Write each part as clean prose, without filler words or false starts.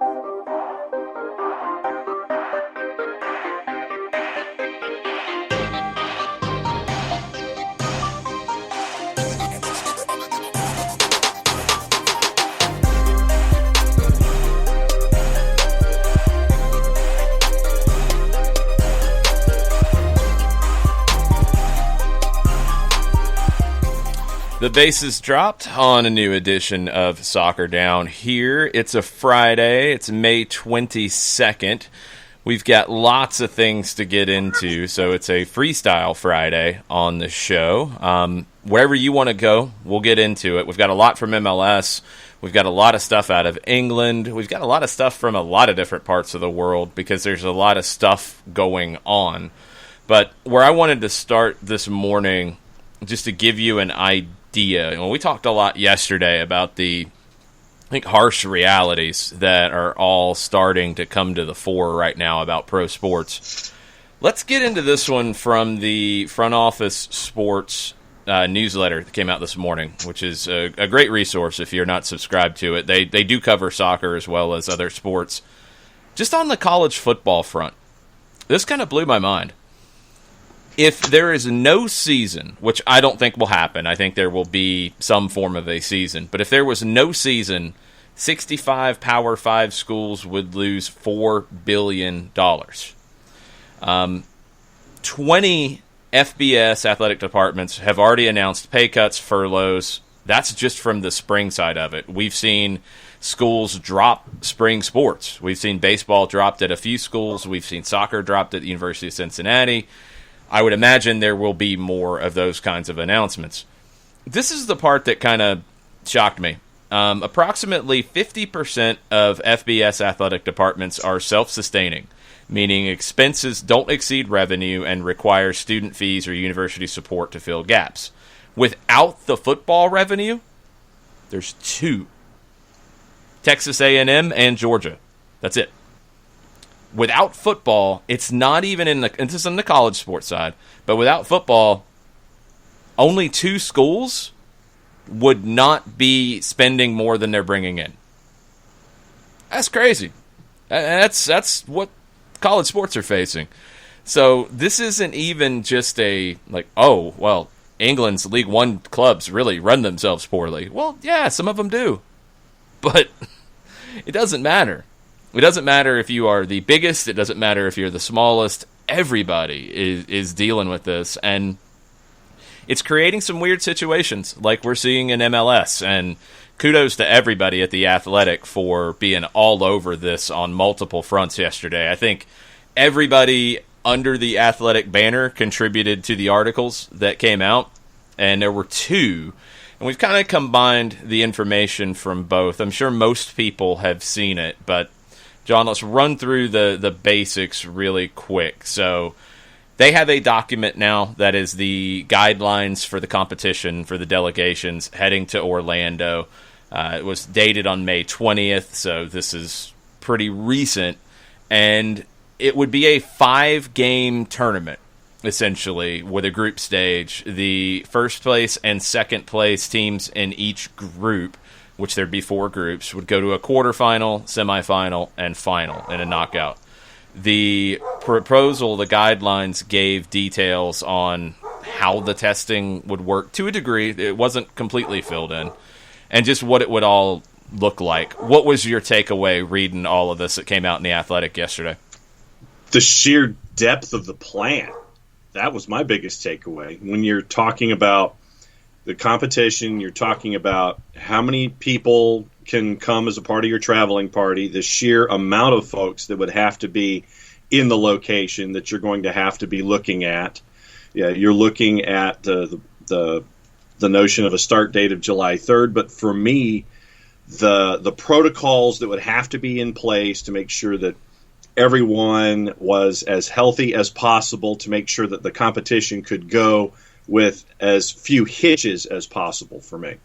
The bases dropped on a new edition of Soccer Down here. It's a Friday. It's May 22nd. We've got lots of things to get into, so it's a freestyle Friday on the show. Wherever you want to go, we'll get into it. We've got a lot from MLS. We've got a lot of stuff out of England. We've got a lot of stuff from a lot of different parts of the world because there's a lot of stuff going on. But where I wanted to start this morning, just to give you an idea, we talked a lot yesterday about the, I think, harsh realities that are all starting to come to the fore right now about pro sports. Let's get into this one from the Front Office Sports newsletter that came out this morning, which is a great resource if you're not subscribed to it. They do cover soccer as well as other sports. Just on the college football front, this kind of blew my mind. If there is no season, which I don't think will happen, I think there will be some form of a season, but if there was no season, 65 Power 5 schools would lose $4 billion. 20 FBS athletic departments have already announced pay cuts, furloughs. That's just from the spring side of it. We've seen schools drop spring sports. We've seen baseball dropped at a few schools. We've seen soccer dropped at the University of Cincinnati. I would imagine there will be more of those kinds of announcements. This is the part that kind of shocked me. Approximately 50% of FBS athletic departments are self-sustaining, meaning expenses don't exceed revenue and require student fees or university support to fill gaps. Without the football revenue, there's two. Texas A&M and Georgia. That's it. Without football, it's not even in the, and this is on the college sports side, but without football, only two schools would not be spending more than they're bringing in. That's crazy. That's what college sports are facing. So this isn't even just a, like, oh, well, England's League One clubs really run themselves poorly. Well, yeah, some of them do. But it doesn't matter. It doesn't matter if you are the biggest. It doesn't matter if you're the smallest. Everybody is dealing with this, and it's creating some weird situations like we're seeing in MLS, and kudos to everybody at The Athletic for being all over this on multiple fronts yesterday. I think everybody under the Athletic banner contributed to the articles that came out, and there were two. And we've kind of combined the information from both. I'm sure most people have seen it, but John, let's run through the basics really quick. So they have a document now that is the guidelines for the competition for the delegations heading to Orlando. It was dated on May 20th, so this is pretty recent. And it would be a 5-game tournament, essentially, with a group stage. The first place and second place teams in each group, which there'd be 4 groups, would go to a quarterfinal, semifinal, and final in a knockout. The proposal, the guidelines, gave details on how the testing would work to a degree. It wasn't completely filled in. And just what it would all look like. What was your takeaway reading all of this that came out in The Athletic yesterday? The sheer depth of the plan. That was my biggest takeaway. When you're talking about the competition, you're talking about how many people can come as a part of your traveling party, the sheer amount of folks that would have to be in the location that you're going to have to be looking at. Yeah, you're looking at the notion of a start date of July 3rd, but for me, the protocols that would have to be in place to make sure that everyone was as healthy as possible, to make sure that the competition could go with as few hitches as possible for me.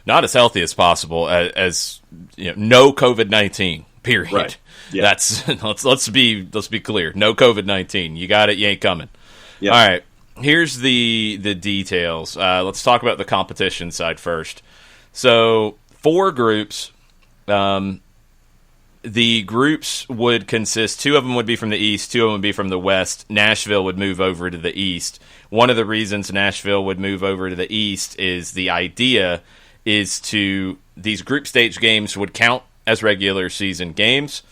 Not as healthy as possible, as you know, no COVID-19. Period. Right. Yeah. That's let's be clear. No COVID-19. You got it. You ain't coming. Yep. All right. Here's the details. Let's talk about the competition side first. So 4 groups. the groups would consist, 2 of them would be from the East, 2 of them would be from the West. Nashville would move over to the East. One of the reasons Nashville would move over to the East is the idea is these group stage games would count as regular season games.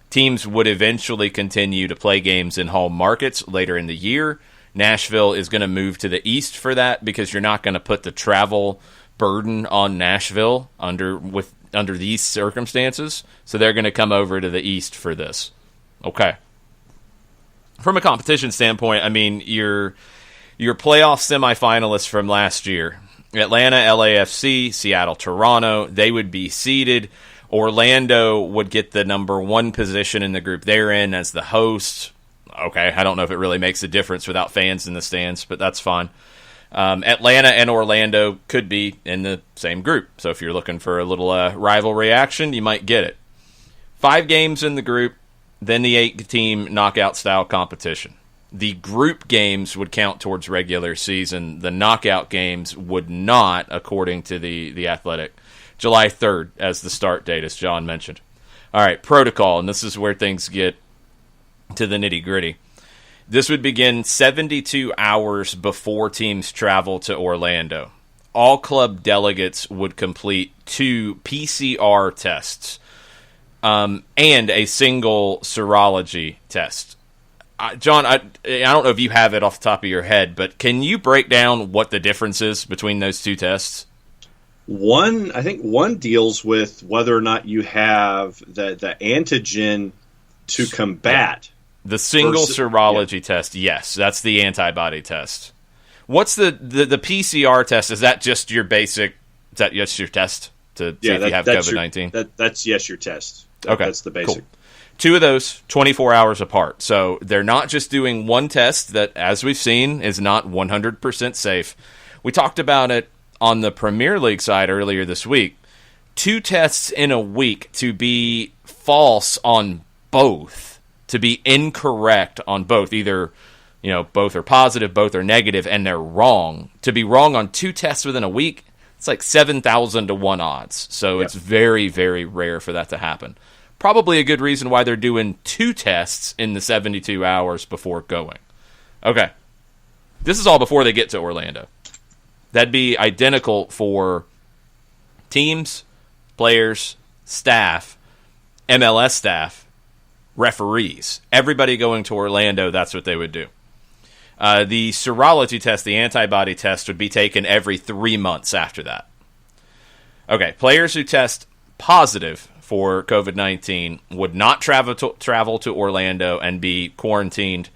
Teams would eventually continue to play games in home markets later in the year. Nashville is going to move to the East for that because you're not going to put the travel burden on Nashville under these circumstances. So they're going to come over to the East for this. Okay. From a competition standpoint, I mean, your playoff semifinalists from last year, Atlanta, LAFC, Seattle, Toronto, they would be seeded. Orlando would get the number 1 position in the group they're in as the host. Okay, I don't know if it really makes a difference without fans in the stands, but that's fine. Atlanta and Orlando could be in the same group. So if you're looking for a little rivalry action, you might get it. 5 games in the group, then the 8-team knockout-style competition. The group games would count towards regular season. The knockout games would not, according to the Athletic. July 3rd as the start date, as John mentioned. All right, protocol, and this is where things get to the nitty-gritty. This would begin 72 hours before teams travel to Orlando. All club delegates would complete 2 PCR tests and a single serology test. John, I don't know if you have it off the top of your head, but can you break down what the difference is between those 2 tests? I think one deals with whether or not you have the antigen to combat. The single serology test, yes, that's the antibody test. What's the PCR test? Is that just your basic? Is that just your test to see if you have COVID-19? That's your test. Okay, that's the basic. Cool. 2 of those, 24 hours apart. So they're not just doing one test that, as we've seen, is not 100% safe. We talked about it on the Premier League side earlier this week. 2 tests in a week to be false on both. To be incorrect on both, either both are positive, both are negative, and they're wrong. To be wrong on 2 tests within a week, it's like 7,000 to 1 odds. So It's very, very rare for that to happen. Probably a good reason why they're doing 2 tests in the 72 hours before going. Okay, this is all before they get to Orlando. That'd be identical for teams, players, staff, MLS staff, referees. Everybody going to Orlando, that's what they would do. The serology test, the antibody test, would be taken every 3 months after that. Okay, players who test positive for COVID-19 would not travel to Orlando and be quarantined.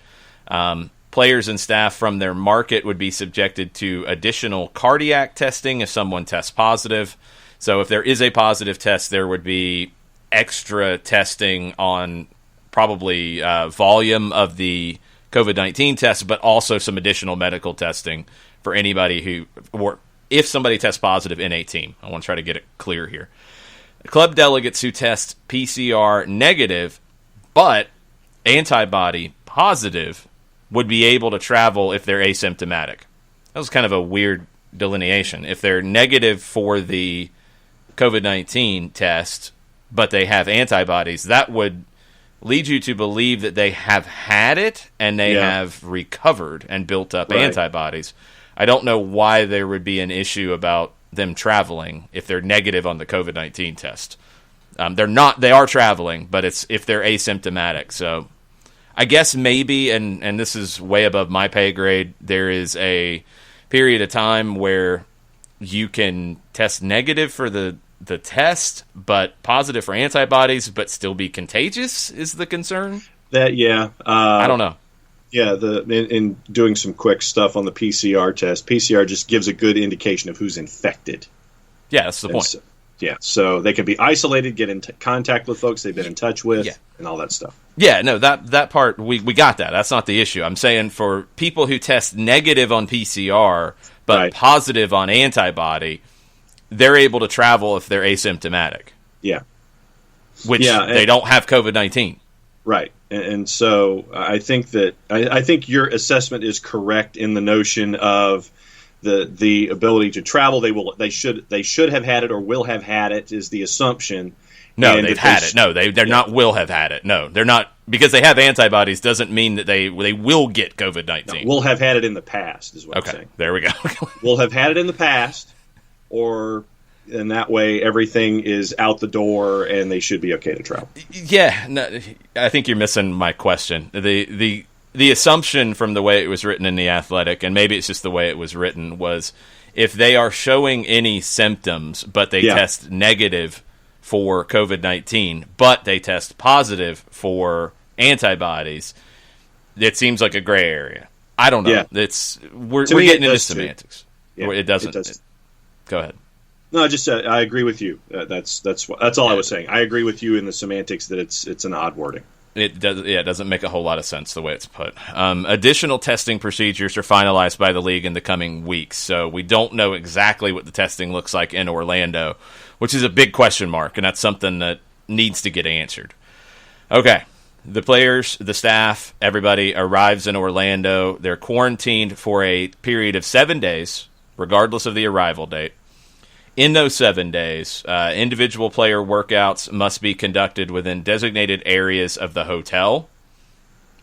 Players and staff from their market would be subjected to additional cardiac testing if someone tests positive. So if there is a positive test, there would be extra testing on probably volume of the COVID-19 test, but also some additional medical testing for anybody or if somebody tests positive in a team. I want to try to get it clear here. Club delegates who test PCR negative, but antibody positive, would be able to travel if they're asymptomatic. That was kind of a weird delineation. If they're negative for the COVID-19 test, but they have antibodies, that would lead you to believe that they have had it and they have recovered and built up antibodies. I don't know why there would be an issue about them traveling if they're negative on the COVID-19 test. They're not. They are traveling, but it's if they're asymptomatic. So I guess maybe, and this is way above my pay grade, there is a period of time where you can test negative for the test, but positive for antibodies, but still be contagious is the concern. I don't know. Yeah, in doing some quick stuff on the PCR test, PCR just gives a good indication of who's infected. Yeah, that's the point. So they can be isolated, get in contact with folks they've been in touch with, and all that stuff. Yeah, no, that part, we got that. That's not the issue. I'm saying for people who test negative on PCR, but positive on antibody, they're able to travel if they're asymptomatic. Yeah. Which they don't have COVID-19. Right. And so I think that I think your assessment is correct in the notion of the ability to travel. They should have had it or will have had it is the assumption. No, they've had it. No, they're not will have had it. No, they're not, because they have antibodies doesn't mean that they will get COVID-19. No, will have had it in the past is what I'm saying. There we go. Will have had it in the past, and that way everything is out the door and they should be okay to travel. Yeah, no, I think you're missing my question. The assumption from the way it was written in The Athletic, and maybe it's just the way it was written, was if they are showing any symptoms but they test negative for COVID-19, but they test positive for antibodies, it seems like a gray area. I don't know. Yeah. We're getting into semantics. Yeah, it doesn't. Go ahead. No, just I agree with you. That's all I was saying. I agree with you in the semantics that it's an odd wording. It does. Yeah, it doesn't make a whole lot of sense the way it's put. Additional testing procedures are finalized by the league in the coming weeks, so we don't know exactly what the testing looks like in Orlando, which is a big question mark, and that's something that needs to get answered. Okay, the players, the staff, everybody arrives in Orlando. They're quarantined for a period of 7 days, regardless of the arrival date. In those 7 days, individual player workouts must be conducted within designated areas of the hotel.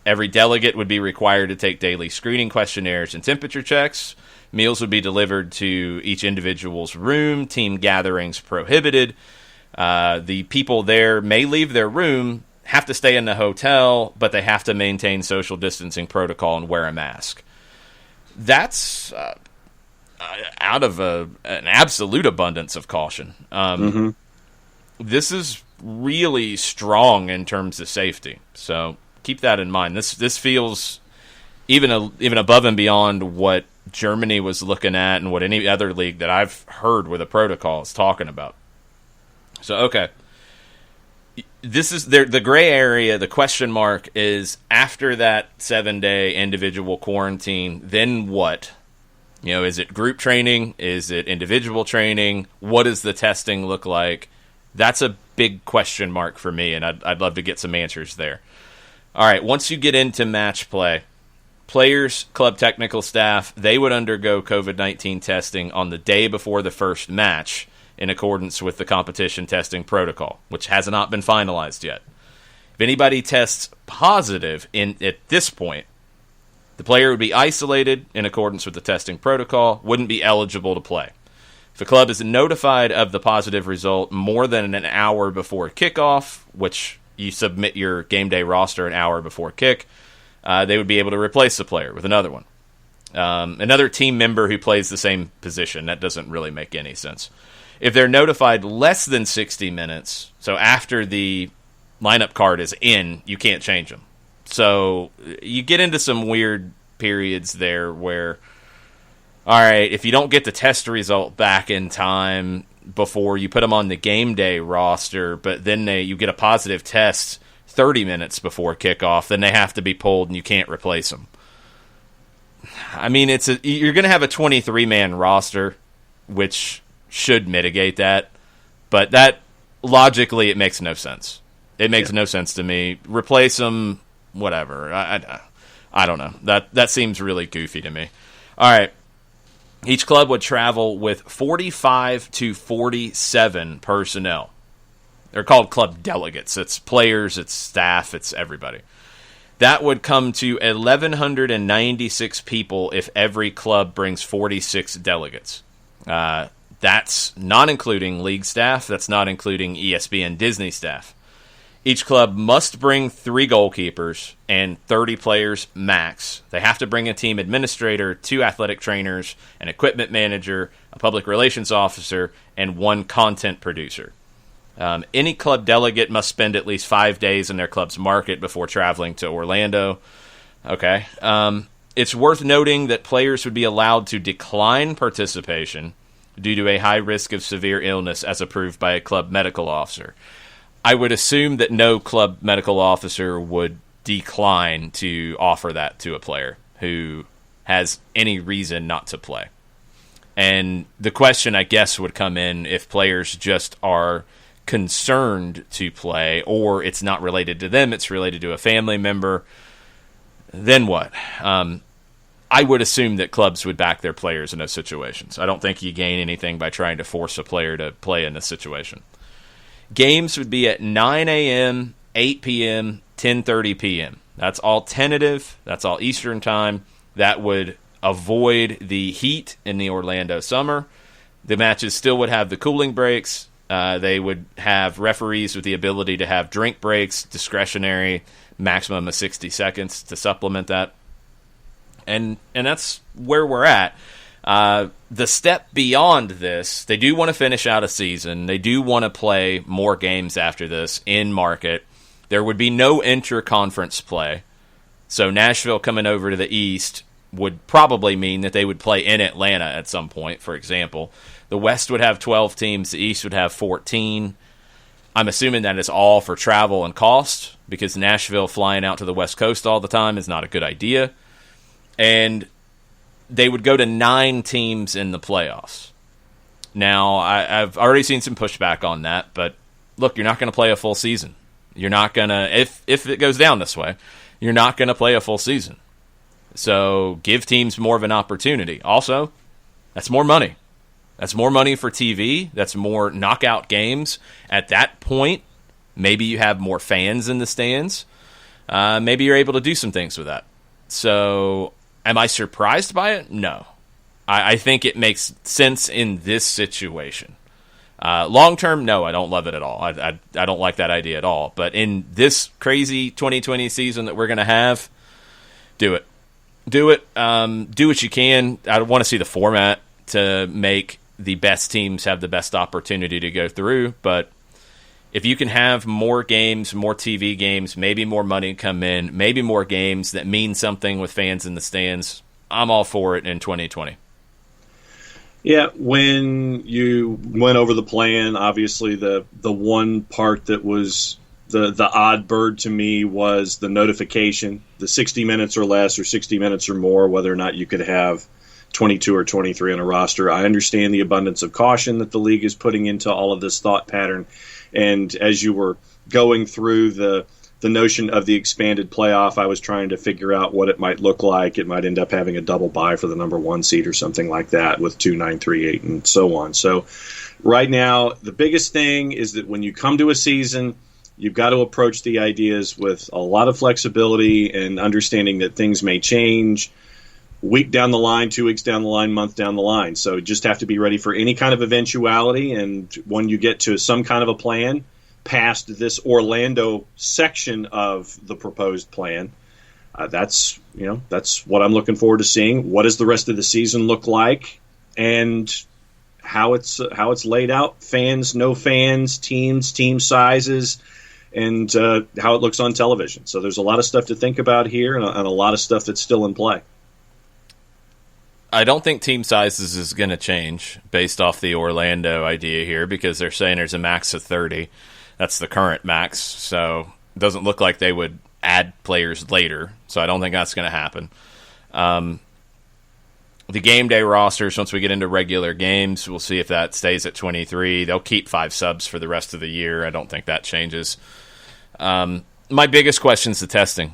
Every delegate would be required to take daily screening questionnaires and temperature checks. Meals would be delivered to each individual's room. Team gatherings prohibited. The people there may leave their room, have to stay in the hotel, but they have to maintain social distancing protocol and wear a mask. That's out of an absolute abundance of caution. This is really strong in terms of safety, so keep that in mind. This feels even above and beyond what Germany was looking at and what any other league that I've heard with a protocol is talking about. So, okay. This is the gray area. The question mark is, after that 7-day individual quarantine, then what? Is it group training? Is it individual training? What does the testing look like? That's a big question mark for me, and I'd love to get some answers there. All right, once you get into match play, players, club technical staff, they would undergo COVID-19 testing on the day before the first match in accordance with the competition testing protocol, which has not been finalized yet. If anybody tests positive at this point, the player would be isolated in accordance with the testing protocol, wouldn't be eligible to play. If a club is notified of the positive result more than an hour before kickoff, which you submit your game day roster an hour before kick, they would be able to replace the player with another one. Another team member who plays the same position. That doesn't really make any sense. If they're notified less than 60 minutes, so after the lineup card is in, you can't change them. So you get into some weird periods there where, all right, if you don't get the test result back in time before you put them on the game day roster, but then you get a positive test 30 minutes before kickoff, then they have to be pulled and you can't replace them. I mean, you're going to have a 23-man roster, which should mitigate that, but that logically it makes no sense. It makes no sense to me. Replace them. Whatever. I don't know. That seems really goofy to me. All right. Each club would travel with 45 to 47 personnel. They're called club delegates. It's players, it's staff, it's everybody. That would come to 1,196 people if every club brings 46 delegates. That's not including league staff. That's not including ESPN Disney staff. Each club must bring 3 goalkeepers and 30 players max. They have to bring a team administrator, 2 athletic trainers, an equipment manager, a public relations officer, and 1 content producer. Any club delegate must spend at least 5 days in their club's market before traveling to Orlando. Okay. It's worth noting that players would be allowed to decline participation due to a high risk of severe illness as approved by a club medical officer. I would assume that no club medical officer would decline to offer that to a player who has any reason not to play. And the question, I guess, would come in if players just are concerned to play, or it's not related to them, it's related to a family member. Then what? I would assume that clubs would back their players in those situations. I don't think you gain anything by trying to force a player to play in this situation. Games would be at 9 a.m., 8 p.m., 10:30 p.m. That's all tentative. That's all Eastern time. That would avoid the heat in the Orlando summer. The matches still would have the cooling breaks. They would have referees with the ability to have drink breaks, discretionary, maximum of 60 seconds to supplement that. And that's where we're at. The step beyond this, they do want to finish out a season. They do want to play more games after this in market. There would be no inter-conference play. So Nashville coming over to the East would probably mean that they would play in Atlanta at some point, for example. The West would have 12 teams. The East would have 14. I'm assuming that is all for travel and cost, because Nashville flying out to the West Coast all the time is not a good idea. And they would go to 9 teams in the playoffs. Now, I've already seen some pushback on that, but look, you're not going to play a full season. You're not going to, if it goes down this way, you're not going to play a full season. So give teams more of an opportunity. Also, that's more money. That's more money for TV. That's more knockout games. At that point, maybe you have more fans in the stands. Maybe you're able to do some things with that. So am I surprised by it? No. I think it makes sense in this situation. Long term, no, I don't love it at all. I don't like that idea at all. But in this crazy 2020 season that we're going to have, do it. Do it. Do what you can. I want to see the format to make the best teams have the best opportunity to go through. But if you can have more games, more TV games, maybe more money come in, maybe more games that mean something with fans in the stands, I'm all for it in 2020. Yeah, when you went over the plan, obviously the one part that was the odd bird to me was the notification, the 60 minutes or less or 60 minutes or more, whether or not you could have 22 or 23 on a roster. I understand the abundance of caution that the league is putting into all of this thought pattern. And as you were going through the notion of the expanded playoff, I was trying to figure out what it might look like. It might end up having a double bye for the number 1 seed or something like that with 2, 9, 3, 8, and so on. So right now, the biggest thing is that when you come to a season, you've got to approach the ideas with a lot of flexibility and understanding that things may change week down the line, 2 weeks down the line, month down the line. So you just have to be ready for any kind of eventuality. And when you get to some kind of a plan past this Orlando section of the proposed plan, that's what I'm looking forward to seeing. What does the rest of the season look like, and how it's laid out? Fans, no fans, teams, team sizes, and how it looks on television. So there's a lot of stuff to think about here, and a lot of stuff that's still in play. I don't think team sizes is going to change based off the Orlando idea here, because they're saying there's a max of 30. That's the current max, so it doesn't look like they would add players later, so I don't think that's going to happen. The game day rosters, once we get into regular games, we'll see if that stays at 23. They'll keep 5 subs for the rest of the year. I don't think that changes. My biggest question is the testing.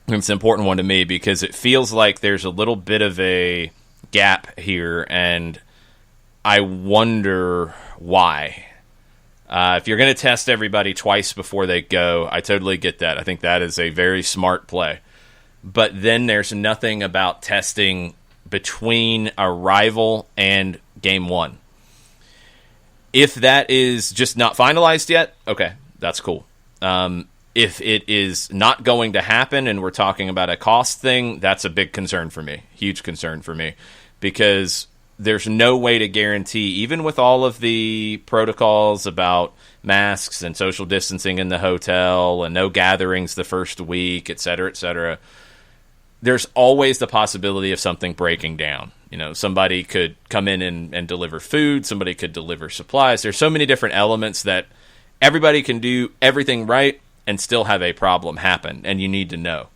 It's an important one to me because it feels like there's a little bit of a gap here, and I wonder why. If you're going to test everybody twice before they go, I totally get that. I think that is a very smart play. But then there's nothing about testing between arrival and game 1. If that is just not finalized yet, okay, that's cool. If it is not going to happen and we're talking about a cost thing, that's a big concern for me, huge concern for me, because there's no way to guarantee, even with all of the protocols about masks and social distancing in the hotel and no gatherings the first week, et cetera, there's always the possibility of something breaking down. You know, somebody could come in and deliver food, somebody could deliver supplies. There's so many different elements that everybody can do everything right and still have a problem happen, and you need to know.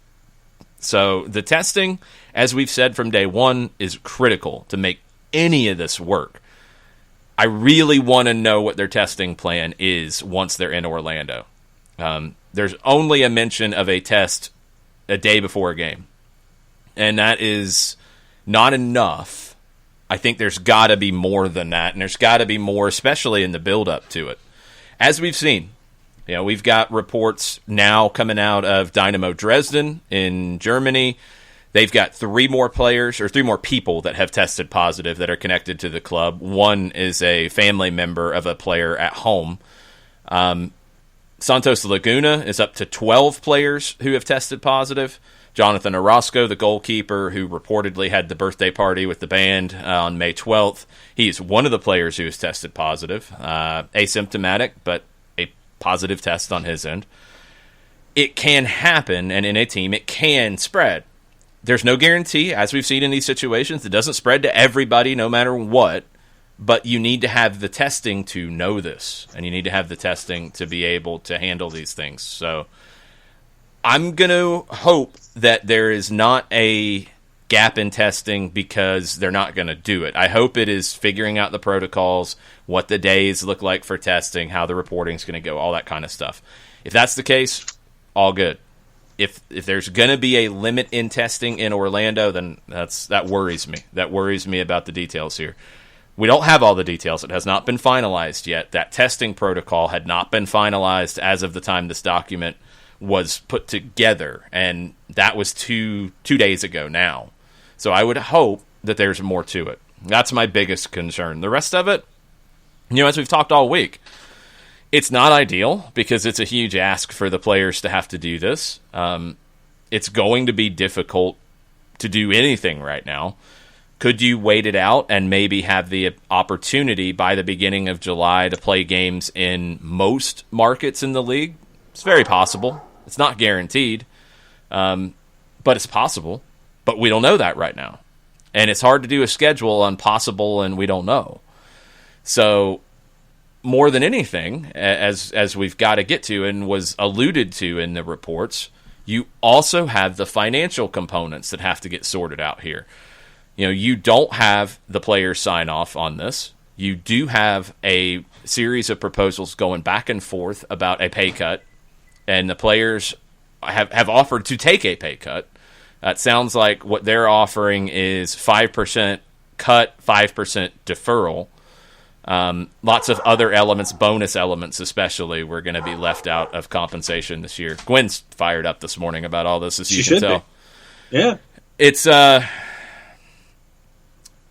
So the testing, as we've said from day one, is critical to make any of this work. I really want to know what their testing plan is once they're in Orlando. There's only a mention of a test a day before a game. and that is not enough. I think there's got to be more than that, and there's got to be more, especially in the build-up to it. As we've seen, we've got reports now coming out of Dynamo Dresden in Germany. They've got 3 more people that have tested positive that are connected to the club. One is a family member of a player at home. Santos Laguna is up to 12 players who have tested positive. Jonathan Orozco, the goalkeeper, who reportedly had the birthday party with the band on May 12th, he's one of the players who has tested positive. Asymptomatic, but a positive test on his end. It can happen, and in a team, it can spread. There's no guarantee, as we've seen in these situations. It doesn't spread to everybody no matter what, but you need to have the testing to know this, and you need to have the testing to be able to handle these things. So I'm going to hope that there is not a gap in testing because they're not going to do it. I hope it is figuring out the protocols, what the days look like for testing, how the reporting is going to go, all that kind of stuff. If that's the case, all good. If there's going to be a limit in testing in Orlando, then that worries me. That worries me about the details here. We don't have all the details. It has not been finalized yet. That testing protocol had not been finalized as of the time this document was put together, and that was two days ago now. So I would hope that there's more to it. That's my biggest concern. The rest of it, as we've talked all week, it's not ideal because it's a huge ask for the players to have to do this. It's going to be difficult to do anything right now. Could you wait it out and maybe have the opportunity by the beginning of July to play games in most markets in the league? It's very possible. It's not guaranteed, but it's possible. But we don't know that right now. And it's hard to do a schedule on possible and we don't know. So more than anything, as we've got to get to and was alluded to in the reports, you also have the financial components that have to get sorted out here. You don't have the players sign off on this. You do have a series of proposals going back and forth about a pay cut, and the players have offered to take a pay cut. It sounds like what they're offering is 5% cut, 5% deferral. Lots of other elements, bonus elements especially, were going to be left out of compensation this year. Gwen's fired up this morning about all this, as you can tell. Yeah.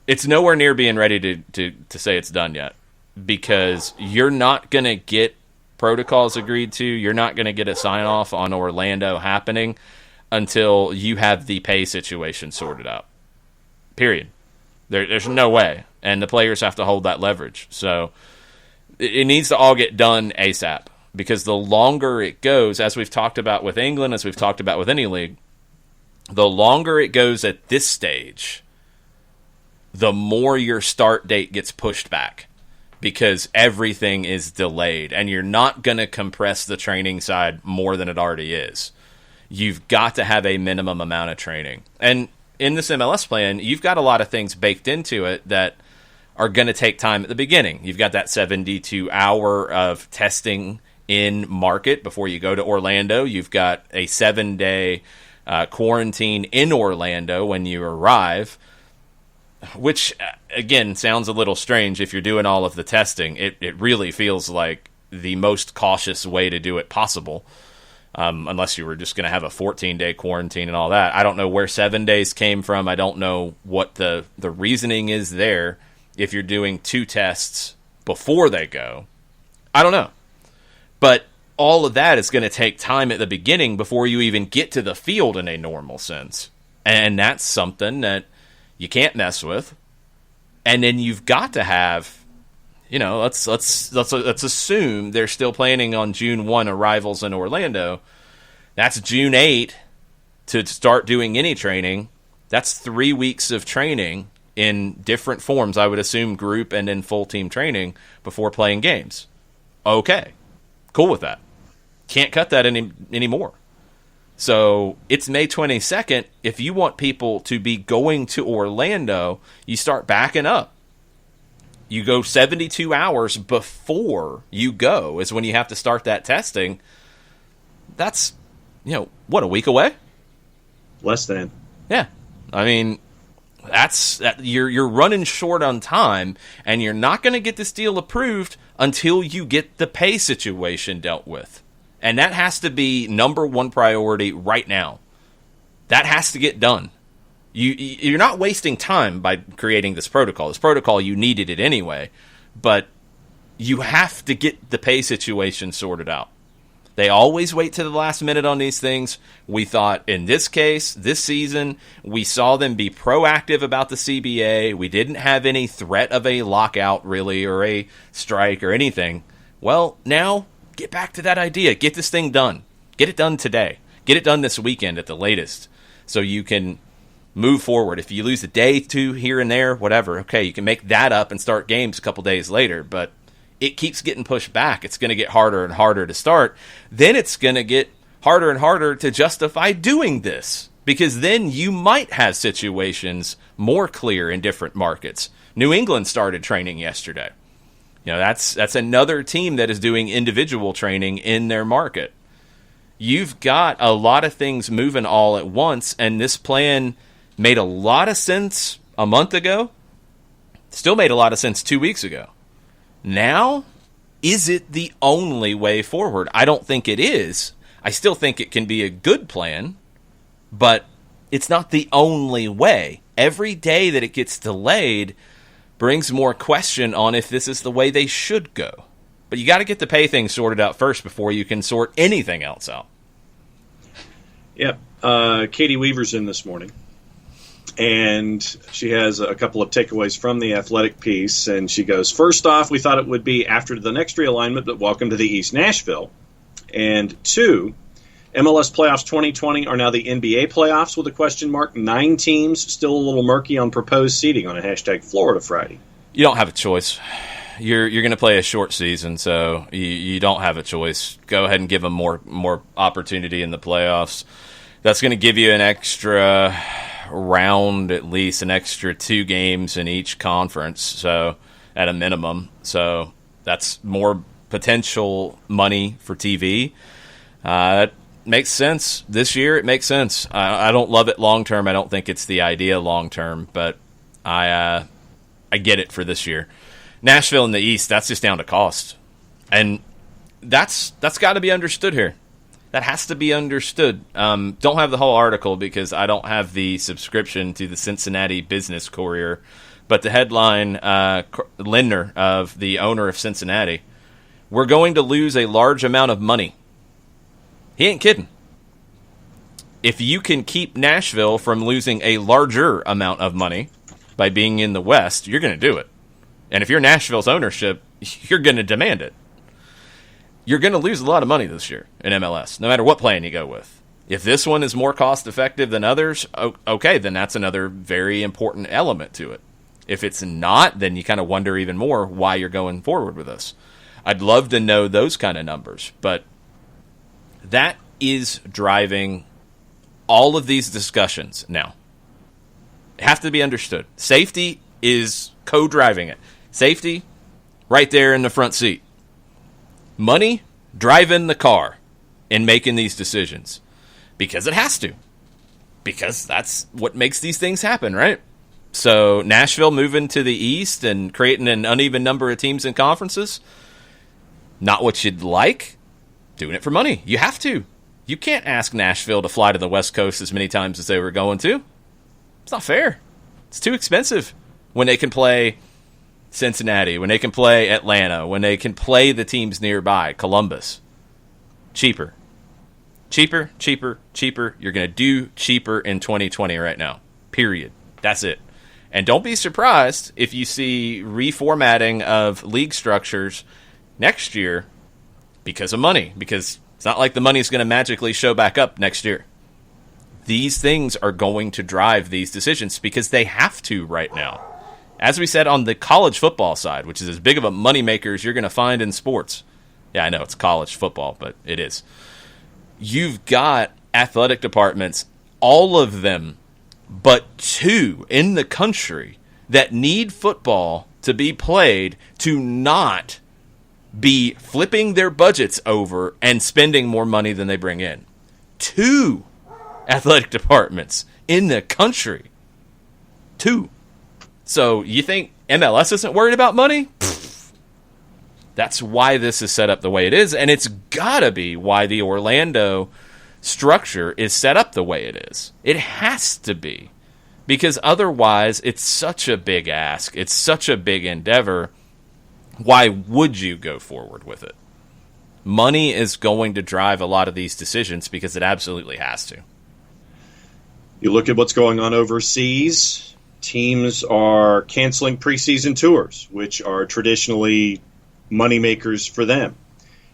It's nowhere near being ready to say it's done yet, because you're not going to get protocols agreed to. You're not going to get a sign-off on Orlando happening until you have the pay situation sorted out. Period. There's no way. And the players have to hold that leverage. So it needs to all get done ASAP, because the longer it goes, as we've talked about with England, as we've talked about with any league, the longer it goes at this stage, the more your start date gets pushed back, because everything is delayed, and you're not going to compress the training side more than it already is. You've got to have a minimum amount of training. And in this MLS plan, you've got a lot of things baked into it that are going to take time at the beginning. You've got that 72-hour of testing in market before you go to Orlando. You've got a 7-day quarantine in Orlando when you arrive, which, again, sounds a little strange if you're doing all of the testing. It really feels like the most cautious way to do it possible, unless you were just going to have a 14-day quarantine and all that. I don't know where 7 days came from. I don't know what the reasoning is there if you're doing 2 tests before they go. I don't know. But all of that is going to take time at the beginning before you even get to the field in a normal sense. And that's something that you can't mess with. And then you've got to have, let's assume they're still planning on June 1 arrivals in Orlando. That's June 8 to start doing any training. That's 3 weeks of training in different forms, I would assume group and in full team training before playing games. Okay, cool with that. Can't cut that anymore. So it's May 22nd. If you want people to be going to Orlando, you start backing up. You go 72 hours before you go is when you have to start that testing. That's, a week away? Less than. Yeah. I mean, you're running short on time, and you're not going to get this deal approved until you get the pay situation dealt with. And that has to be number one priority right now. That has to get done. You're not wasting time by creating this protocol. This protocol, you needed it anyway, but you have to get the pay situation sorted out. They always wait to the last minute on these things. We thought in this case, this season, we saw them be proactive about the CBA. We didn't have any threat of a lockout, really, or a strike or anything. Well, now, get back to that idea. Get this thing done. Get it done today. Get it done this weekend at the latest, so you can move forward. If you lose a day, two here and there, whatever, okay, you can make that up and start games a couple days later, but it keeps getting pushed back. It's going to get harder and harder to start. Then it's going to get harder and harder to justify doing this, because then you might have situations more clear in different markets. New England started training yesterday. That's another team that is doing individual training in their market. You've got a lot of things moving all at once, and this plan made a lot of sense a month ago. Still made a lot of sense 2 weeks ago. Now, is it the only way forward? I don't think it is. I still think it can be a good plan, but it's not the only way. Every day that it gets delayed brings more question on if this is the way they should go. But you got to get the pay thing sorted out first before you can sort anything else out. Yep. Katie Weaver's in this morning, and she has a couple of takeaways from the Athletic piece, and she goes, first off, we thought it would be after the next realignment, but welcome to the East Nashville. And two, MLS playoffs 2020 are now the NBA playoffs with a question mark. 9 teams, still a little murky on proposed seeding on a hashtag Florida Friday. You don't have a choice. You're going to play a short season, so you don't have a choice. Go ahead and give them more opportunity in the playoffs. That's going to give you an extra round, at least an extra 2 games in each conference, so at a minimum. So that's more potential money for TV. That makes sense. This year, it makes sense. I don't love it long term. I don't think it's the idea long term, but I get it for this year. Nashville in the East, that's just down to cost. And that's got to be understood here. That has to be understood. Don't have the whole article because I don't have the subscription to the Cincinnati Business Courier. But the headline, Lindner, of the owner of Cincinnati, we're going to lose a large amount of money. He ain't kidding. If you can keep Nashville from losing a larger amount of money by being in the West, you're going to do it. And if you're Nashville's ownership, you're going to demand it. You're going to lose a lot of money this year in MLS, no matter what plan you go with. If this one is more cost-effective than others, okay, then that's another very important element to it. If it's not, then you kind of wonder even more why you're going forward with this. I'd love to know those kind of numbers, but that is driving all of these discussions now. It has to be understood. Safety is co-driving it. Safety, right there in the front seat. Money, driving the car and making these decisions. Because it has to. Because that's what makes these things happen, right? So Nashville moving to the East and creating an uneven number of teams and conferences, not what you'd like. Doing it for money. You have to. You can't ask Nashville to fly to the West Coast as many times as they were going to. It's not fair. It's too expensive when they can play Cincinnati, when they can play Atlanta, when they can play the teams nearby, Columbus. Cheaper. Cheaper, cheaper, cheaper. You're going to do cheaper in 2020 right now. Period. That's it. And don't be surprised if you see reformatting of league structures next year because of money. Because it's not like the money is going to magically show back up next year. These things are going to drive these decisions because they have to right now. As we said on the college football side, which is as big of a moneymaker as you're going to find in sports. Yeah, I know it's college football, but it is. You've got athletic departments, all of them, but 2 in the country that need football to be played to not be flipping their budgets over and spending more money than they bring in. 2 athletic departments in the country too. So you think MLS isn't worried about money? That's why this is set up the way it is, and it's gotta be why the Orlando structure is set up the way it is. It has to be, because otherwise it's such a big ask. It's such a big endeavor. Why would you go forward with it? Money is going to drive a lot of these decisions because it absolutely has to. You look at what's going on overseas. Teams are canceling preseason tours, which are traditionally moneymakers for them.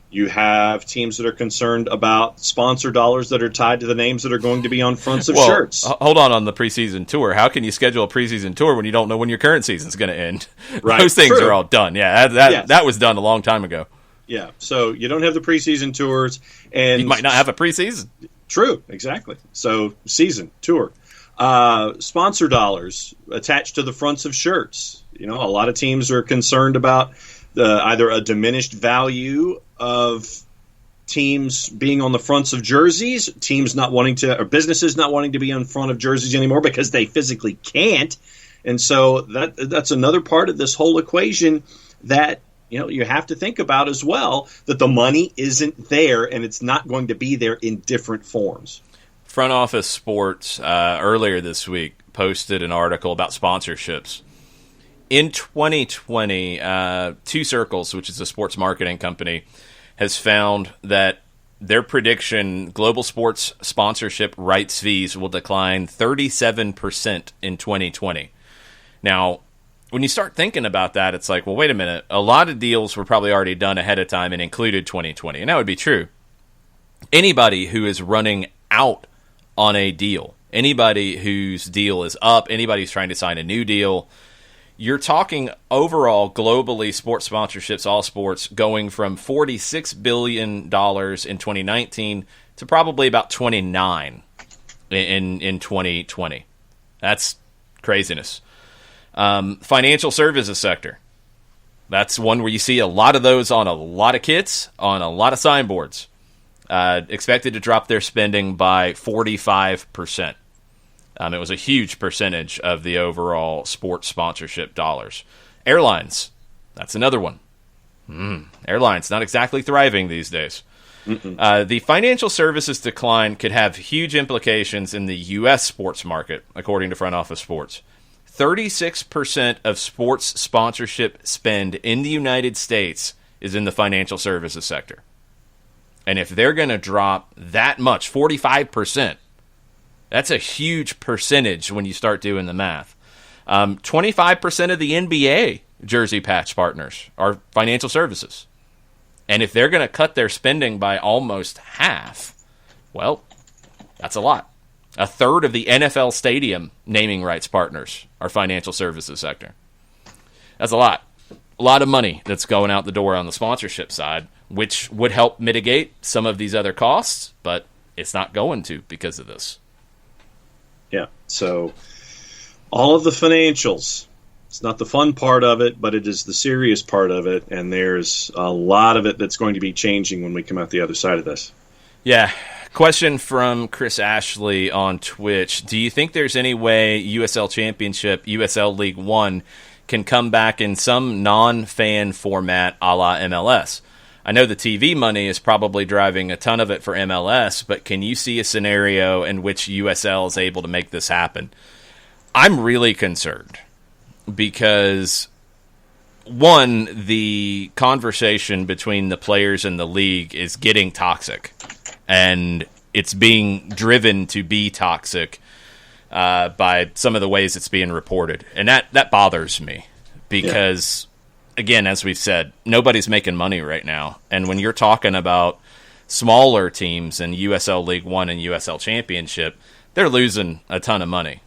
You have teams that are concerned about sponsor dollars that are tied to the names that are going to be on fronts of shirts. Hold on the preseason tour. How can you schedule a preseason tour when you don't know when your current season's going to end? Right. Those things True. are all done. Yeah, that was done a long time ago. Yeah, so you don't have the preseason tours, and you might not have a preseason. True, exactly. So season tour, sponsor dollars attached to the fronts of shirts. A lot of teams are concerned about either a diminished value of teams being on the fronts of jerseys, teams not wanting to, or businesses not wanting to be on front of jerseys anymore because they physically can't. And so that's another part of this whole equation that you have to think about as well, that the money isn't there and it's not going to be there in different forms. Front Office Sports earlier this week posted an article about sponsorships. In 2020, Two Circles, which is a sports marketing company, has found that their prediction, global sports sponsorship rights fees will decline 37% in 2020. Now, when you start thinking about that, it's like, well, wait a minute. A lot of deals were probably already done ahead of time and included 2020, and that would be true. Anybody who is running out on a deal, anybody whose deal is up, anybody who's trying to sign a new deal, you're talking overall globally sports sponsorships, all sports, going from $46 billion in 2019 to probably about $29 in 2020. That's craziness. Financial services sector. That's one where you see a lot of those on a lot of kits, on a lot of signboards. Expected to drop their spending by 45%. It was a huge percentage of the overall sports sponsorship dollars. Airlines, that's another one. Airlines, not exactly thriving these days. The financial services decline could have huge implications in the U.S. sports market, according to Front Office Sports. 36% of sports sponsorship spend in the United States is in the financial services sector. And if they're going to drop that much, 45%, that's a huge percentage when you start doing the math. 25% of the NBA jersey patch partners are financial services. And if they're going to cut their spending by almost half, well, that's a lot. A third of the NFL stadium naming rights partners are financial services sector. That's a lot. A lot of money that's going out the door on the sponsorship side, which would help mitigate some of these other costs, but it's not going to because of this. Yeah, so all of the financials, it's not the fun part of it, but it is the serious part of it, and there's a lot of it that's going to be changing when we come out the other side of this. Yeah. Question from Chris Ashley on Twitch. Do you think there's any way USL Championship, USL League One, can come back in some non-fan format a la MLS? I know the TV money is probably driving a ton of it for MLS, but can you see a scenario in which USL is able to make this happen? I'm really concerned because, one, the conversation between the players and the league is getting toxic, and it's being driven to be toxic by some of the ways it's being reported. And that bothers me because, again, as we've said, nobody's making money right now. And when you're talking about smaller teams in USL League One and USL Championship, they're losing a ton of money.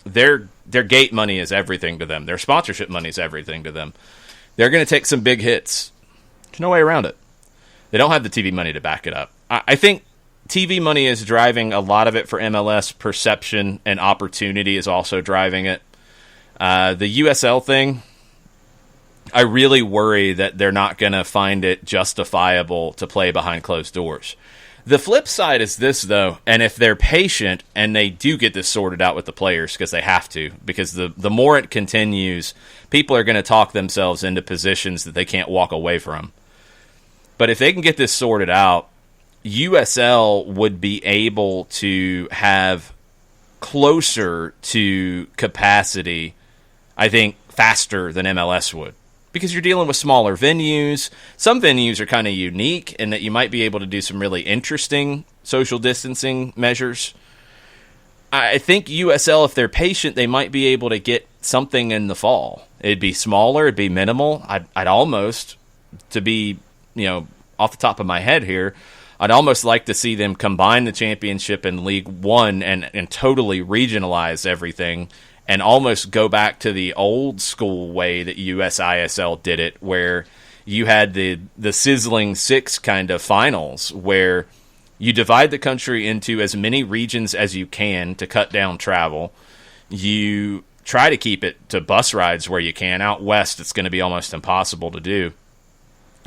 Their gate money is everything to them. Their sponsorship money is everything to them. They're going to take some big hits. There's no way around it. They don't have the TV money to back it up. I think TV money is driving a lot of it for MLS. Perception and opportunity is also driving it. The USL thing, I really worry that they're not going to find it justifiable to play behind closed doors. The flip side is this, though, and if they're patient and they do get this sorted out with the players, because they have to, because the more it continues, people are going to talk themselves into positions that they can't walk away from. But if they can get this sorted out, USL would be able to have closer to capacity, I think, faster than MLS would. Because you're dealing with smaller venues. Some venues are kind of unique in that you might be able to do some really interesting social distancing measures. I think USL, if they're patient, they might be able to get something in the fall. It'd be smaller, it'd be minimal. I'd almost, to be, off the top of my head here, I'd almost like to see them combine the championship and League One and totally regionalize everything and almost go back to the old school way that USISL did it, where you had the sizzling six kind of finals, where you divide the country into as many regions as you can to cut down travel. You try to keep it to bus rides where you can. Out west, it's going to be almost impossible to do.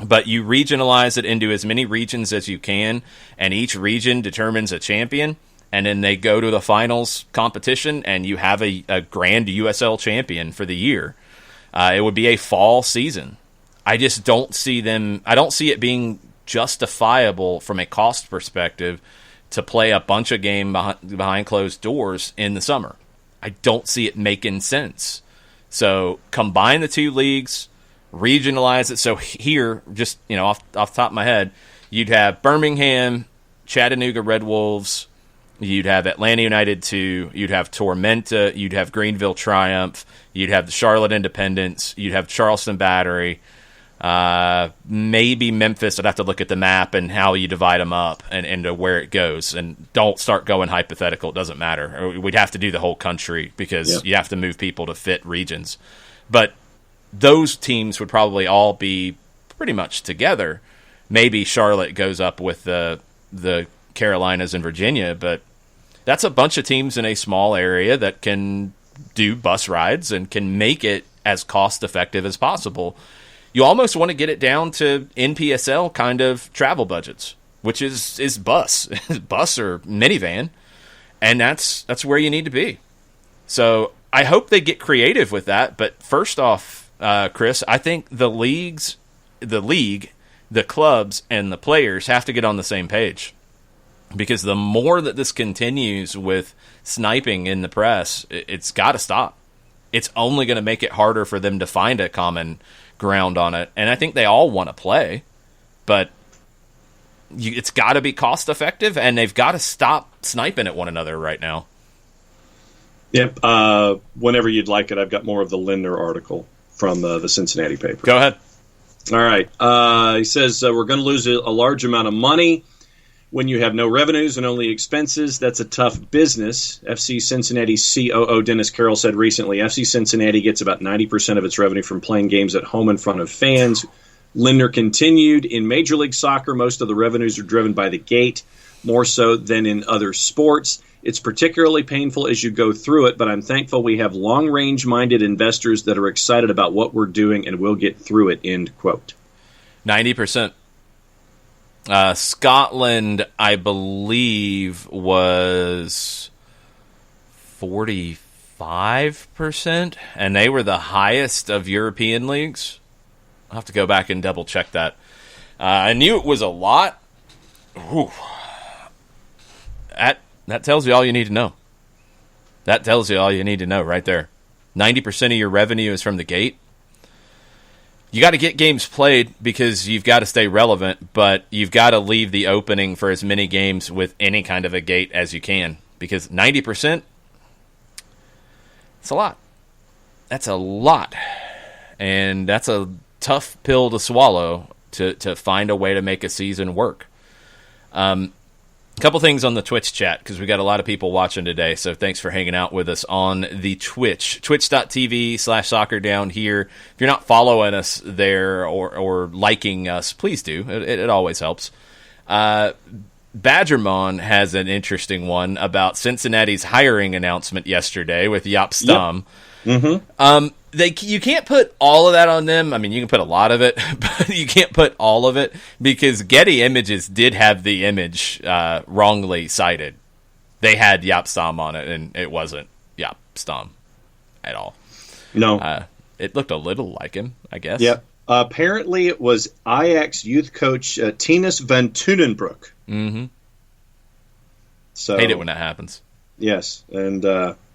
But you regionalize it into as many regions as you can, and each region determines a champion. And then they go to the finals competition, and you have a grand USL champion for the year. It would be a fall season. I just don't see it being justifiable from a cost perspective to play a bunch of games behind closed doors in the summer. I don't see it making sense. So combine the two leagues, regionalize it. So here, just off the top of my head, you'd have Birmingham, Chattanooga Red Wolves. You'd have Atlanta United 2, you'd have Tormenta, you'd have Greenville Triumph, you'd have the Charlotte Independence, you'd have Charleston Battery, maybe Memphis. I'd have to look at the map and how you divide them up and to where it goes. And don't start going hypothetical. It doesn't matter. We'd have to do the whole country because you have to move people to fit regions. But those teams would probably all be pretty much together. Maybe Charlotte goes up with the Carolinas and Virginia, but that's a bunch of teams in a small area that can do bus rides and can make it as cost effective as possible. You almost want to get it down to NPSL kind of travel budgets, which is bus or minivan, and that's where you need to be. So I hope they get creative with that. But first off, Chris, I think the league, the clubs, and the players have to get on the same page. Because the more that this continues with sniping in the press, it's got to stop. It's only going to make it harder for them to find a common ground on it. And I think they all want to play, but it's got to be cost effective, and they've got to stop sniping at one another right now. Yep. Whenever you'd like it, I've got more of the Lindner article from the Cincinnati paper. Go ahead. All right. He says, we're going to lose a large amount of money. When you have no revenues and only expenses, that's a tough business. FC Cincinnati's COO Dennis Carroll said recently, FC Cincinnati gets about 90% of its revenue from playing games at home in front of fans. Lindner continued, in Major League Soccer, most of the revenues are driven by the gate, more so than in other sports. It's particularly painful as you go through it, but I'm thankful we have long-range-minded investors that are excited about what we're doing and we'll get through it, end quote. 90%. Scotland, I believe, was 45%, and they were the highest of European leagues. I'll have to go back and double-check that. I knew it was a lot. Whew. That tells you all you need to know. That tells you all you need to know right there. 90% of your revenue is from the gate. You got to get games played because you've got to stay relevant, but you've got to leave the opening for as many games with any kind of a gate as you can, because 90%, it's a lot. That's a lot. And that's a tough pill to swallow to find a way to make a season work. A couple things on the Twitch chat, because we got a lot of people watching today, so thanks for hanging out with us on the Twitch. Twitch.tv/soccerdown here. If you're not following us there or liking us, please do. It always helps. Badgermon has an interesting one about Cincinnati's hiring announcement yesterday with Jaap Stam. Yep. Mm-hmm. You can't put all of that on them. I mean, you can put a lot of it, but you can't put all of it because Getty Images did have the image wrongly cited. They had Jaap Stam on it, and it wasn't Jaap Stam at all. No. It looked a little like him, I guess. Yeah. Apparently, it was Ajax youth coach Tinus van Tunenbroek. Mm-hmm. So, hate it when that happens. Yes. And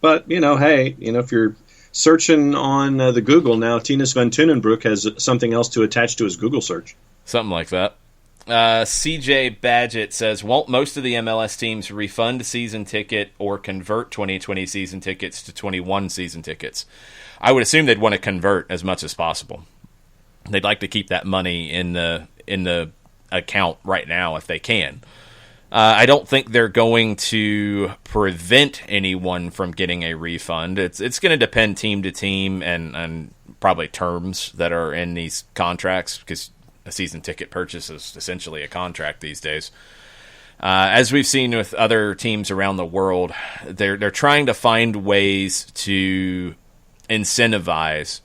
but, hey, if you're searching on the Google now, Tinus van Tunenbroek has something else to attach to his Google search. Something like that. CJ Badgett says, won't most of the MLS teams refund season ticket or convert 2020 season tickets to 21 season tickets? I would assume they'd want to convert as much as possible. They'd like to keep that money in the account right now if they can. I don't think they're going to prevent anyone from getting a refund. It's going to depend team to team and probably terms that are in these contracts because a season ticket purchase is essentially a contract these days. As we've seen with other teams around the world, they're trying to find ways to incentivize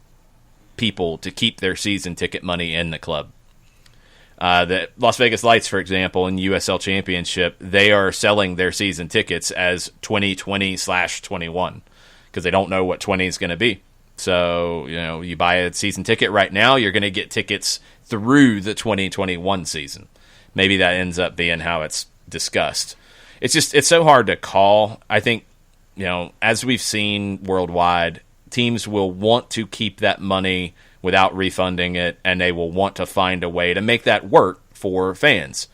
people to keep their season ticket money in the club. The Las Vegas Lights, for example, in USL Championship, they are selling their season tickets as 2020/21 because they don't know what 20 is going to be. So, you buy a season ticket right now, you're going to get tickets through the 2021 season. Maybe that ends up being how it's discussed. It's so hard to call. I think, as we've seen worldwide, teams will want to keep that money without refunding it, and they will want to find a way to make that work for fans.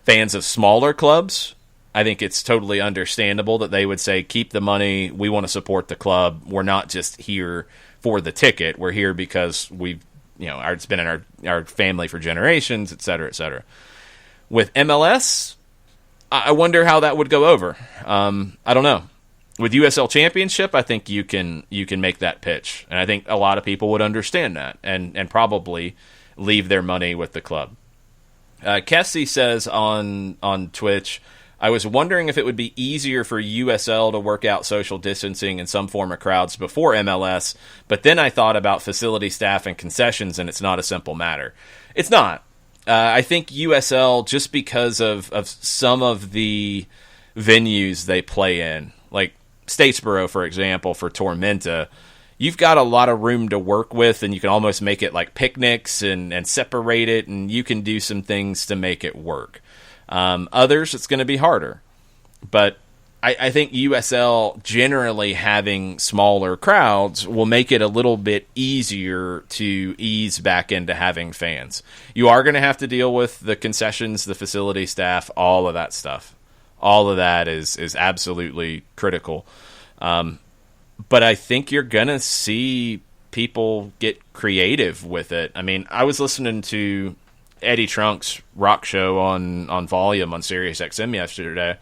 Fans of smaller clubs, I think it's totally understandable that they would say, keep the money, we want to support the club, we're not just here for the ticket, we're here because we've, it's been in our family for generations, et cetera, et cetera. With MLS, I wonder how that would go over. I don't know. With USL Championship, I think you can make that pitch, and I think a lot of people would understand that and probably leave their money with the club. Kessie says on Twitch, I was wondering if it would be easier for USL to work out social distancing in some form of crowds before MLS, but then I thought about facility staff and concessions, and it's not a simple matter. It's not. I think USL, just because of some of the venues they play in, like Statesboro, for example, for Tormenta, you've got a lot of room to work with, and you can almost make it like picnics and separate it, and you can do some things to make it work. Others, it's going to be harder. But I think USL generally having smaller crowds will make it a little bit easier to ease back into having fans. You are going to have to deal with the concessions, the facility staff, all of that stuff. All of that is absolutely critical. But I think you're going to see people get creative with it. I mean, I was listening to Eddie Trunk's rock show on Volume on Sirius XM yesterday,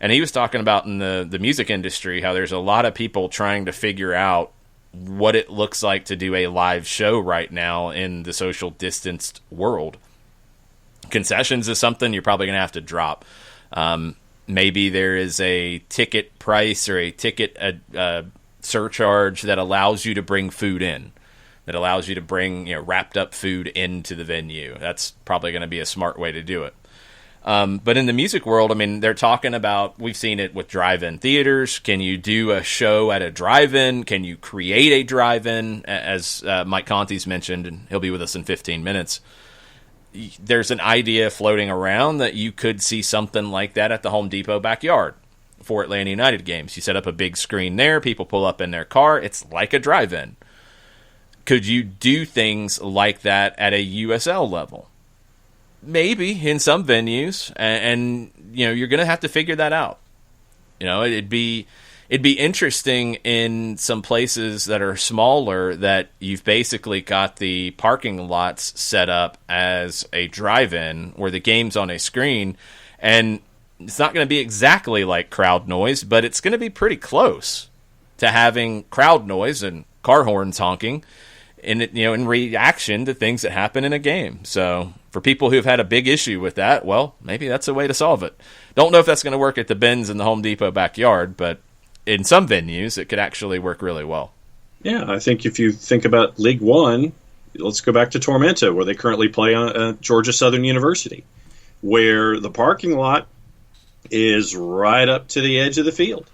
and he was talking about in the music industry how there's a lot of people trying to figure out what it looks like to do a live show right now in the social distanced world. Concessions is something you're probably going to have to drop. Maybe there is a ticket price or a ticket surcharge that allows you to bring food in, that allows you to bring wrapped up food into the venue. That's probably going to be a smart way to do it. But in the music world, I mean, they're talking about, we've seen it with drive-in theaters. Can you do a show at a drive-in? Can you create a drive-in? As Mike Conti's mentioned, and he'll be with us in 15 minutes. There's an idea floating around that you could see something like that at the Home Depot backyard for Atlanta United games. You set up a big screen there, people pull up in their car, it's like a drive-in. Could you do things like that at a USL level? Maybe in some venues, and you're going to have to figure that out. It'd be interesting in some places that are smaller that you've basically got the parking lots set up as a drive-in where the game's on a screen, and it's not going to be exactly like crowd noise, but it's going to be pretty close to having crowd noise and car horns honking in reaction to things that happen in a game. So for people who've had a big issue with that, well, maybe that's a way to solve it. Don't know if that's going to work at the Benz in the Home Depot backyard, but in some venues, it could actually work really well. Yeah, I think if you think about League One, let's go back to Tormenta, where they currently play on Georgia Southern University, where the parking lot is right up to the edge of the field.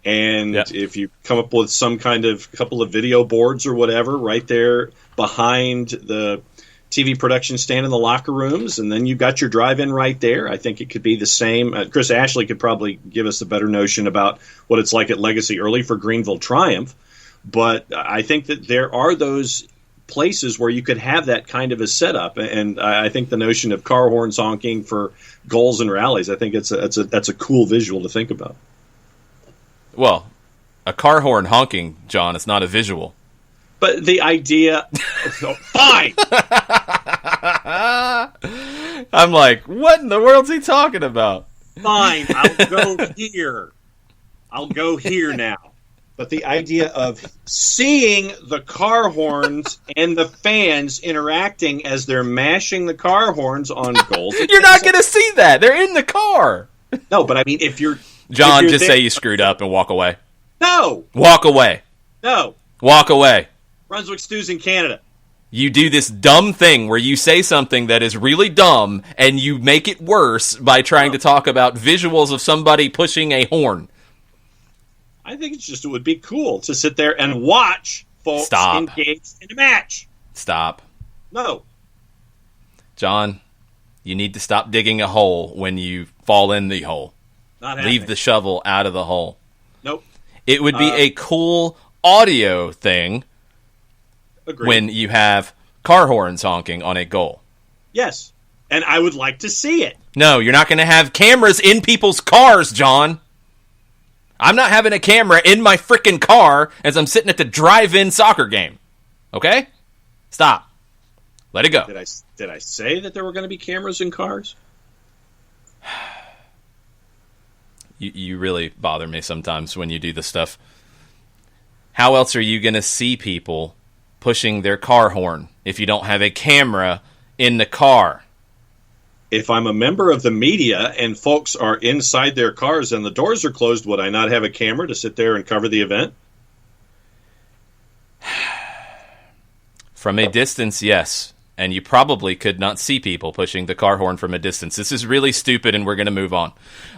And if you come up with some kind of couple of video boards or whatever right there behind the TV production stand in the locker rooms, and then you've got your drive-in right there, I think it could be the same. Chris Ashley could probably give us a better notion about what it's like at Legacy Early for Greenville Triumph. But I think that there are those places where you could have that kind of a setup, and I think the notion of car horns honking for goals and rallies, I think that's a cool visual to think about. Well, a car horn honking, John, it's not a visual. But the idea... Fine! I'm like, what in the world's he talking about? Fine, I'll go here. I'll go here now. But the idea of seeing the car horns and the fans interacting as they're mashing the car horns on goals... You're not going to see that. They're in the car. No, but I mean, if you're... John, if you're just there, say you screwed up and walk away. No! Walk away. No. Walk away. Brunswick Stews in Canada. You do this dumb thing where you say something that is really dumb and you make it worse by trying to talk about visuals of somebody pushing a horn. I think it would be cool to sit there and watch folks engaged in a match. Stop. No. John, you need to stop digging a hole when you fall in the hole. Not happening. Leave the shovel out of the hole. Nope. It would be a cool audio thing. Agreed. When you have car horns honking on a goal. Yes. And I would like to see it. No, you're not going to have cameras in people's cars, John. I'm not having a camera in my frickin' car as I'm sitting at the drive-in soccer game. Okay? Stop. Let it go. Did I say that there were going to be cameras in cars? You really bother me sometimes when you do this stuff. How else are you going to see people pushing their car horn if you don't have a camera in the car? If I'm a member of the media and folks are inside their cars and the doors are closed, would I not have a camera to sit there and cover the event? From a distance, yes. And you probably could not see people pushing the car horn from a distance. This is really stupid, and we're going to move on.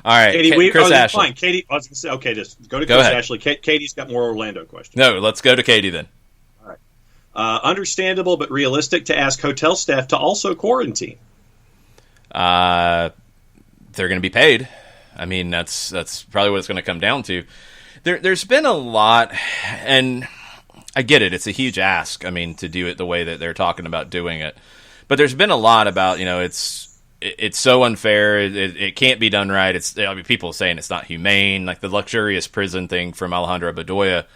All right, Chris Ashley. Fine. Katie, I was going to say, okay, just go to Chris Ashley. Katie's got more Orlando questions. No, let's go to Katie then. All right. Understandable but realistic to ask hotel staff to also quarantine. They're going to be paid. I mean, that's probably what it's going to come down to. There's been a lot, and I get it. It's a huge ask, I mean, to do it the way that they're talking about doing it. But there's been a lot about, it's so unfair. It can't be done right. People saying it's not humane, like the luxurious prison thing from Alejandro Bedoya.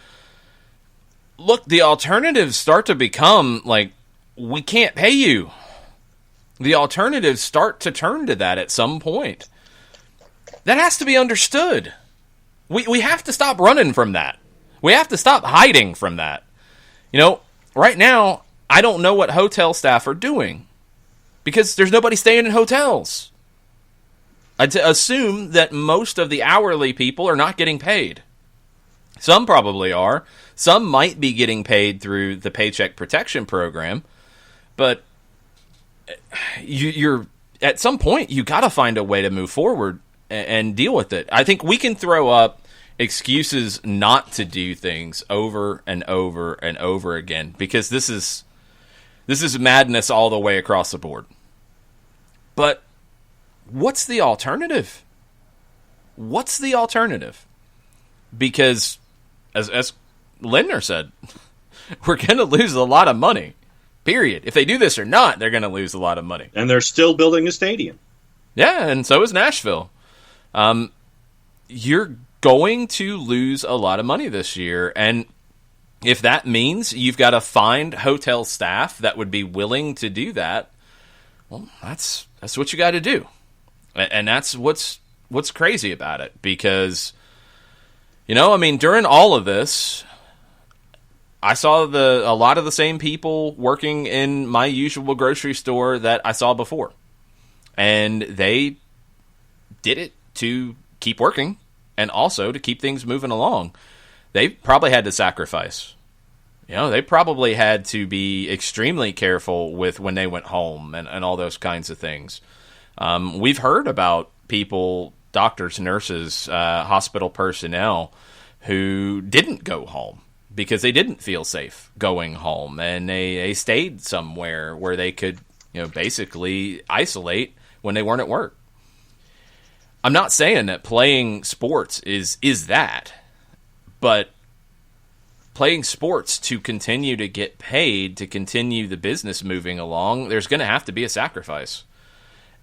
Look, the alternatives start to become, like, we can't pay you. The alternatives start to turn to that at some point. That has to be understood. We have to stop running from that. We have to stop hiding from that. Right now, I don't know what hotel staff are doing because there's nobody staying in hotels. I'd assume that most of the hourly people are not getting paid. Some probably are. Some might be getting paid through the Paycheck Protection Program, but you're at some point you got to find a way to move forward and deal with it. I think we can throw up excuses not to do things over and over and over again because this is madness all the way across the board. But what's the alternative? What's the alternative? Because as Lindner said, we're going to lose a lot of money. Period. If they do this or not, they're going to lose a lot of money. And they're still building a stadium. Yeah, and so is Nashville. You're going to lose a lot of money this year, and if that means you've got to find hotel staff that would be willing to do that, well, that's what you got to do. And that's what's crazy about it, because during all of this, I saw a lot of the same people working in my usual grocery store that I saw before. And they did it to keep working and also to keep things moving along. They probably had to sacrifice. They probably had to be extremely careful with when they went home and all those kinds of things. We've heard about people, doctors, nurses, hospital personnel who didn't go home because they didn't feel safe going home, and they stayed somewhere where they could, basically isolate when they weren't at work. I'm not saying that playing sports is that, but playing sports to continue to get paid, to continue the business moving along, there's going to have to be a sacrifice.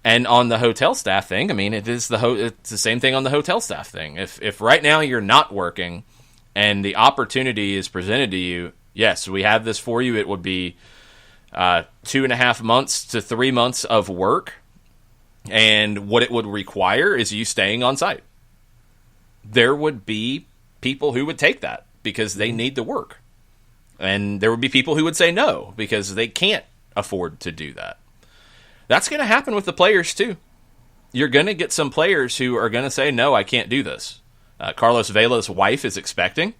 And on the hotel staff thing, it's the same thing on the hotel staff thing. If right now you're not working and the opportunity is presented to you, yes, we have this for you. It would be 2.5 months to 3 months of work. And what it would require is you staying on site. There would be people who would take that because they need the work. And there would be people who would say no because they can't afford to do that. That's going to happen with the players too. You're going to get some players who are going to say, no, I can't do this. Carlos Vela's wife is expecting.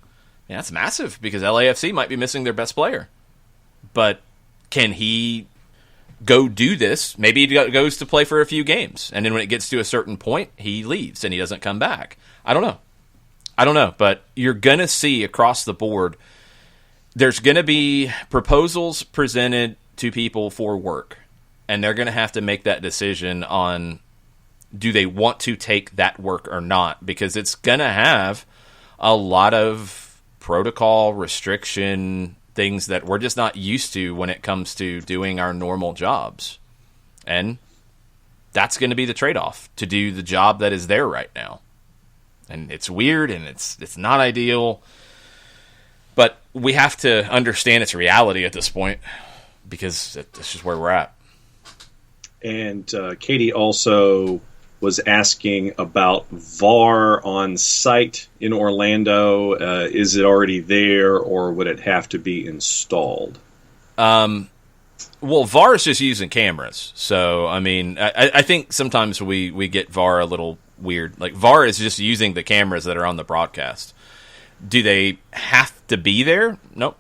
Yeah, that's massive because LAFC might be missing their best player. But can he go do this? Maybe he goes to play for a few games. And then when it gets to a certain point, he leaves and he doesn't come back. I don't know. But you're going to see across the board, there's going to be proposals presented to people for work. And they're going to have to make that decision on, do they want to take that work or not? Because it's going to have a lot of protocol, restriction, things that we're just not used to when it comes to doing our normal jobs. And that's going to be the trade-off to do the job that is there right now. And it's weird and it's not ideal. But we have to understand its reality at this point because it's just where we're at. And Katie also was asking about VAR on site in Orlando. Is it already there, or would it have to be installed? Well, VAR is just using cameras. So, I think sometimes we get VAR a little weird. Like, VAR is just using the cameras that are on the broadcast. Do they have to be there? Nope.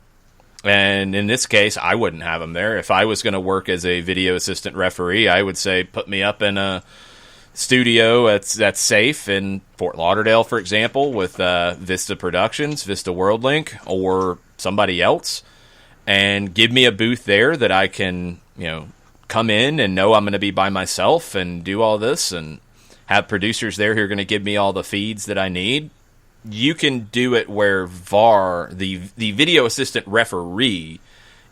And in this case, I wouldn't have them there. If I was going to work as a video assistant referee, I would say put me up in a studio that's safe in Fort Lauderdale, for example, with Vista Productions, Vista WorldLink, or somebody else, and give me a booth there that I can, come in and know I'm going to be by myself and do all this, and have producers there who are going to give me all the feeds that I need. You can do it where VAR, the video assistant referee,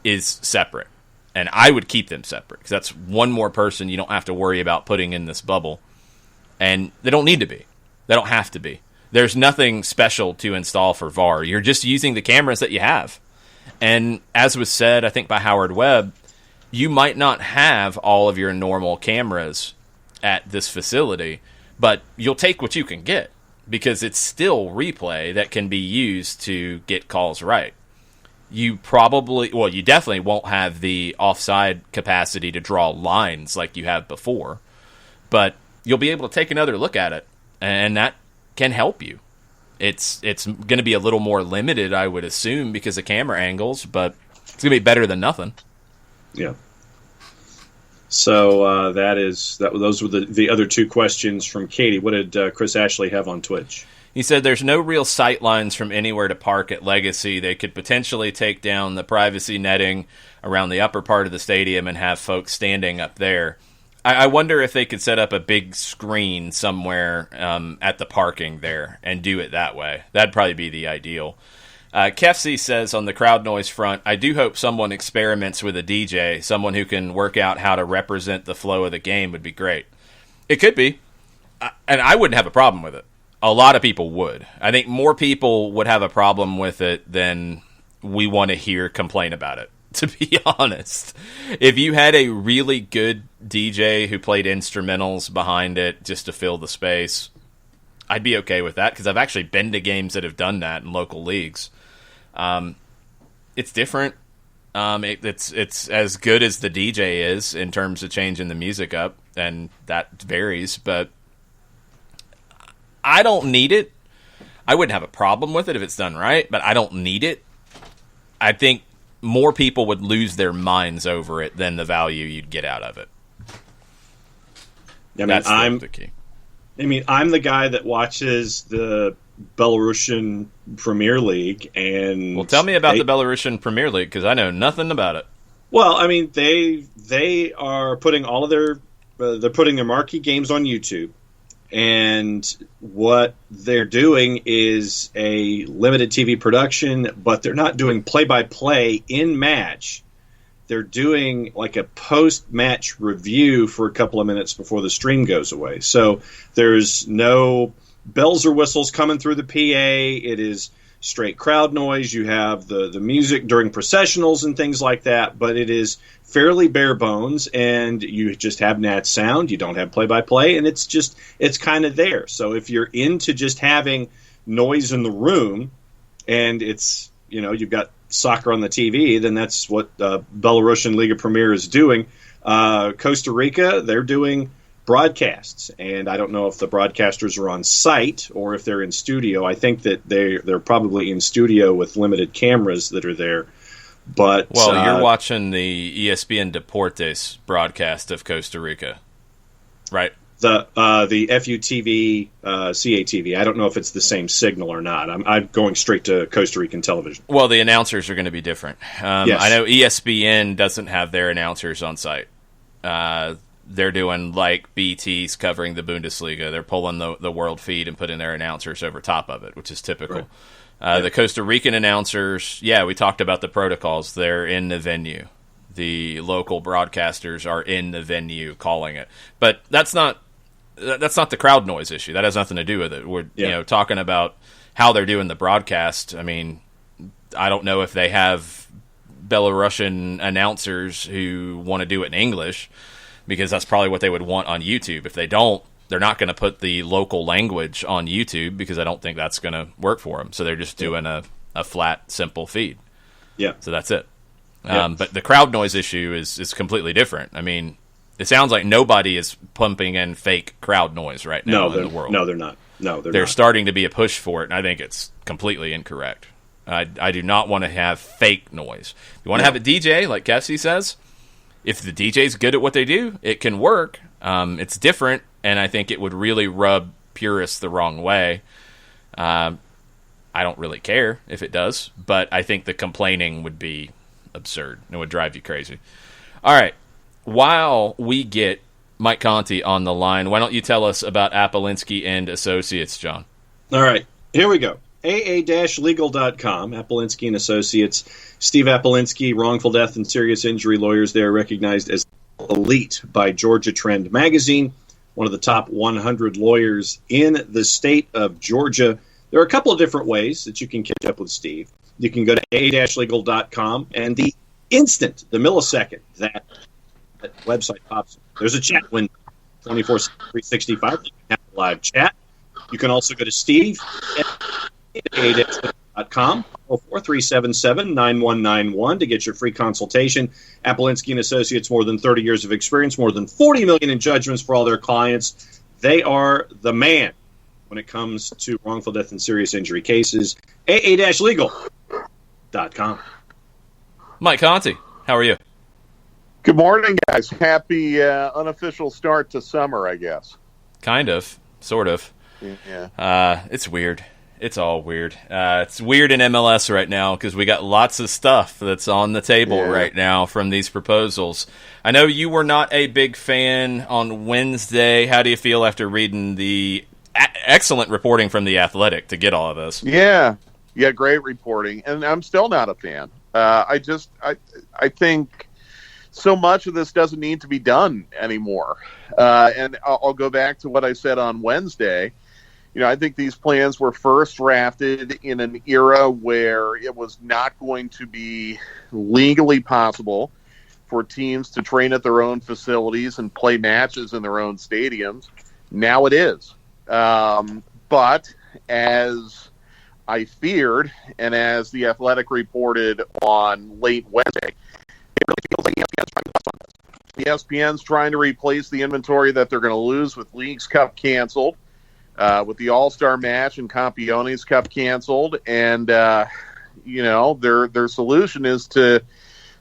is separate. And I would keep them separate because that's one more person you don't have to worry about putting in this bubble. And they don't need to be. They don't have to be. There's nothing special to install for VAR. You're just using the cameras that you have. And as was said, I think by Howard Webb, you might not have all of your normal cameras at this facility, but you'll take what you can get. Because it's still replay that can be used to get calls right. You definitely won't have the offside capacity to draw lines like you have before. But you'll be able to take another look at it, and that can help you. It's going to be a little more limited, I would assume, because of camera angles, but it's going to be better than nothing. Yeah. So those were the other two questions from Katie. What did Chris Ashley have on Twitch? He said there's no real sight lines from anywhere to park at Legacy. They could potentially take down the privacy netting around the upper part of the stadium and have folks standing up there. I wonder if they could set up a big screen somewhere at the parking there and do it that way. That'd probably be the ideal. Kefsey says on the crowd noise front, I do hope someone experiments with a DJ. Someone who can work out how to represent the flow of the game would be great. It could be. And I wouldn't have a problem with it. A lot of people would. I think more people would have a problem with it than we want to hear complain about it, to be honest. If you had a really good DJ who played instrumentals behind it just to fill the space, I'd be okay with that because I've actually been to games that have done that in local leagues. It's different. It's as good as the DJ is in terms of changing the music up, and that varies, but I don't need it. I wouldn't have a problem with it if it's done right, but I don't need it. I think more people would lose their minds over it than the value you'd get out of it. I mean, That's the key. I mean, I'm the guy that watches the Belarusian Premier League, and well, tell me about the Belarusian Premier League, because I know nothing about it. Well, I mean, they are putting all of their they're putting their marquee games on YouTube, and what they're doing is a limited TV production, but they're not doing play-by-play in match. They're doing like a post-match review for a couple of minutes before the stream goes away. So there's no bells or whistles coming through the PA. It is straight crowd noise. You have the music during processionals and things like that, but it is fairly bare bones, and you just have nat sound. You don't have play-by-play, and it's kind of there. So if you're into just having noise in the room, and it's, you've got soccer on the TV, then that's what Belarusian Liga Premier is doing. Costa Rica, they're doing broadcasts, and I don't know if the broadcasters are on site or if they're in studio. I think that they're probably in studio with limited cameras that are there. But you're watching the ESPN Deportes broadcast of Costa Rica, right? The FUTV, CATV. I don't know if it's the same signal or not. I'm going straight to Costa Rican television. Well, the announcers are going to be different. Yes. I know ESPN doesn't have their announcers on site. They're doing like BT's covering the Bundesliga. They're pulling the world feed and putting their announcers over top of it, which is typical. Right. The Costa Rican announcers, we talked about the protocols. They're in the venue. The local broadcasters are in the venue calling it. But that's not the crowd noise issue. That has nothing to do with it. We're talking about how they're doing the broadcast. I mean, I don't know if they have Belarusian announcers who want to do it in English, because that's probably what they would want on YouTube. If they don't, they're not going to put the local language on YouTube, because I don't think that's going to work for them. So they're just doing a flat, simple feed. Yeah. So that's it. Yeah. But the crowd noise issue is completely different. I mean, it sounds like nobody is pumping in fake crowd noise right now in the world. No, they're not. No, they're There's not. starting to be a push for it, and I think it's completely incorrect. I do not want to have fake noise. You want to have a DJ, like Cassie says. If the DJ's good at what they do, it can work. It's different, and I think it would really rub purists the wrong way. I don't really care if it does, but I think the complaining would be absurd. It would drive you crazy. All right. While we get Mike Conti on the line, why don't you tell us about Apolinski and Associates, John? All right. Here we go. AA-legal.com, Apolinski and Associates. Steve Apolinski, wrongful death and serious injury lawyers. They are recognized as elite by Georgia Trend Magazine, one of the top 100 lawyers in the state of Georgia. There are a couple of different ways that you can catch up with Steve. You can go to AA-legal.com, and the millisecond that website pops up, there's a chat window, 24/7, 365. You can have a live chat. You can also go to Steve at AA-legal.com, 44377-9191 to get your free consultation. Apolinski and Associates, more than 30 years of experience, more than $40 million in judgments for all their clients. They are the man when it comes to wrongful death and serious injury cases. AA-legal.com. Mike Conti, how are you? Good morning, guys. Happy unofficial start to summer, I guess. Kind of. Sort of. Yeah. It's weird. It's all weird. It's weird in MLS right now because we got lots of stuff that's on the table right now from these proposals. I know you were not a big fan on Wednesday. How do you feel after reading the excellent reporting from The Athletic to get all of this? Yeah, great reporting. And I'm still not a fan. I think so much of this doesn't need to be done anymore. And I'll go back to what I said on Wednesday. I think these plans were first drafted in an era where it was not going to be legally possible for teams to train at their own facilities and play matches in their own stadiums. Now it is. But as I feared, and as The Athletic reported on late Wednesday, it really feels like ESPN's trying to bust on this. ESPN's trying to replace the inventory that they're going to lose with Leagues Cup canceled, with the All-Star match and Campiones Cup canceled, and Their solution is to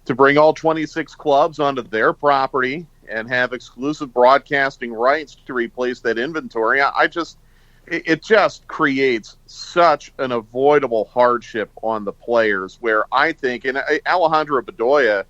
bring all 26 clubs onto their property and have exclusive broadcasting rights to replace that inventory. It just creates such an avoidable hardship on the players, where I think, and Alejandro Bedoya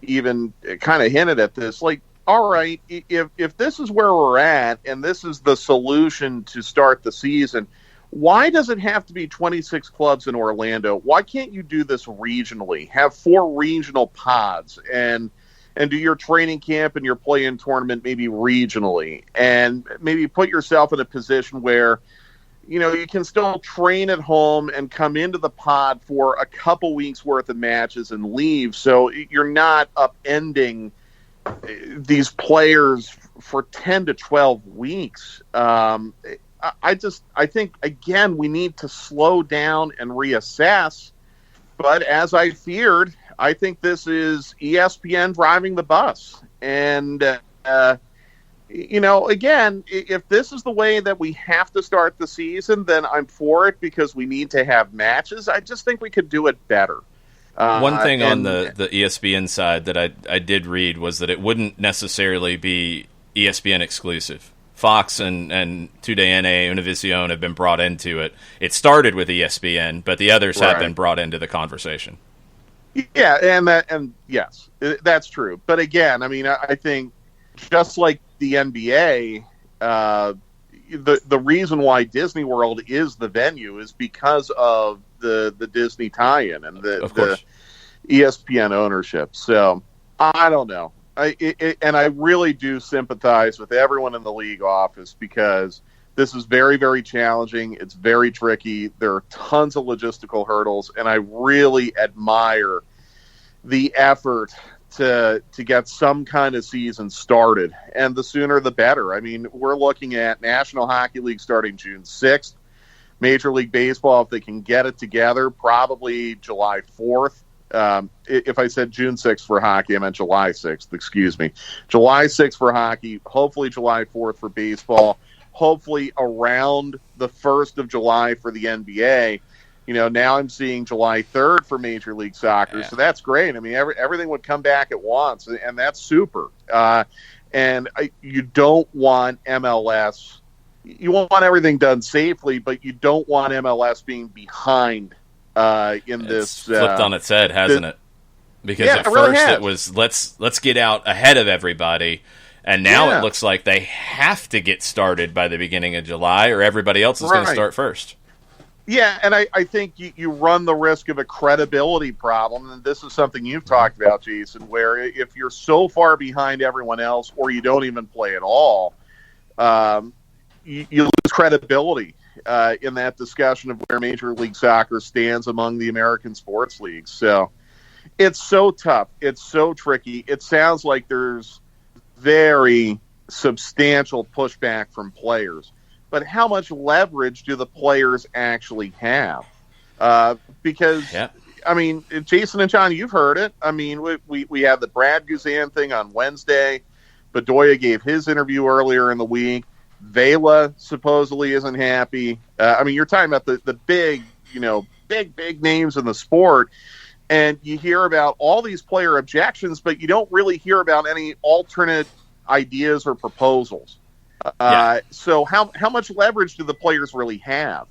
even kind of hinted at this, like, all right, if this is where we're at and this is the solution to start the season, why does it have to be 26 clubs in Orlando? Why can't you do this regionally? Have 4 regional pods and do your training camp and your play-in tournament maybe regionally, and maybe put yourself in a position where, you can still train at home and come into the pod for a couple weeks worth of matches and leave. So you're not upending these players for 10 to 12 weeks. I think, again, we need to slow down and reassess. But as I feared, I think this is ESPN driving the bus. And, again, if this is the way that we have to start the season, then I'm for it, because we need to have matches. I just think we could do it better. One thing on the ESPN side that I did read was that it wouldn't necessarily be ESPN exclusive. Fox and TUDN, Univision have been brought into it. It started with ESPN, but the others have been brought into the conversation. Yeah, and yes, that's true. But again, I mean, I think just like the NBA, the reason why Disney World is the venue is because of the Disney tie-in and the ESPN ownership. So I don't know. And I really do sympathize with everyone in the league office, because this is very, very challenging. It's very tricky. There are tons of logistical hurdles, and I really admire the effort to get some kind of season started, and the sooner the better. I mean, we're looking at National Hockey League starting June 6th, Major League Baseball, if they can get it together, probably July 4th. If I said June 6th for hockey, I meant July 6th, excuse me. July 6th for hockey, hopefully July 4th for baseball, hopefully around the 1st of July for the NBA. Now I'm seeing July 3rd for Major League Soccer, so that's great. I mean, everything would come back at once, and that's super. You don't want MLS. You want everything done safely, but you don't want MLS being behind it's flipped on its head, hasn't it? Because at really first has. it was let's get out ahead of everybody, and now it looks like they have to get started by the beginning of July, or everybody else is going to start first. Yeah, and I think you run the risk of a credibility problem, and this is something you've talked about, Jason, where if you're so far behind everyone else, or you don't even play at all, you lose credibility in that discussion of where Major League Soccer stands among the American sports leagues. So it's so tough. It's so tricky. It sounds like there's very substantial pushback from players. But how much leverage do the players actually have? Because, I mean, Jason and John, you've heard it. I mean, we had the Brad Guzan thing on Wednesday. Bedoya gave his interview earlier in the week. Vela supposedly isn't happy. I mean, you're talking about the big, big names in the sport, and you hear about all these player objections, but you don't really hear about any alternate ideas or proposals. So how much leverage do the players really have?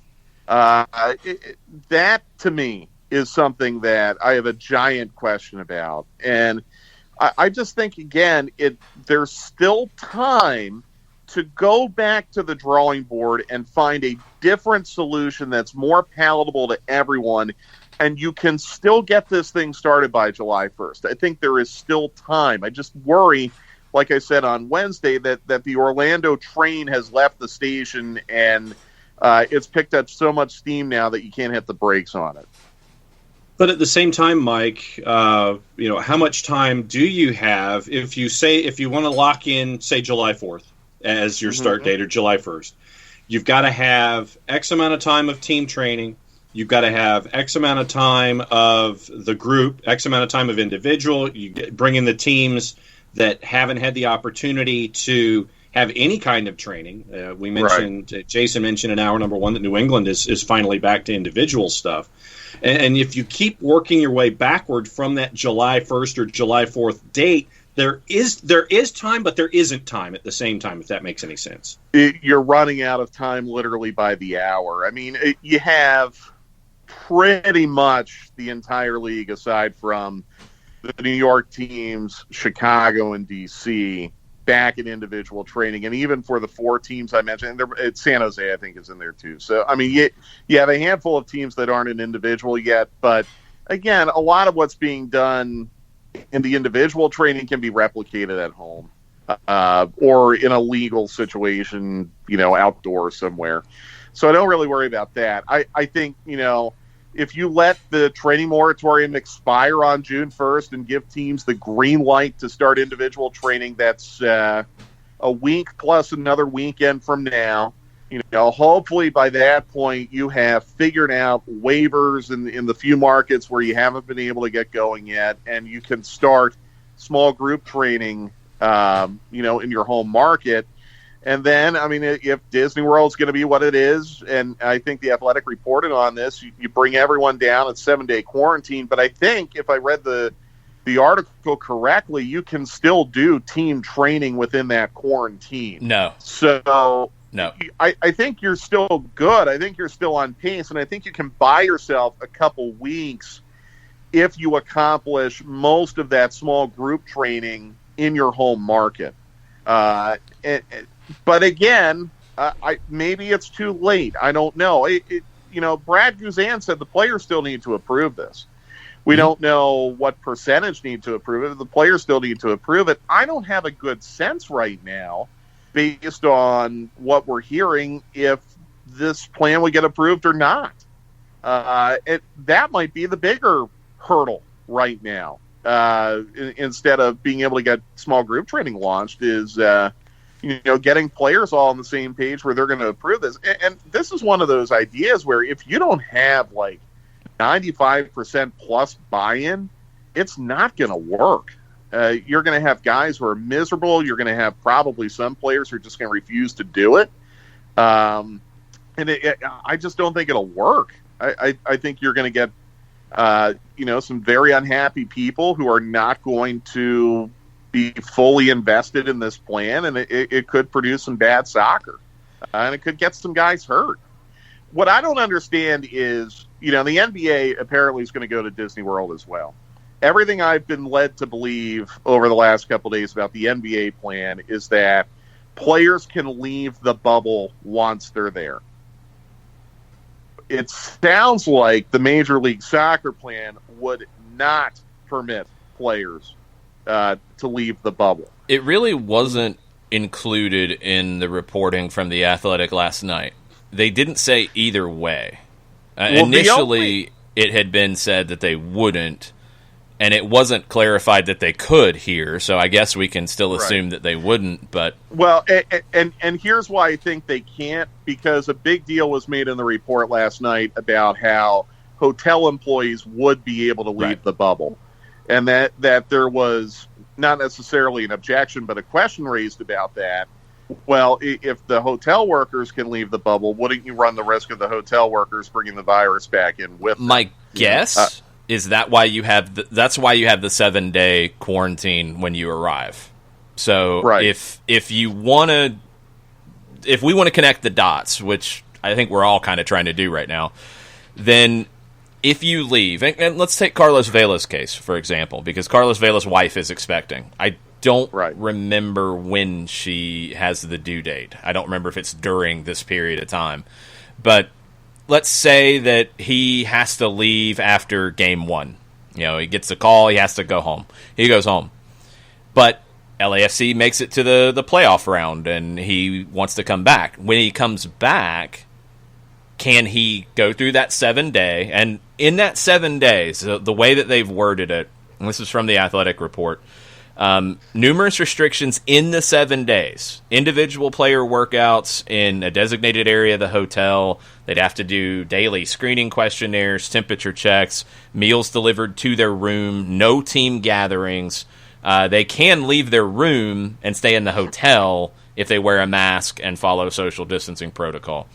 That, to me, is something that I have a giant question about. And I just think, again, there's still time to go back to the drawing board and find a different solution that's more palatable to everyone, and you can still get this thing started by July 1st. I think there is still time. I just worry, like I said on Wednesday, that the Orlando train has left the station, and it's picked up so much steam now that you can't hit the brakes on it. But at the same time, Mike, how much time do you have if you want to lock in, say, July 4th as your start date, or July 1st? You've got to have X amount of time of team training. You've got to have X amount of time of the group, X amount of time of individual. You bring in the teams that haven't had the opportunity to have any kind of training. We mentioned, Jason mentioned in hour number one that New England is finally back to individual stuff. And if you keep working your way backward from that July 1st or July 4th date, there is time, but there isn't time at the same time, if that makes any sense. You're running out of time literally by the hour. I mean, you have pretty much the entire league, aside from the New York teams, Chicago and D.C., back in individual training. And even for the 4 teams I mentioned, San Jose, I think, is in there too. So, I mean, you have a handful of teams that aren't in individual yet. But, again, a lot of what's being done in the individual training can be replicated at home or in a legal situation, outdoors somewhere. So I don't really worry about that. I think, if you let the training moratorium expire on June 1st and give teams the green light to start individual training, that's a week plus another weekend from now. Hopefully by that point you have figured out waivers in the few markets where you haven't been able to get going yet, and you can start small group training, in your home market. And then, I mean, if Disney World's going to be what it is, and I think the Athletic reported on this, you bring everyone down at 7-day quarantine. But I think if I read the article correctly, you can still do team training within that quarantine. No. So no, I think you're still good. I think you're still on pace, and I think you can buy yourself a couple weeks if you accomplish most of that small group training in your home market. But again, maybe it's too late. I don't know. Brad Guzan said the players still need to approve this. We don't know what percentage need to approve it. The players still need to approve it. I don't have a good sense right now, based on what we're hearing, if this plan would get approved or not. That might be the bigger hurdle right now. Instead of being able to get small group training launched, is getting players all on the same page where they're going to approve this. And this is one of those ideas where if you don't have like 95% plus buy-in, it's not going to work. You're going to have guys who are miserable. You're going to have probably some players who are just going to refuse to do it. I just don't think it'll work. I think you're going to get some very unhappy people who are not going to be fully invested in this plan, and it could produce some bad soccer, and it could get some guys hurt. What I don't understand is, the NBA apparently is going to go to Disney World as well. Everything I've been led to believe over the last couple of days about the NBA plan is that players can leave the bubble once they're there. It sounds like the Major League Soccer plan would not permit players to leave the bubble. It really wasn't included in the reporting from The Athletic last night. They didn't say either way. Initially, it had been said that they wouldn't, and it wasn't clarified that they could here, so I guess we can still assume that they wouldn't. But well, and here's why I think they can't, because a big deal was made in the report last night about how hotel employees would be able to leave the bubble, and that there was not necessarily an objection, but a question raised about that. Well, if the hotel workers can leave the bubble, wouldn't you run the risk of the hotel workers bringing the virus back in with them? My guess is that's why you have the 7-day quarantine when you arrive. So if we want to connect the dots, which I think we're all kind of trying to do right now, then if you leave, and let's take Carlos Vela's case, for example, because Carlos Vela's wife is expecting. I don't remember when she has the due date. I don't remember if it's during this period of time. But let's say that he has to leave after game 1. He gets a call, he has to go home. He goes home. But LAFC makes it to the playoff round, and he wants to come back. When he comes back, can he go through that 7-day? And in that 7 days, the way that they've worded it, and this is from the Athletic report, numerous restrictions in the 7 days. Individual player workouts in a designated area of the hotel. They'd have to do daily screening questionnaires, temperature checks, meals delivered to their room, no team gatherings. They can leave their room and stay in the hotel if they wear a mask and follow social distancing protocol.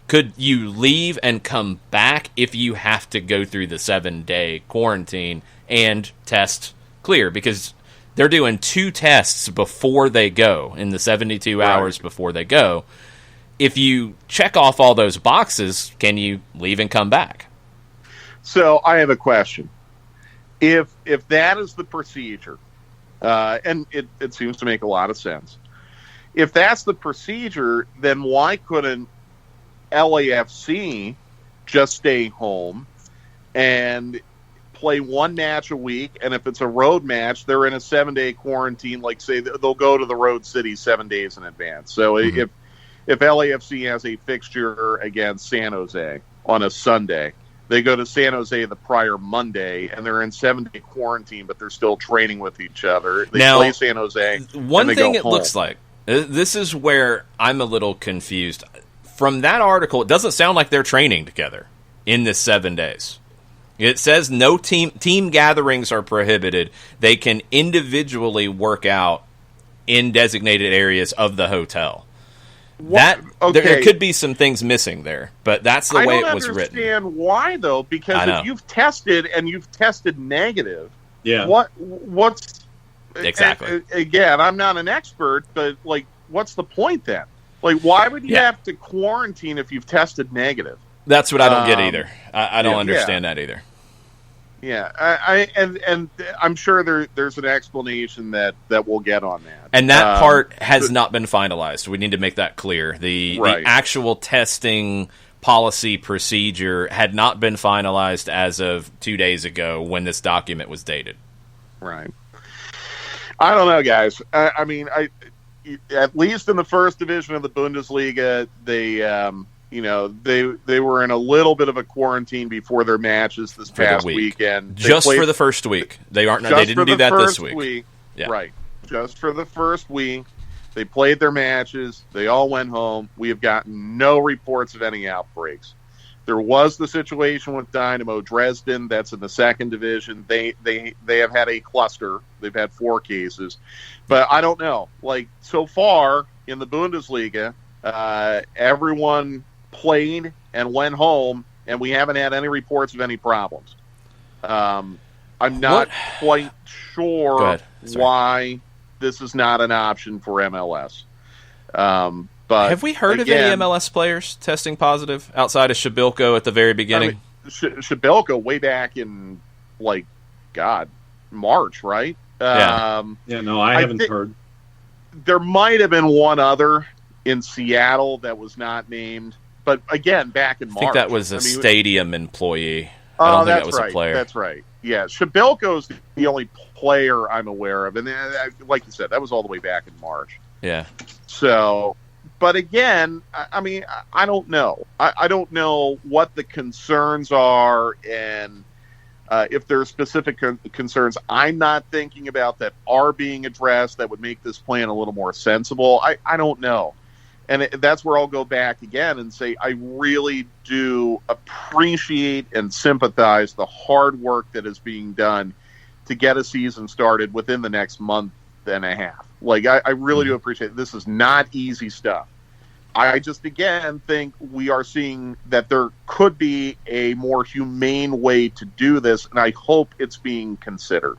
Could you leave and come back if you have to go through the 7-day quarantine and test clear? Because they're doing 2 tests before they go, in the 72 hours before they go. If you check off all those boxes, can you leave and come back? So I have a question. If that is the procedure, and it seems to make a lot of sense, if that's the procedure, then why couldn't LAFC just stay home and play 1 match a week? And if it's a road match, they're in a 7-day quarantine. Like, say, they'll go to the road city 7 days in advance. So if LAFC has a fixture against San Jose on a Sunday, they go to San Jose the prior Monday, and they're in 7-day quarantine, but they're still training with each other. They play San Jose. One thing it looks like, this is where I'm a little confused. From that article, it doesn't sound like they're training together in this 7 days. It says no team gatherings are prohibited. They can individually work out in designated areas of the hotel. There could be some things missing there, but that's the way it was written. I don't understand why, though, because if you've tested and you've tested negative, what's exactly? Again, I'm not an expert, but like, what's the point then? Like, why would you have to quarantine if you've tested negative? That's what I don't get either. I don't understand that either. Yeah, and I'm sure there's an explanation that we'll get on that. And that part has not been finalized. We need to make that clear. The actual testing policy procedure had not been finalized as of 2 days ago when this document was dated. Right. I don't know, guys. I mean, at least in the first division of the Bundesliga, they were in a little bit of a quarantine before their matches this past weekend. For the first week. They didn't do that this week. Yeah. Right. Just for the first week. They played their matches. They all went home. We have gotten no reports of any outbreaks. There was the situation with Dynamo Dresden. That's in the second division. They have had a cluster. They've had 4 cases. But I don't know. Like, so far in the Bundesliga, everyone played and went home, and we haven't had any reports of any problems. I'm not quite sure why this is not an option for MLS. But have we heard of any MLS players testing positive outside of Shabilko at the very beginning? Shabilko way back in, March, right? I haven't heard. There might have been one other in Seattle that was not named. But again, back in March. I think that was a stadium employee. I don't think that was a player. That's right. Yeah, Shabilko's the only player I'm aware of. And like you said, that was all the way back in March. Yeah. So, but again, I mean, I don't know. I don't know what the concerns are and if there are specific concerns I'm not thinking about that are being addressed that would make this plan a little more sensible. I don't know. And that's where I'll go back again and say I really do appreciate and sympathize the hard work that is being done to get a season started within the next month and a half. Like, I really do appreciate it. This is not easy stuff. I just, again, think we are seeing that there could be a more humane way to do this, and I hope it's being considered.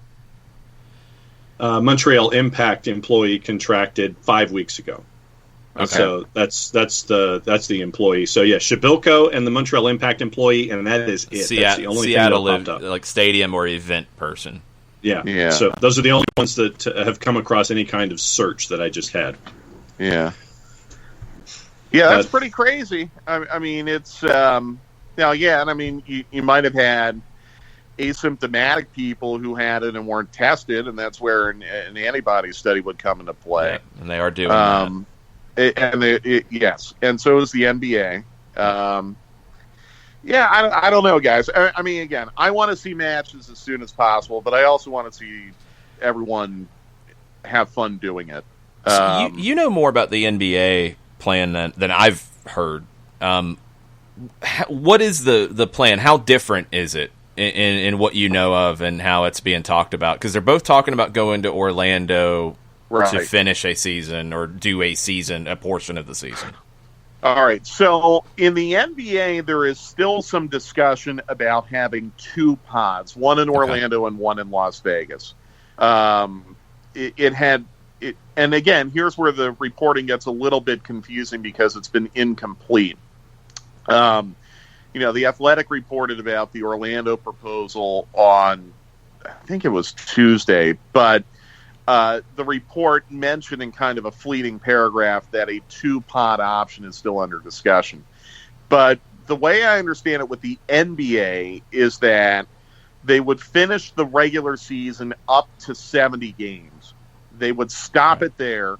Montreal Impact employee contracted 5 weeks ago. Okay. So that's the employee. So yeah, Shabilko and the Montreal Impact employee, and that is it. That's the only Seattle thing that popped up. Like stadium or event person. Yeah. So those are the only ones that have come across any kind of search that I just had. Yeah. Yeah, that's pretty crazy. I mean, it's now again. I mean, you might have had asymptomatic people who had it and weren't tested, and that's where an antibody study would come into play. Yeah, and they are doing that. Yes, and so is the NBA. I don't know, guys. I mean, again, I want to see matches as soon as possible, but I also want to see everyone have fun doing it. So you know more about the NBA plan than I've heard. What is the plan? How different is it in what you know of and how it's being talked about? Because they're both talking about going to Orlando to finish a season or do a portion of the season. All right. So in the NBA, there is still some discussion about having two pods, one in Orlando and one in Las Vegas. And again, here's where the reporting gets a little bit confusing because it's been incomplete. The Athletic reported about the Orlando proposal on, I think it was Tuesday, but the report mentioned in kind of a fleeting paragraph that a two-pod option is still under discussion. But the way I understand it with the NBA is that they would finish the regular season up to 70 games. They would stop it there,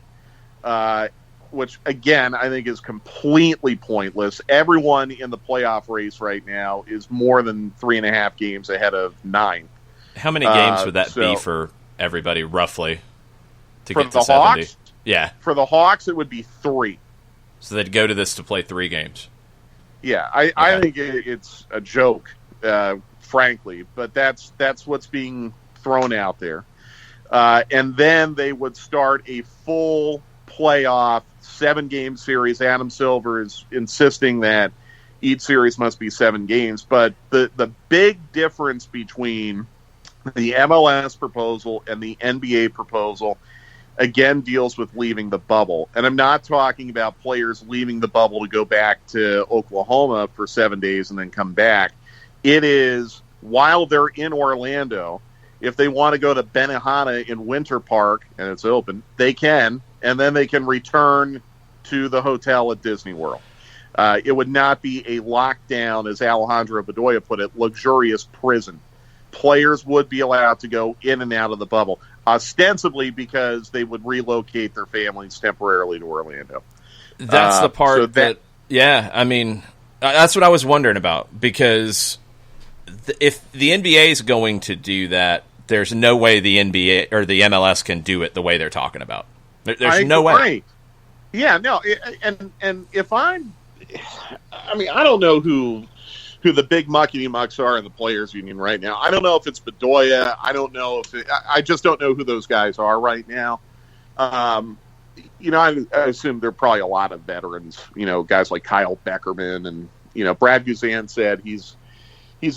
which, again, I think is completely pointless. Everyone in the playoff race right now is more than 3.5 games ahead of 9. How many games would that be for everybody, roughly, to get to 70? Hawks? Yeah. For the Hawks, it would be 3. So they'd go to this to play 3 games. Yeah, I think it's a joke, frankly, but that's what's being thrown out there. And then they would start a full playoff 7-game series. Adam Silver is insisting that each series must be 7 games. But the big difference between the MLS proposal and the NBA proposal, again, deals with leaving the bubble. And I'm not talking about players leaving the bubble to go back to Oklahoma for 7 days and then come back. It is while they're in Orlando, if they want to go to Benihana in Winter Park, and it's open, they can, and then they can return to the hotel at Disney World. It would not be a lockdown, as Alejandro Bedoya put it, luxurious prison. Players would be allowed to go in and out of the bubble, ostensibly because they would relocate their families temporarily to Orlando. That's the part that's what I was wondering about, because if the NBA is going to do that, there's no way the NBA or the MLS can do it the way they're talking about. There's no way. Yeah, no, and if I don't know who the big muckety-mucks are in the players' union right now. I don't know if it's Bedoya. I don't know I just don't know who those guys are right now. I assume there are probably a lot of veterans, guys like Kyle Beckerman, and, Brad Guzan said he's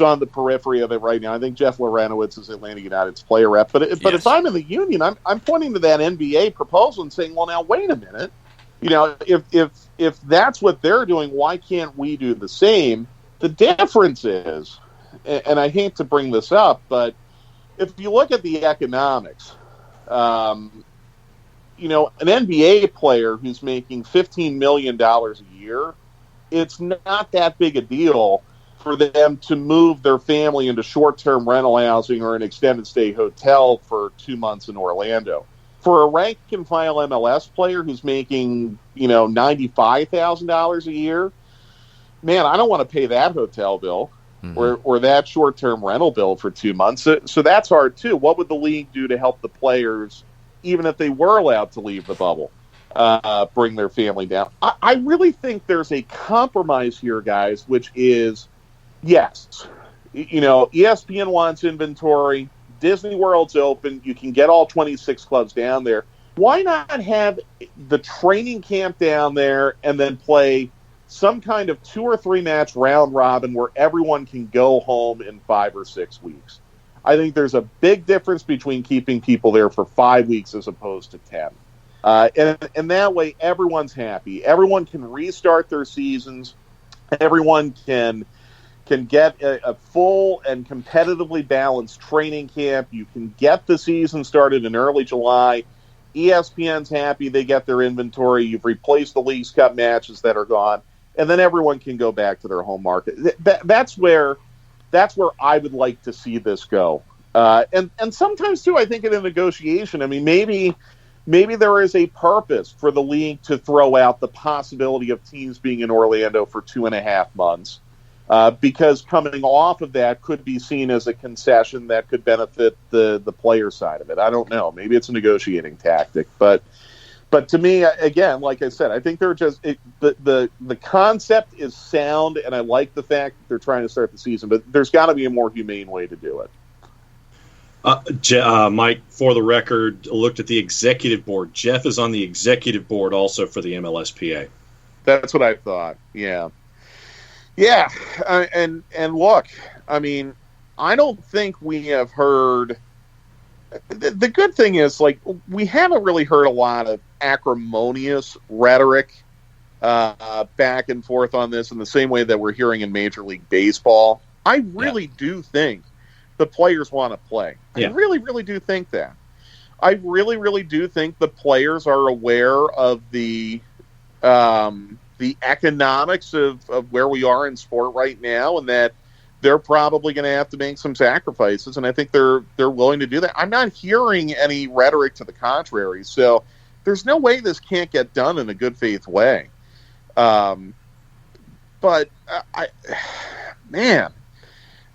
on the periphery of it right now. I think Jeff Lorenowitz is Atlanta United's player rep. But if I'm in the union, I'm pointing to that NBA proposal and saying, well, now, wait a minute. If that's what they're doing, why can't we do the same? The difference is, and I hate to bring this up, but if you look at the economics, an NBA player who's making $15 million a year, it's not that big a deal for them to move their family into short-term rental housing or an extended stay hotel for 2 months in Orlando. For a rank-and-file MLS player who's making, $95,000 a year, man, I don't want to pay that hotel bill or that short-term rental bill for 2 months. So that's hard, too. What would the league do to help the players, even if they were allowed to leave the bubble, bring their family down? I really think there's a compromise here, guys, which is, yes, ESPN wants inventory. Disney World's open. You can get all 26 clubs down there. Why not have the training camp down there and then play some kind of 2 or 3 match round robin where everyone can go home in 5 or 6 weeks? I think there's a big difference between keeping people there for 5 weeks as opposed to 10. And that way everyone's happy. Everyone can restart their seasons. Everyone can get a full and competitively balanced training camp. You can get the season started in early July. ESPN's happy they get their inventory. You've replaced the Leagues Cup matches that are gone. And then everyone can go back to their home market. That's where I would like to see this go. And sometimes, too, I think in a negotiation, maybe there is a purpose for the league to throw out the possibility of teams being in Orlando for 2.5 months. Because coming off of that could be seen as a concession that could benefit the player side of it. I don't know. Maybe it's a negotiating tactic, but to me, again, like I said, I think they're just the concept is sound, and I like the fact that they're trying to start the season. But there's got to be a more humane way to do it. Mike, for the record, looked at the executive board. Jeff is on the executive board also for the MLSPA. That's what I thought. Yeah. Yeah. And look, I mean, I don't think we have heard. The good thing is, like, we haven't really heard a lot of acrimonious rhetoric back and forth on this in the same way that we're hearing in Major League Baseball. I really do think the players want to play. I really, really do think that. I really, really do think the players are aware of the economics of where we are in sport right now, and that they're probably going to have to make some sacrifices, and I think they're willing to do that. I'm not hearing any rhetoric to the contrary, so there's no way this can't get done in a good faith way. But man,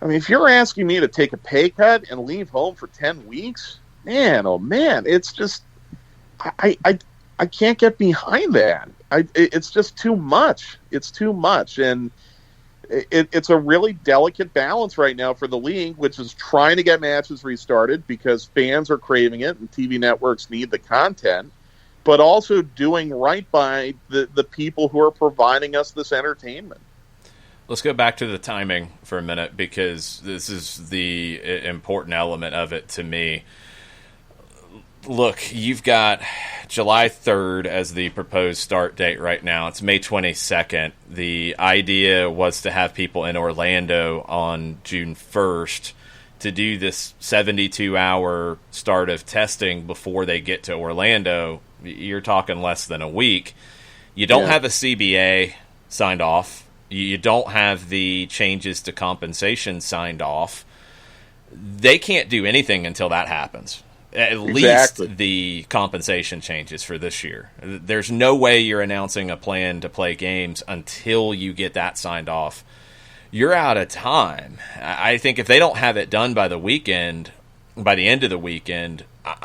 I mean, if you're asking me to take a pay cut and leave home for 10 weeks, man, oh man, it's just I can't get behind that. It's just too much. It's too much, and it's a really delicate balance right now for the league, which is trying to get matches restarted because fans are craving it and TV networks need the content, but also doing right by the people who are providing us this entertainment. Let's go back to the timing for a minute, because this is the important element of it to me. Look, you've got July 3rd as the proposed start date right now. It's May 22nd. The idea was to have people in Orlando on June 1st to do this 72-hour start of testing before they get to Orlando. You're talking less than a week. You don't have a CBA signed off. You don't have the changes to compensation signed off. They can't do anything until that happens. At least the compensation changes for this year. There's no way you're announcing a plan to play games until you get that signed off. You're out of time. I think if they don't have it done by the weekend, by the end of the weekend,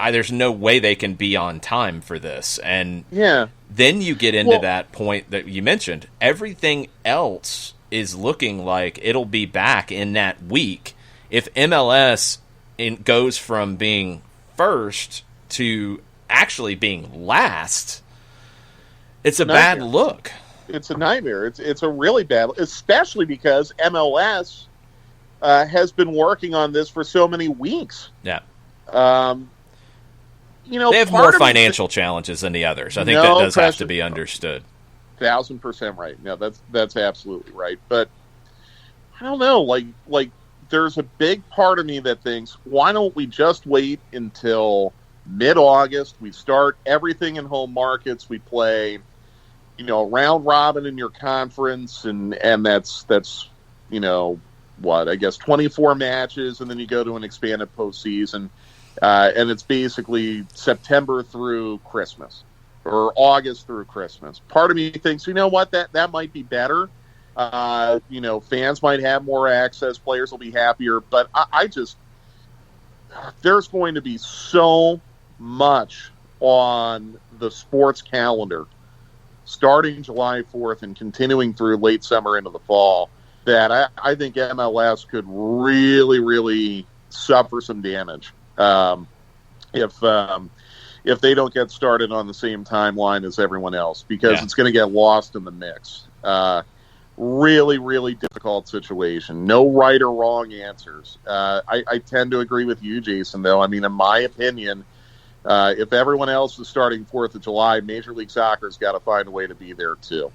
there's no way they can be on time for this. And then you get into that point that you mentioned. Everything else is looking like it'll be back in that week. If MLS goes from being first to actually being last, it's a bad look. It's a nightmare. It's a really bad, especially because MLS has been working on this for so many weeks. Yeah. They have more financial challenges than the others. I think that does have to be understood. 1,000% right. No, that's absolutely right. But I don't know, like there's a big part of me that thinks, why don't we just wait until mid-August? We start everything in home markets. We play, round robin in your conference, and that's I guess 24 matches, and then you go to an expanded postseason, and it's basically September through Christmas or August through Christmas. Part of me thinks, that might be better. Fans might have more access, players will be happier, but there's going to be so much on the sports calendar starting July 4th and continuing through late summer into the fall that I think MLS could really, really suffer some damage if they don't get started on the same timeline as everyone else, because it's going to get lost in the mix. Really, really difficult situation. No right or wrong answers. I tend to agree with you, Jason, though. I mean, in my opinion, if everyone else is starting 4th of July, Major League Soccer's got to find a way to be there, too.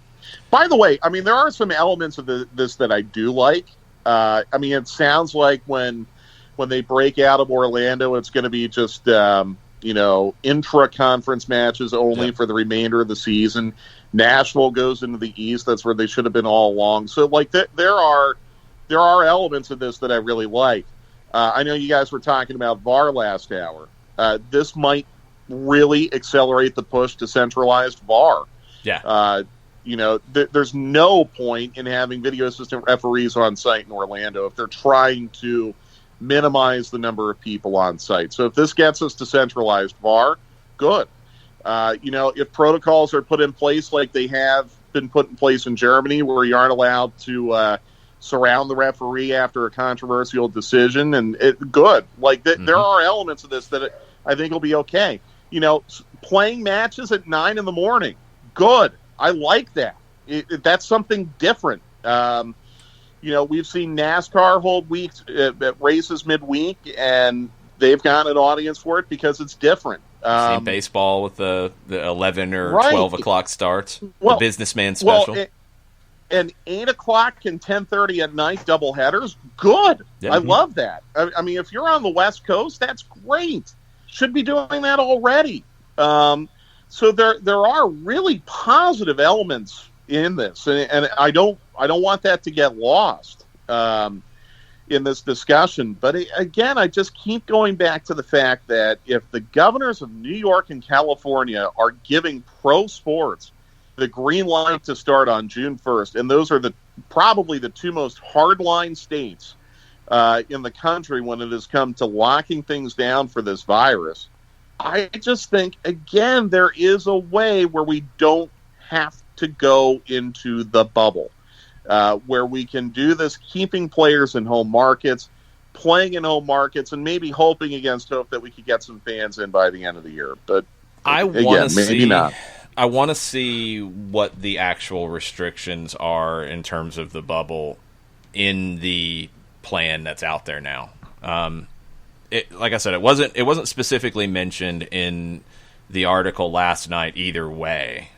By the way, I mean, there are some elements of this that I do like. I mean, it sounds like when they break out of Orlando, it's going to be just, intra-conference matches only for the remainder of the season. Nashville goes into the East. That's where they should have been all along. So, there are elements of this that I really like. I know you guys were talking about VAR last hour. This might really accelerate the push to centralized VAR. Yeah. There's no point in having video assistant referees on site in Orlando if they're trying to minimize the number of people on site. So if this gets us to centralized VAR, good. If protocols are put in place like they have been put in place in Germany, where you aren't allowed to surround the referee after a controversial decision, and good. Like there are elements of this that I think will be okay. Playing matches at 9 a.m, good. I like that. That's something different. We've seen NASCAR hold weeks races midweek, and they've gotten an audience for it because it's different. Seen baseball with the 11 or 12 o'clock starts, the businessman special. And 8 o'clock and 10:30 at night doubleheaders, good. Yeah. I love that. I mean, if you're on the West Coast, that's great. Should be doing that already. So there are really positive elements in this, and I don't want that to get lost in this discussion. But again, I just keep going back to the fact that if the governors of New York and California are giving pro sports the green light to start on June 1st, and those are probably the two most hardline states in the country when it has come to locking things down for this virus, I just think, again, there is a way where we don't have to go into the bubble, where we can do this keeping players in home markets, playing in home markets, and maybe hoping against hope that we could get some fans in by the end of the year. But maybe not. I want to see what the actual restrictions are in terms of the bubble in the plan that's out there now. Like I said, it wasn't specifically mentioned in the article last night either way.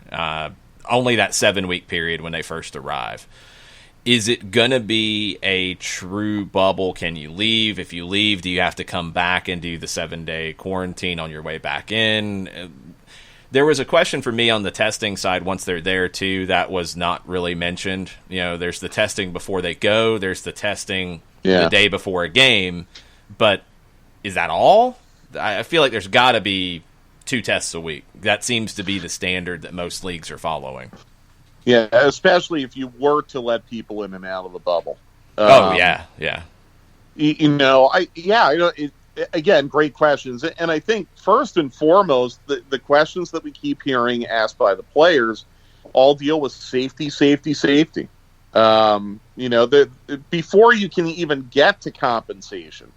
Only that 7-week period when they first arrive. Is it going to be a true bubble? Can you leave? If you leave, do you have to come back and do the 7-day quarantine on your way back in? There was a question for me on the testing side once they're there, too, that was not really mentioned. There's the testing before they go. There's the testing the day before a game. But is that all? I feel like there's got to be 2 tests a week. That seems to be the standard that most leagues are following. Yeah, especially if you were to let people in and out of the bubble. Yeah. Again, great questions. And I think first and foremost, the questions that we keep hearing asked by the players all deal with safety. Before you can even get to compensation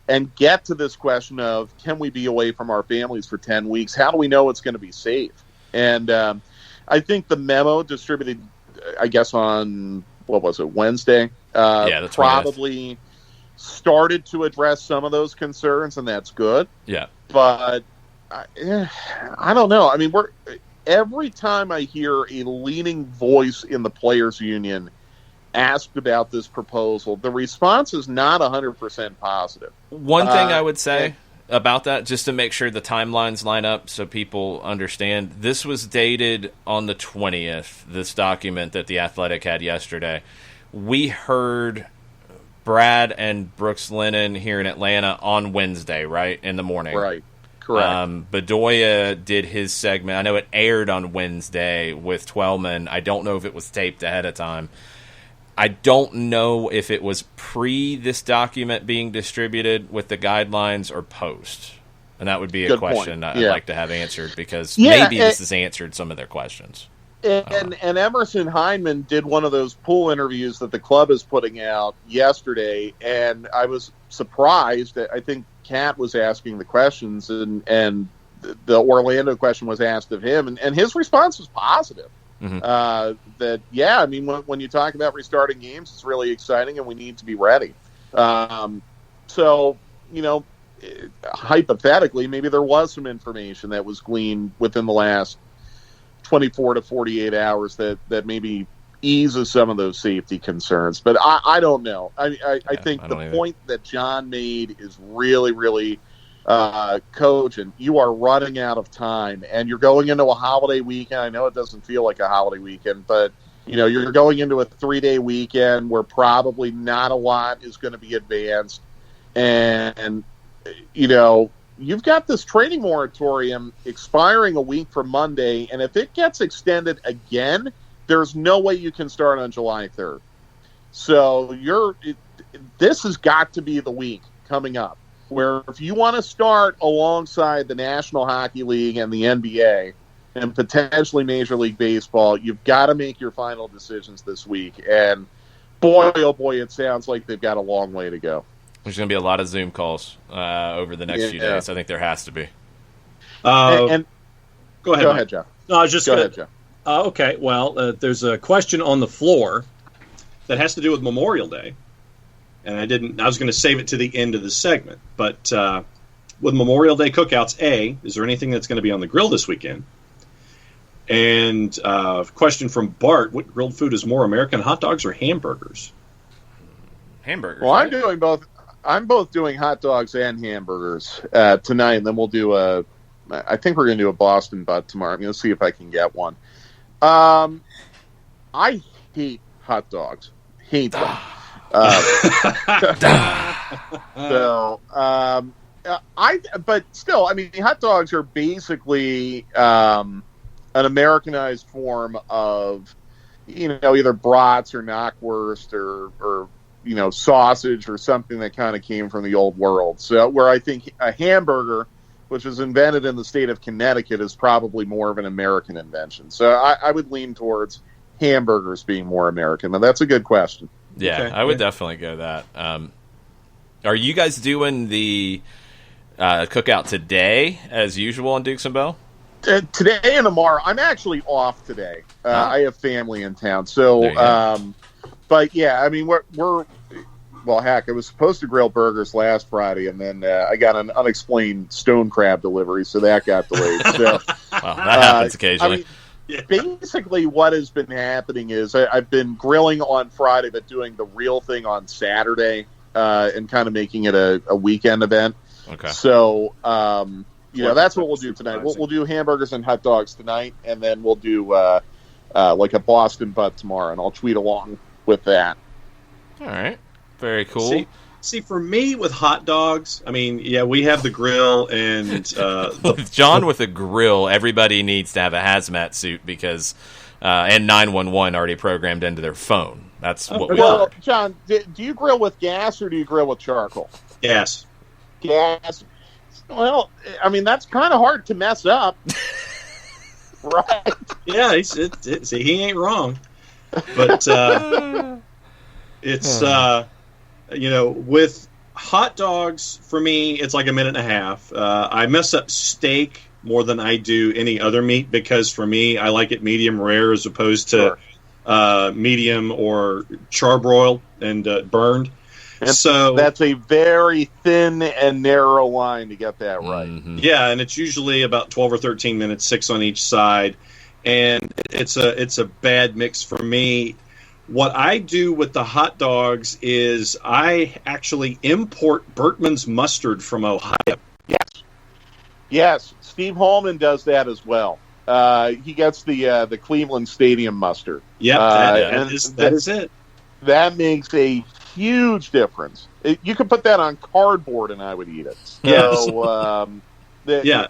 and get to this question of, can we be away from our families for 10 weeks? How do we know it's going to be safe? And I think the memo distributed, I guess on, Wednesday? The 20th. Probably started to address some of those concerns, and that's good. Yeah. But I don't know. I mean, every time I hear a leading voice in the players' union asked about this proposal, the response is not 100% positive. One thing I would say about that, just to make sure the timelines line up so people understand, this was dated on the 20th, this document that The Athletic had yesterday. We heard Brad and Brooks Lennon here in Atlanta on Wednesday, right, in the morning. Right, correct. Bedoya did his segment. I know it aired on Wednesday with Twellman. I don't know if it was taped ahead of time. I don't know if it was pre this document being distributed with the guidelines or post. And that would be a question I'd like to have answered, because maybe this has answered some of their questions. And Emerson Hyndman did one of those pool interviews that the club is putting out yesterday, and I was surprised that I think Kat was asking the questions, and the Orlando question was asked of him, and his response was positive. Mm-hmm. When you talk about restarting games, it's really exciting, and we need to be ready. Hypothetically, maybe there was some information that was gleaned within the last 24 to 48 hours that maybe eases some of those safety concerns. But I don't know. I think the point that John made is really, really cogent. You are running out of time, and you're going into a holiday weekend. I know it doesn't feel like a holiday weekend, but you're going into a 3-day weekend where probably not a lot is going to be advanced. And, you've got this training moratorium expiring a week from Monday, and if it gets extended again, there's no way you can start on July 3rd. So this has got to be the week coming up where if you want to start alongside the National Hockey League and the NBA and potentially Major League Baseball, you've got to make your final decisions this week. And boy, oh boy, it sounds like they've got a long way to go. There's going to be a lot of Zoom calls over the next few days. I think there has to be. And go ahead. Go ahead, Jeff. No, I was just Go gonna, ahead, Jeff. Okay, well, there's a question on the floor that has to do with Memorial Day, and I was going to save it to the end of the segment, but with Memorial Day cookouts, is there anything that's going to be on the grill this weekend? And question from Bart: what grilled food is more American, hot dogs or hamburgers? Hamburgers. Well, right? I'm doing both. I'm both doing hot dogs and hamburgers tonight, and then we'll do I think we're going to do a Boston butt tomorrow. I'm going to see if I can get one. I hate hot dogs. Hate them. But still, I mean, hot dogs are basically an Americanized form of, either brats or knockwurst or sausage or something that kind of came from the old world. So where I think a hamburger, which was invented in the state of Connecticut, is probably more of an American invention. So I would lean towards hamburgers being more American. Now, that's a good question. Yeah, Okay. I would definitely go that. Are you guys doing the cookout today, as usual, on Dukes and Bell? Today and tomorrow. I'm actually off today. I have family in town. So, but yeah, I mean, well, heck, I was supposed to grill burgers last Friday, and then I got an unexplained stone crab delivery, so that got delayed. So, Well, that happens occasionally. Basically, what has been happening is I've been grilling on Friday, but doing the real thing on Saturday, and kind of making it a weekend event. Okay. So, that's what we'll do tonight. We'll do hamburgers and hot dogs tonight, and then we'll do like a Boston butt tomorrow, and I'll tweet along with that. All right. Very cool. See, for me with hot dogs, I mean, yeah, we have the grill and with John with a grill, everybody needs to have a hazmat suit because and 911 already programmed into their phone. That's what we Well, are. John, do you grill with gas or do you grill with charcoal? Gas. Gas. Well, I mean, that's kind of hard to mess up. Right? Yeah, he ain't wrong. But it's with hot dogs, for me, it's like a minute and a half. I mess up steak more than I do any other meat because for me, I like it medium rare as opposed to medium or charbroiled and burned. And so that's a very thin and narrow line to get that right. Mm-hmm. Yeah, and it's usually about 12 or 13 minutes, 6 on each side, and it's a bad mix for me. What I do with the hot dogs is I actually import Bertman's mustard from Ohio. Yes, Steve Holman does that as well. He gets the Cleveland Stadium mustard. Yep, that is it. That makes a huge difference. You could put that on cardboard and I would eat it. Yes. So,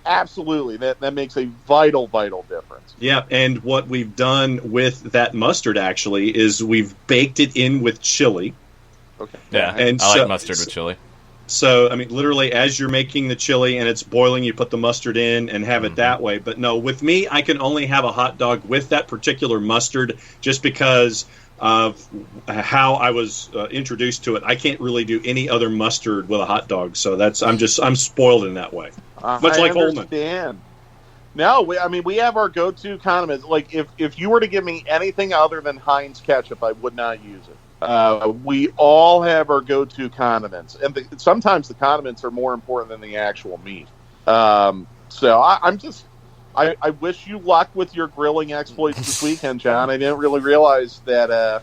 absolutely. That makes a vital difference. Yeah, and what we've done with that mustard actually is we've baked it in with chili. Okay. Yeah, And I so- like mustard with chili. So, I mean, literally, as you're making the chili and it's boiling, you put the mustard in and have it that way. But no, with me, I can only have a hot dog with that particular mustard just because of how I was introduced to it. I can't really do any other mustard with a hot dog. So I'm spoiled in that way. Much like Holman. Understand. No, we have our go-to condiments. Like, if you were to give me anything other than Heinz ketchup, I would not use it. We all have our go-to condiments, and sometimes the condiments are more important than the actual meat. So I wish you luck with your grilling exploits this weekend, John. I didn't really realize that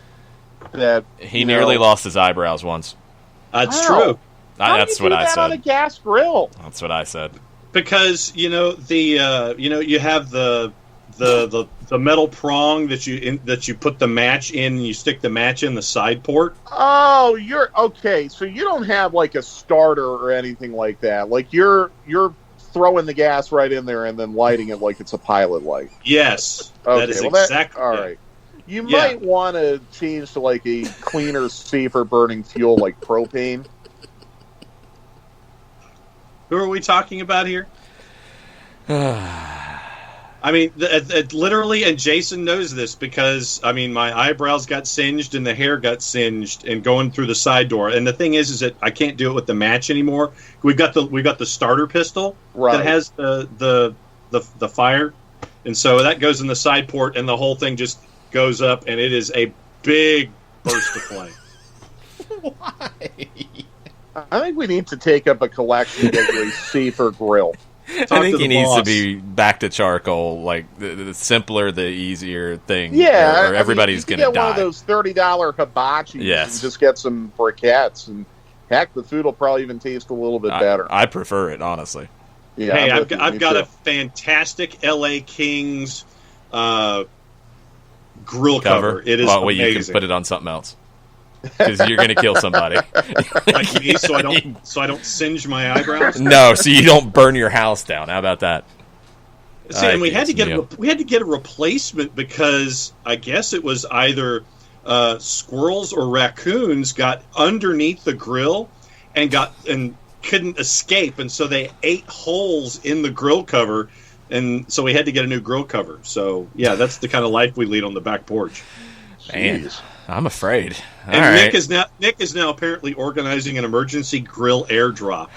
He nearly lost his eyebrows once. That's Wow. true. That's what I said. On a said. gas grill. That's what I said. Because you have the metal prong that you put the match in and you stick the match in the side port. Oh, you're okay. So you don't have like a starter or anything like that. Like you're throwing the gas right in there and then lighting it like it's a pilot light. Yes, Okay, that is well, exactly all right. You might want to change to like a cleaner, safer burning fuel like propane. Who are we talking about here? I mean, literally, and Jason knows this because I mean, my eyebrows got singed and the hair got singed, and going through the side door. And the thing is that I can't do it with the match anymore. We got the starter pistol that has the fire, and so that goes in the side port, and the whole thing just goes up, and it is a big burst of flame. Why? I think we need to take up a collection to get you a safer grill. I think he needs to be back to charcoal. Like the simpler, the easier thing. Yeah, or everybody's going to die. Get one of those $30 hibachis and just get some briquettes, and heck, the food will probably even taste a little bit better. I prefer it, honestly. Yeah, hey, I've got a fantastic LA Kings grill cover. It is amazing. You can put it on something else. Because you're going to kill somebody. Like me, so I don't singe my eyebrows. No, so you don't burn your house down. How about that? See, and we had to get a replacement because I guess it was either squirrels or raccoons got underneath the grill and couldn't escape, and so they ate holes in the grill cover, and so we had to get a new grill cover. So yeah, that's the kind of life we lead on the back porch. Man, I'm afraid. Nick is now apparently organizing an emergency grill airdrop.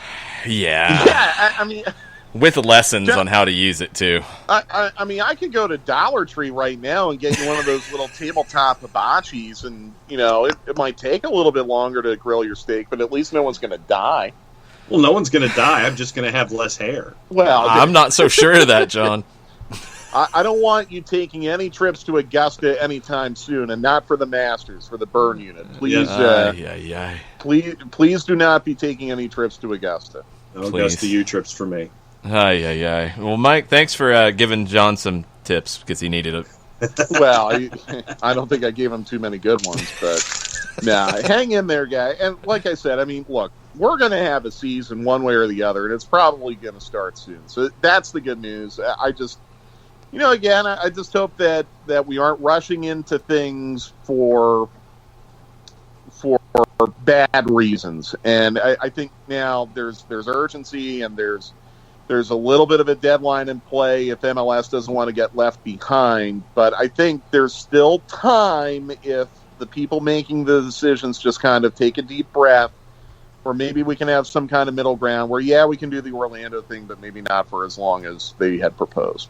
Yeah. I mean, with lessons on how to use it too. I mean, I could go to Dollar Tree right now and get you one of those little tabletop hibachis, and it might take a little bit longer to grill your steak, but at least no one's going to die. Well, no one's going to die. I'm just going to have less hair. Well, I'm not so sure of that, John. I don't want you taking any trips to Augusta anytime soon, and not for the Masters, for the burn unit. Please, please do not be taking any trips to Augusta. No Augusta U trips for me. Well, Mike, thanks for giving John some tips because he needed it. Well, I don't think I gave him too many good ones, but hang in there, guy. And like I said, I mean, look, we're going to have a season one way or the other, and it's probably going to start soon. So that's the good news. I just hope that we aren't rushing into things for bad reasons. And I think now there's urgency, and there's a little bit of a deadline in play if MLS doesn't want to get left behind. But I think there's still time if the people making the decisions just kind of take a deep breath, or maybe we can have some kind of middle ground where, we can do the Orlando thing, but maybe not for as long as they had proposed.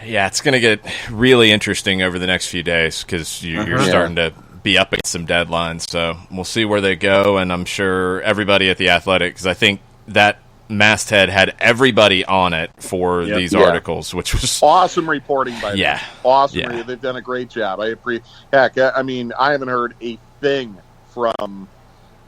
Yeah, it's going to get really interesting over the next few days because you're starting to be up against some deadlines. So we'll see where they go, and I'm sure everybody at The Athletic, because I think that masthead had everybody on it for these articles, which was awesome reporting by them. Awesome. Yeah. They've done a great job. I mean, I haven't heard a thing from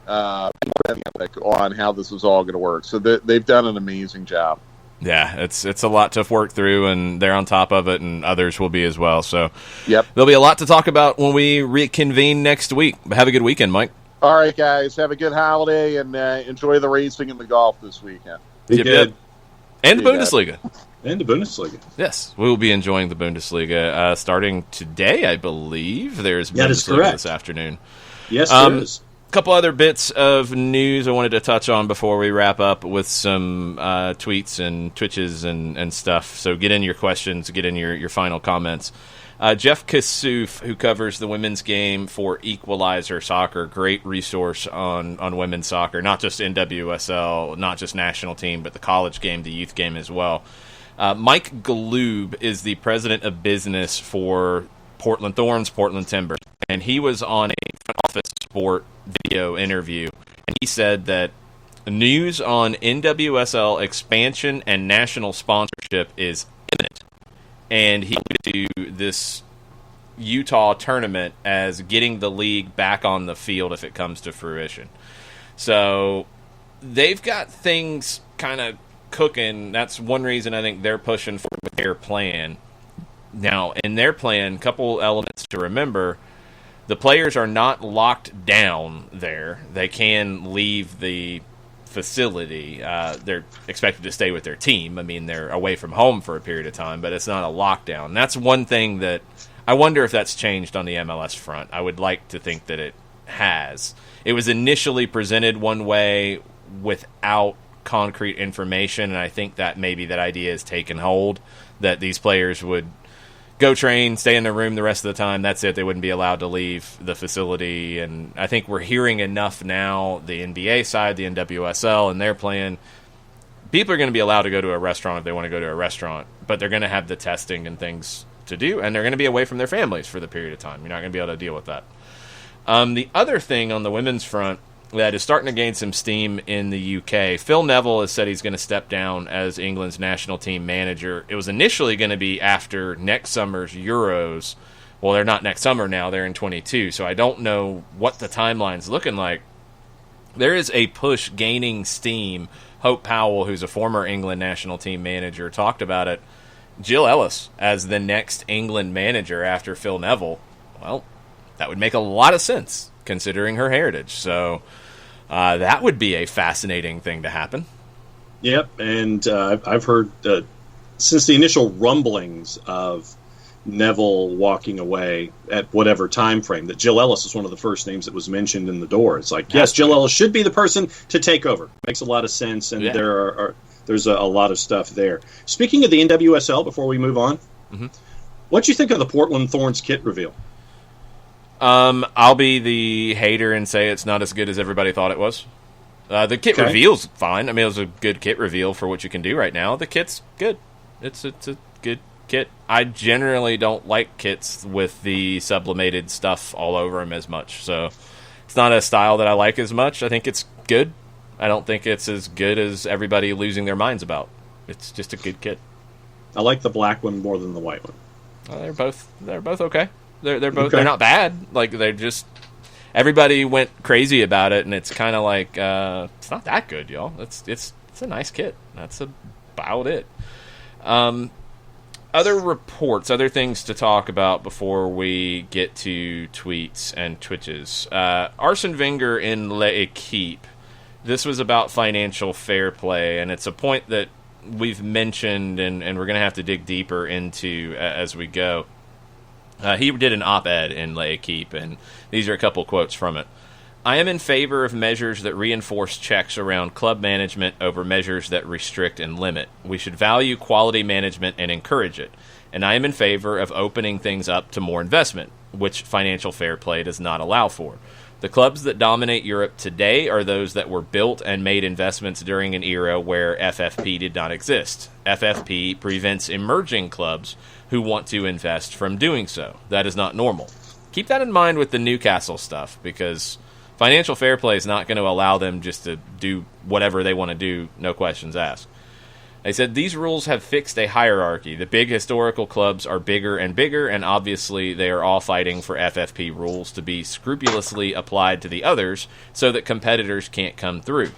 on how this is all going to work. So they've done an amazing job. Yeah, it's a lot to work through, and they're on top of it, and others will be as well. So there'll be a lot to talk about when we reconvene next week. Have a good weekend, Mike. All right, guys. Have a good holiday, and enjoy the racing and the golf this weekend. Be good. And the Bundesliga. And the Bundesliga. Yes, we will be enjoying the Bundesliga starting today, I believe. There's Bundesliga this afternoon. Yes, there is. A couple other bits of news I wanted to touch on before we wrap up with some tweets and Twitches and stuff. So get in your questions, get in your final comments. Jeff Kassouf, who covers the women's game for Equalizer Soccer, great resource on women's soccer, not just NWSL, not just national team, but the college game, the youth game as well. Mike Galoob is the president of business for Portland Thorns, Portland Timbers, and he was on a front office sport video interview, and he said that news on NWSL expansion and national sponsorship is imminent, and he alluded to this Utah tournament as getting the league back on the field if it comes to fruition. So they've got things kind of cooking. That's one reason I think they're pushing for their plan. Now, in their plan, a couple elements to remember. The players are not locked down there. They can leave the facility. They're expected to stay with their team. I mean, they're away from home for a period of time, but it's not a lockdown. That's one thing that I wonder if that's changed on the MLS front. I would like to think that it has. It was initially presented one way without concrete information, and I think that maybe that idea has taken hold, that these players would go train, stay in their room the rest of the time. That's it. They wouldn't be allowed to leave the facility. And I think we're hearing enough now, the NBA side, the NWSL, and their plan. People are going to be allowed to go to a restaurant if they want to go to a restaurant, but they're going to have the testing and things to do, and they're going to be away from their families for the period of time. You're not going to be able to deal with that. The other thing on the women's front that is starting to gain some steam in the UK, Phil Neville has said he's going to step down as England's national team manager. It was initially going to be after next summer's Euros. Well, they're not next summer now. They're in 22, so I don't know what the timeline's looking like. There is a push gaining steam. Hope Powell, who's a former England national team manager, talked about it. Jill Ellis as the next England manager after Phil Neville. Well, that would make a lot of sense considering her heritage. So that would be a fascinating thing to happen. Yep, and I've heard since the initial rumblings of Neville walking away at whatever time frame that Jill Ellis is one of the first names that was mentioned in the door. It's like, yes, Jill Ellis should be the person to take over. Makes a lot of sense, and there's a lot of stuff there. Speaking of the NWSL, before we move on, what do you think of the Portland Thorns kit reveal? I'll be the hater and say it's not as good as everybody thought it was. The kit reveal's fine. I mean, it was a good kit reveal for what you can do right now. The kit's good. It's a good kit. I generally don't like kits with the sublimated stuff all over them as much. So it's not a style that I like as much. I think it's good. I don't think it's as good as everybody losing their minds about. It's just a good kit. I like the black one more than the white one. They're both okay. They're both they're not bad. Like, they're just, everybody went crazy about it, and it's kind of like it's not that good, y'all. It's a nice kit. That's about it. Other reports, other things to talk about before we get to tweets and twitches. Arsene Wenger in L'Equipe. This was about financial fair play, and it's a point that we've mentioned, and we're going to have to dig deeper into as we go. He did an op-ed in L'Equipe, and these are a couple quotes from it. I am in favor of measures that reinforce checks around club management over measures that restrict and limit. We should value quality management and encourage it. And I am in favor of opening things up to more investment, which financial fair play does not allow for. The clubs that dominate Europe today are those that were built and made investments during an era where FFP did not exist. FFP prevents emerging clubs who want to invest from doing so. That is not normal. Keep that in mind with the Newcastle stuff, because financial fair play is not going to allow them just to do whatever they want to do, no questions asked. They said these rules have fixed a hierarchy. The big historical clubs are bigger, and obviously they are all fighting for FFP rules to be scrupulously applied to the others so that competitors can't come through.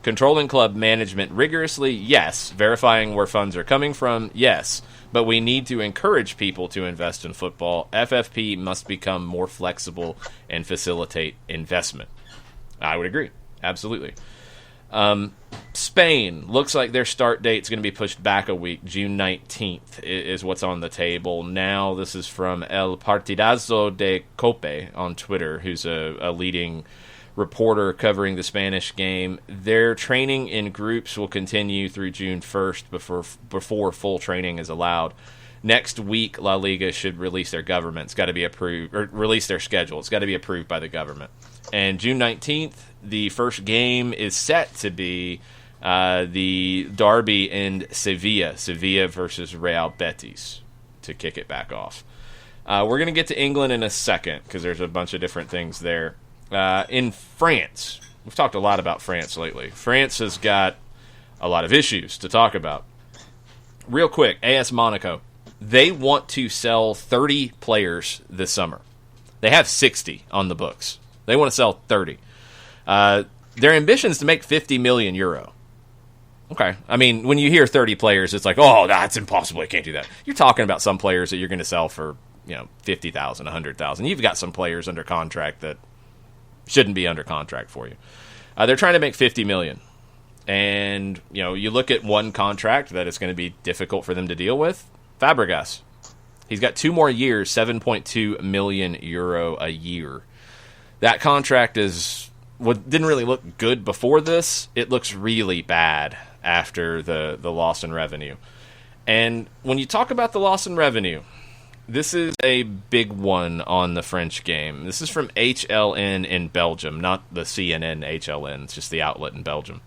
Controlling club management rigorously, yes. Verifying where funds are coming from, yes. But we need to encourage people to invest in football. FFP must become more flexible and facilitate investment. I would agree. Absolutely. Spain, looks like their start date is going to be pushed back a week. June 19th is what's on the table. Now, this is from El Partidazo de Cope on Twitter, who's a leading reporter covering the Spanish game. Their training in groups will continue through June 1st before full training is allowed. Next week, La Liga should release their government. It's got to be approved, or release their schedule. It's got to be approved by the government. And June 19th, the first game is set to be the derby in Sevilla versus Real Betis, to kick it back off. We're going to get to England in a second, because there's a bunch of different things there. In France, we've talked a lot about France lately. France has got a lot of issues to talk about. Real quick, AS Monaco. They want to sell 30 players this summer. They have 60 on the books. They want to sell 30. Their ambition is to make 50 million euro. Okay. I mean, when you hear 30 players, it's like, oh, that's impossible. I can't do that. You're talking about some players that you're going to sell for, 50,000, 100,000. You've got some players under contract that shouldn't be under contract for you. They're trying to make 50 million. And, you look at one contract that is going to be difficult for them to deal with. Fabregas. He's got 2 more years, 7.2 million euro a year. That contract didn't really look good before this. It looks really bad after the loss in revenue. And when you talk about the loss in revenue, this is a big one on the French game. This is from HLN in Belgium, not the CNN HLN. It's just the outlet in Belgium.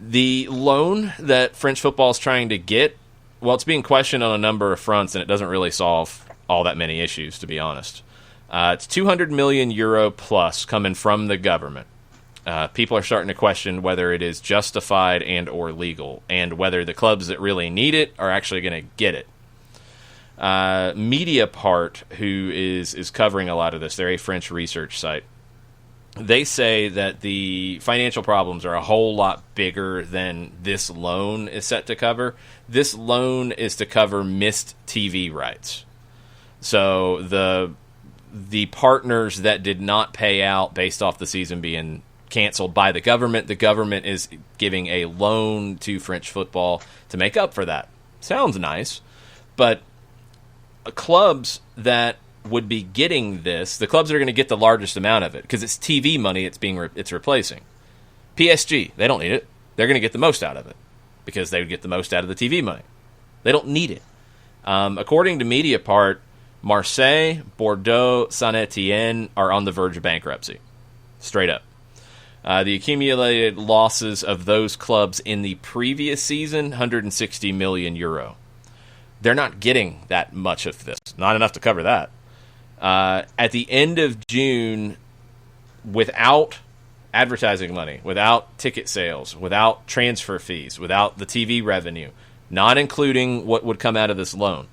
The loan that French football is trying to get, well, it's being questioned on a number of fronts, and it doesn't really solve all that many issues, to be honest. It's 200 million euro plus coming from the government. People are starting to question whether it is justified and or legal, and whether the clubs that really need it are actually going to get it. Mediapart, who is covering a lot of this, they're a French research site. They say that the financial problems are a whole lot bigger than this loan is set to cover. This loan is to cover missed TV rights. So the partners that did not pay out based off the season being canceled by the government is giving a loan to French football to make up for that. Sounds nice, but clubs that would be getting this, the clubs that are going to get the largest amount of it, because it's TV money it's replacing. PSG, they don't need it. They're going to get the most out of it because they would get the most out of the TV money. They don't need it. According to Mediapart, Marseille, Bordeaux, Saint-Étienne are on the verge of bankruptcy. Straight up. The accumulated losses of those clubs in the previous season, 160 million euro. They're not getting that much of this. Not enough to cover that. At the end of June, without advertising money, without ticket sales, without transfer fees, without the TV revenue, not including what would come out of this loan,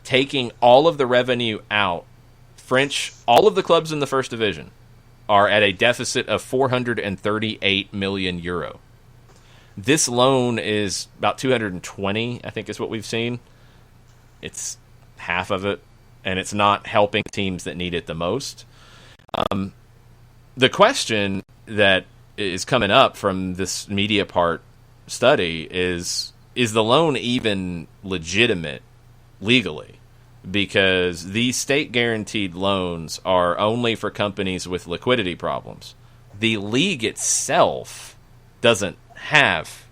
taking all of the revenue out, all of the clubs in the first division are at a deficit of 438 million euro. This loan is about 220, I think is what we've seen. It's half of it, and it's not helping teams that need it the most. The question that is coming up from this Mediapart study is the loan even legitimate legally? Because these state-guaranteed loans are only for companies with liquidity problems. The league itself doesn't have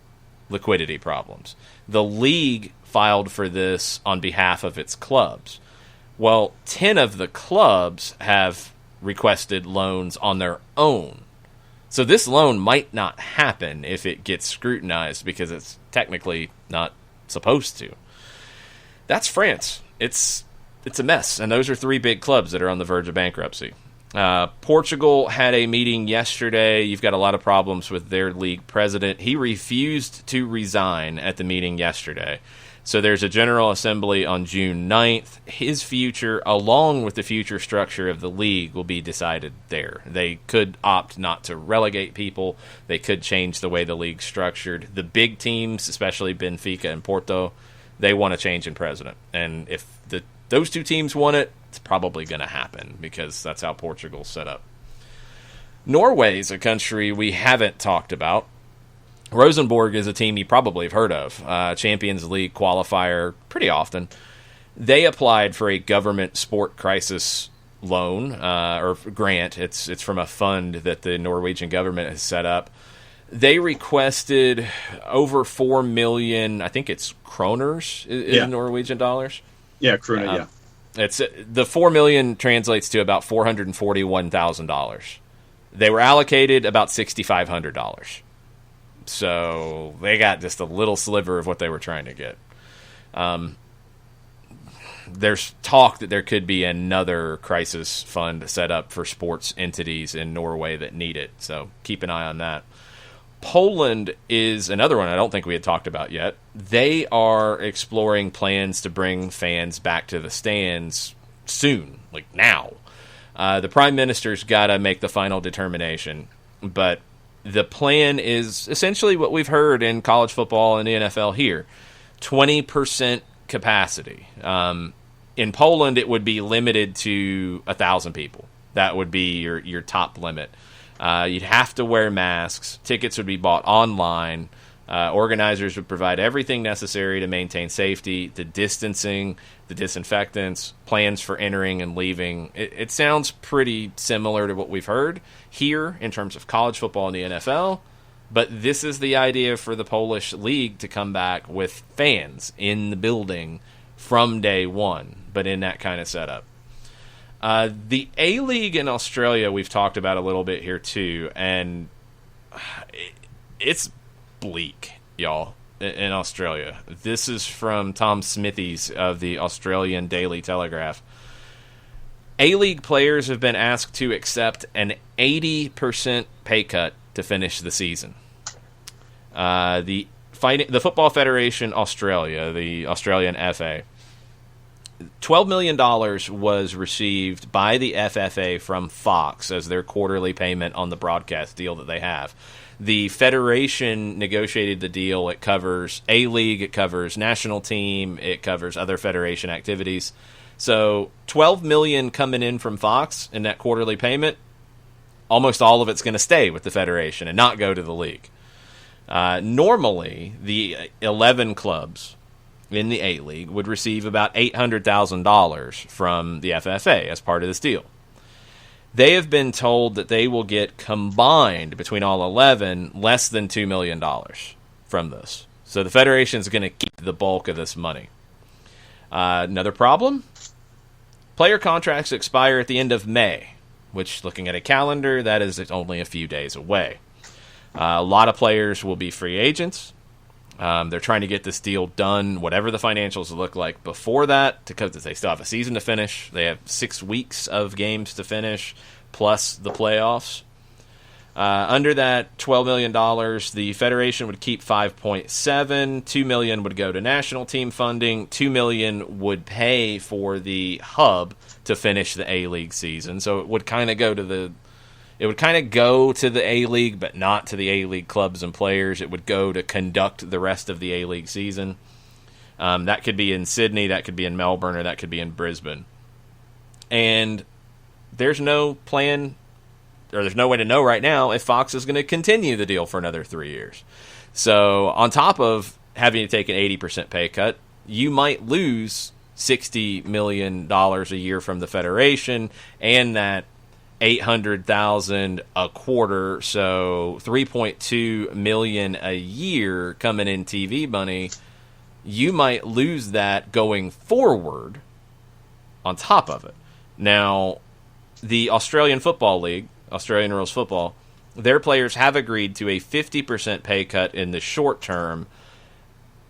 liquidity problems. The league filed for this on behalf of its clubs. Well, 10 of the clubs have requested loans on their own. So this loan might not happen if it gets scrutinized because it's technically not supposed to. That's France. It's a mess, and those are 3 big clubs that are on the verge of bankruptcy. Portugal had a meeting yesterday. You've got a lot of problems with their league president. He refused to resign at the meeting yesterday. So there's a general assembly on June 9th. His future, along with the future structure of the league, will be decided there. They could opt not to relegate people. They could change the way the league's structured. The big teams, especially Benfica and Porto, they want a change in president. And if those 2 teams want it, it's probably going to happen because that's how Portugal's set up. Norway is a country we haven't talked about. Rosenborg is a team you probably have heard of. Champions League qualifier pretty often. They applied for a government sport crisis loan or grant. It's from a fund that the Norwegian government has set up. They requested over 4 million, I think it's kroners in Norwegian dollars. Yeah, krona, yeah. It's the 4 million translates to about $441,000. They were allocated about $6,500. So they got just a little sliver of what they were trying to get. There's talk that there could be another crisis fund set up for sports entities in Norway that need it. So keep an eye on that. Poland is another one I don't think we had talked about yet. They are exploring plans to bring fans back to the stands soon, like now. The prime minister's got to make the final determination, but the plan is essentially what we've heard in college football and the NFL here, 20% capacity. In Poland, it would be limited to 1,000 people. That would be your top limit. You'd have to wear masks. Tickets would be bought online. Organizers would provide everything necessary to maintain safety, the distancing, the disinfectants, plans for entering and leaving. It sounds pretty similar to what we've heard here in terms of college football and the NFL. But this is the idea for the Polish league to come back with fans in the building from day one, but in that kind of setup. The A-League in Australia we've talked about a little bit here too, and it's bleak, y'all, in Australia. This is from Tom Smithies of the Australian Daily Telegraph. A-League players have been asked to accept an 80% pay cut to finish the season. The Football Federation Australia, the Australian FA, $12 million was received by the FFA from Fox as their quarterly payment on the broadcast deal that they have. The Federation negotiated the deal. It covers A-League, it covers national team, it covers other Federation activities. So $12 million coming in from Fox in that quarterly payment, almost all of it's going to stay with the Federation and not go to the league. Normally, the 11 clubs in the A-League would receive about $800,000 from the FFA as part of this deal. They have been told that they will get combined between all 11 less than $2 million from this. So the Federation is going to keep the bulk of this money. Another problem? Player contracts expire at the end of May, which, looking at a calendar, that is only a few days away. A lot of players will be free agents. They're trying to get this deal done, whatever the financials look like before that, because they still have a season to finish. They have 6 weeks of games to finish, plus the playoffs. Under that $12 million, the Federation would keep 5.7, $2 million would go to national team funding, $2 million would pay for the hub to finish the A-League season. So it would kind of go to the A-League, but not to the A-League clubs and players. It would go to conduct the rest of the A-League season. That could be in Sydney, that could be in Melbourne, or that could be in Brisbane. And there's no plan, or there's no way to know right now if Fox is going to continue the deal for another 3 years. So on top of having to take an 80% pay cut, you might lose $60 million a year from the Federation, and that $800,000 a quarter, so $3.2 million a year coming in TV money. You might lose that going forward on top of it. Now, the Australian Football League, Australian Rules Football, their players have agreed to a 50% pay cut in the short term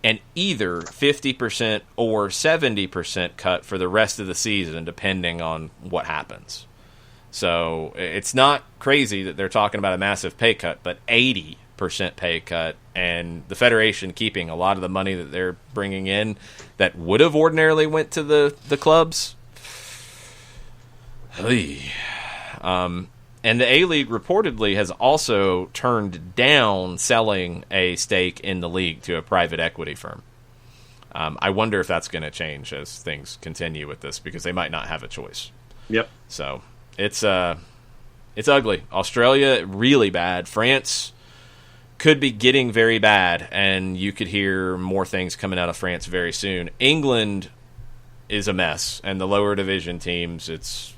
and either 50% or 70% cut for the rest of the season, depending on what happens. So it's not crazy that they're talking about a massive pay cut, but 80% pay cut, and the Federation keeping a lot of the money that they're bringing in that would have ordinarily went to the clubs. And the A-League reportedly has also turned down selling a stake in the league to a private equity firm. I wonder if that's going to change as things continue with this, because they might not have a choice. Yep. So it's ugly. Australia, really bad. France could be getting very bad, and you could hear more things coming out of France very soon. England is a mess, and the lower division teams, it's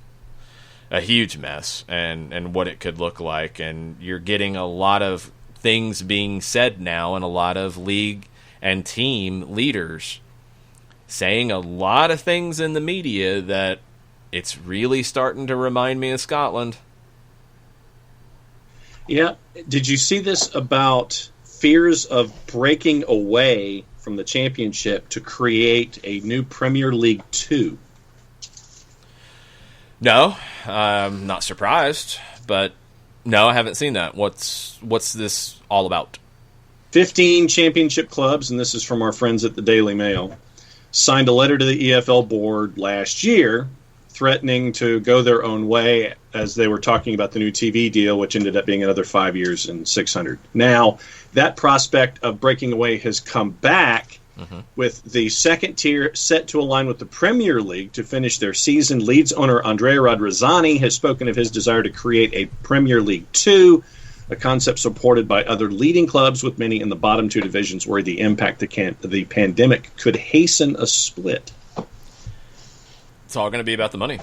a huge mess, and what it could look like. And you're getting a lot of things being said now, and a lot of league and team leaders saying a lot of things in the media that it's really starting to remind me of Scotland. Yeah. Did you see this about fears of breaking away from the championship to create a new Premier League 2? No, I'm not surprised, but no, I haven't seen that. What's this all about? 15 championship clubs, and this is from our friends at the Daily Mail, signed a letter to the EFL board last year threatening to go their own way as they were talking about the new TV deal, which ended up being another 5 years and 600. Now, that prospect of breaking away has come back with the second tier set to align with the Premier League to finish their season. Leeds owner Andrea Radrizzani has spoken of his desire to create a Premier League 2, a concept supported by other leading clubs, with many in the bottom two divisions where the impact the pandemic could hasten a split. It's all going to be about the money.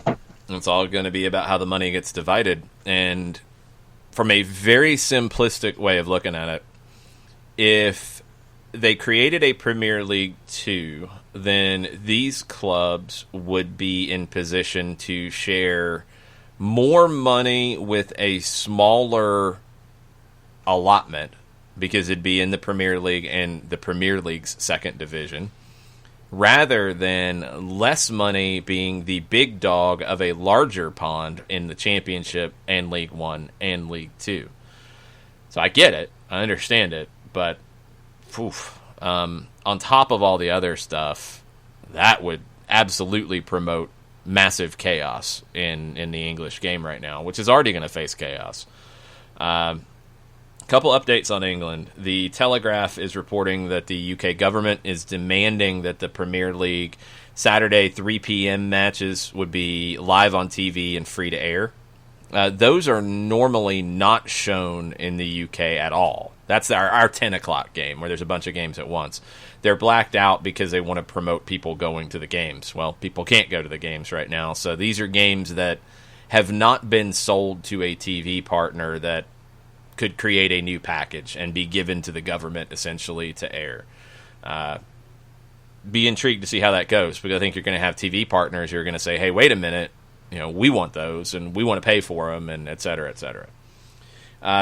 It's all going to be about how the money gets divided. And from a very simplistic way of looking at it, if they created a Premier League 2, then these clubs would be in position to share more money with a smaller allotment, because it'd be in the Premier League and the Premier League's second division, rather than less money being the big dog of a larger pond in the Championship and League One and League Two. So I get it, I understand it, but on top of all the other stuff, that would absolutely promote massive chaos in the English game right now, which is already going to face chaos. Couple updates on England. The Telegraph is reporting that the UK government is demanding that the Premier League Saturday 3 p.m. matches would be live on TV and free to air. Those are normally not shown in the UK at all. That's our 10 o'clock game where there's a bunch of games at once. They're blacked out because they want to promote people going to the games. Well, people can't go to the games right now, so these are games that have not been sold to a TV partner that could create a new package and be given to the government essentially to air. Be intrigued to see how that goes, because I think you're going to have TV partners who are going to say, hey, wait a minute, we want those and we want to pay for them, and et cetera, et cetera.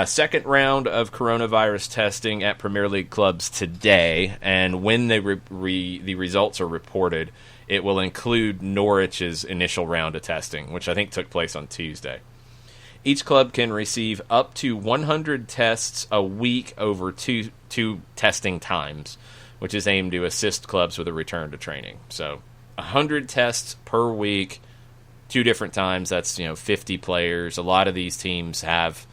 Second round of coronavirus testing at Premier League clubs today, and when the results are reported, it will include Norwich's initial round of testing, which I think took place on Tuesday. Each club can receive up to 100 tests a week over two testing times, which is aimed to assist clubs with a return to training. So 100 tests per week, 2 different times. That's 50 players. A lot of these teams have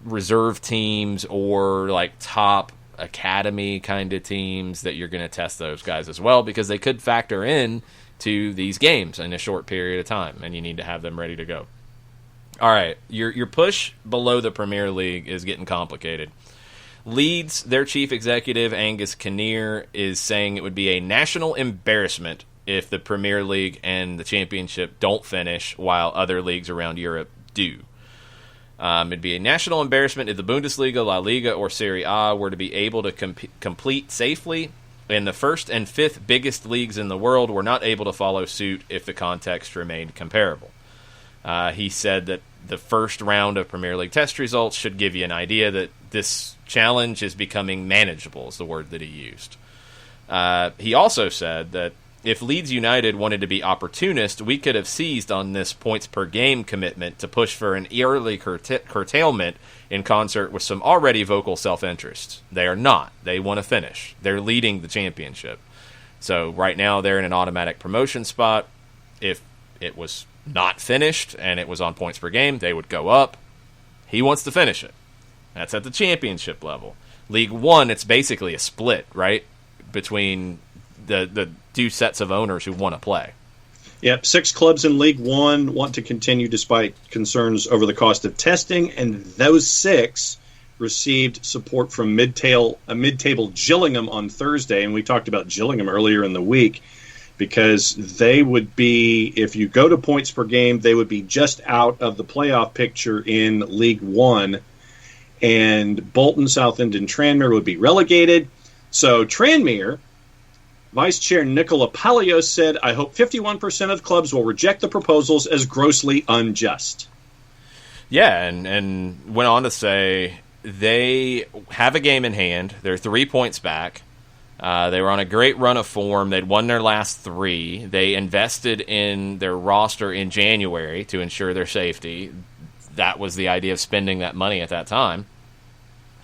reserve teams or like top academy kind of teams that you're going to test those guys as well, because they could factor in to these games in a short period of time, and you need to have them ready to go. All right, your push below the Premier League is getting complicated. Leeds, their chief executive, Angus Kinnear, is saying it would be a national embarrassment if the Premier League and the Championship don't finish while other leagues around Europe do. It'd be a national embarrassment if the Bundesliga, La Liga, or Serie A were to be able to complete safely, and the first and fifth biggest leagues in the world were not able to follow suit if the context remained comparable. He said that the first round of Premier League test results should give you an idea that this challenge is becoming manageable, is the word that he used. He also said that if Leeds United wanted to be opportunist, we could have seized on this points per game commitment to push for an early curtailment in concert with some already vocal self-interest. They are not. They want to finish. They're leading the Championship. So right now they're in an automatic promotion spot. If it was not finished and it was on points per game, they would go up. He wants to finish it. That's at the Championship level. League One, it's basically a split, right, between the two sets of owners who want to play. Yep, 6 clubs in League One want to continue despite concerns over the cost of testing, and those 6 received support from mid-table Gillingham on Thursday, and we talked about Gillingham earlier in the week, because they would be, if you go to points per game, they would be just out of the playoff picture in League One, and Bolton, Southend, and Tranmere would be relegated. So Tranmere, Vice Chair Nicola Palios said, I hope 51% of clubs will reject the proposals as grossly unjust. Yeah, and went on to say they have a game in hand. They're 3 points back. They were on a great run of form. They'd won their last 3. They invested in their roster in January to ensure their safety. That was the idea of spending that money at that time.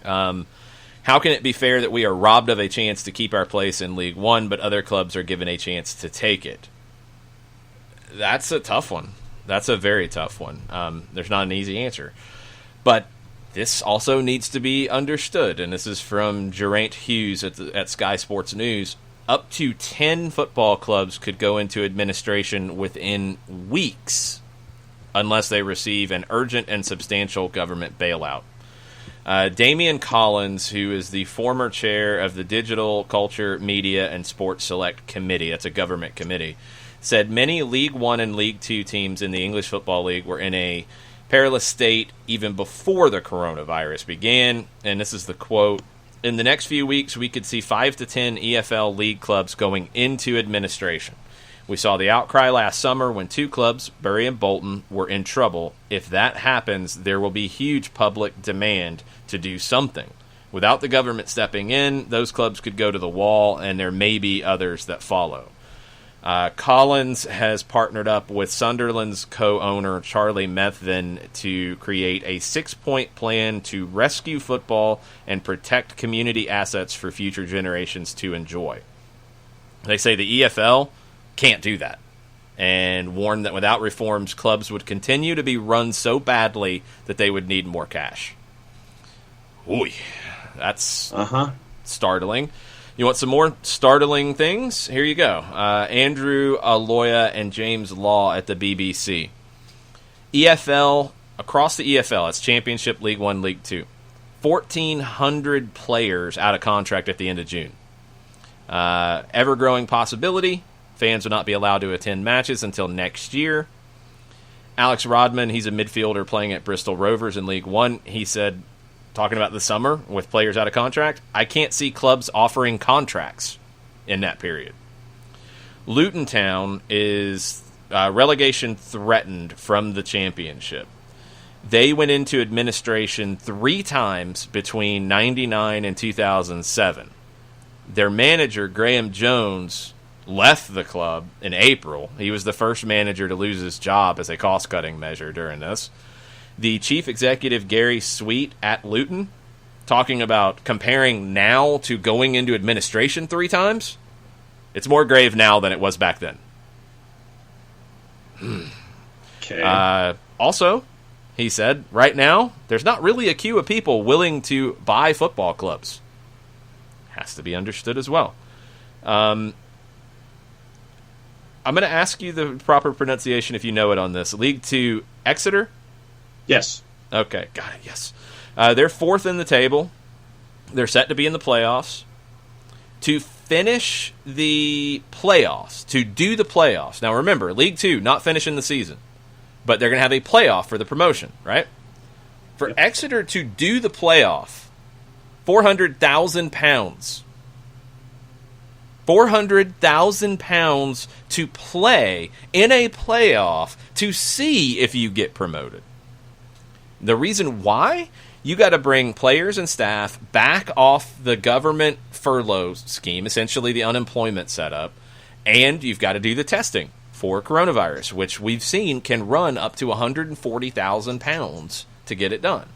How can it be fair that we are robbed of a chance to keep our place in League One, but other clubs are given a chance to take it? That's a tough one. That's a very tough one. There's not an easy answer. But this also needs to be understood, and this is from Geraint Hughes at Sky Sports News. Up to 10 football clubs could go into administration within weeks unless they receive an urgent and substantial government bailout. Damian Collins, who is the former chair of the Digital, Culture, Media, and Sports Select Committee, that's a government committee, said many League One and League Two teams in the English Football League were in a perilous state even before the coronavirus began. And this is the quote: "In the next few weeks, we could see 5 to 10 EFL league clubs going into administration. We saw the outcry last summer when 2 clubs, Bury and Bolton, were in trouble. If that happens, there will be huge public demand to do something. Without the government stepping in, those clubs could go to the wall, and there may be others that follow." Collins has partnered up with Sunderland's co-owner Charlie Methven to create a 6-point plan to rescue football and protect community assets for future generations to enjoy. They say the EFL can't do that, and warn that without reforms, clubs would continue to be run so badly that they would need more cash. Ooh, that's startling. You want some more startling things? Here you go. Andrew Aloya and James Law at the BBC. EFL, across the EFL, it's Championship, League 1, League 2. 1,400 players out of contract at the end of June. Ever-growing possibility. Fans will not be allowed to attend matches until next year. Alex Rodman, he's a midfielder playing at Bristol Rovers in League 1. He said, talking about the summer with players out of contract, "I can't see clubs offering contracts in that period." Luton Town is relegation threatened from the Championship. They went into administration 3 times between 1999 and 2007. Their manager, Graham Jones, left the club in April. He was the first manager to lose his job as a cost-cutting measure during this. The chief executive, Gary Sweet, at Luton, talking about comparing now to going into administration 3 times. It's more grave now than it was back then. Okay. Also, he said, right now, there's not really a queue of people willing to buy football clubs. Has to be understood as well. I'm going to ask you the proper pronunciation if you know it on this. League 2, Exeter? Yes. Okay, got it, yes. They're 4th in the table. They're set to be in the playoffs. To finish the playoffs, to do the playoffs. Now remember, League 2, not finishing the season. But they're going to have a playoff for the promotion, right? For Exeter to do the playoff, £400,000. £400,000 to play in a playoff to see if you get promoted. The reason why? You got to bring players and staff back off the government furlough scheme, essentially the unemployment setup, and you've got to do the testing for coronavirus, which we've seen can run up to £140,000 to get it done.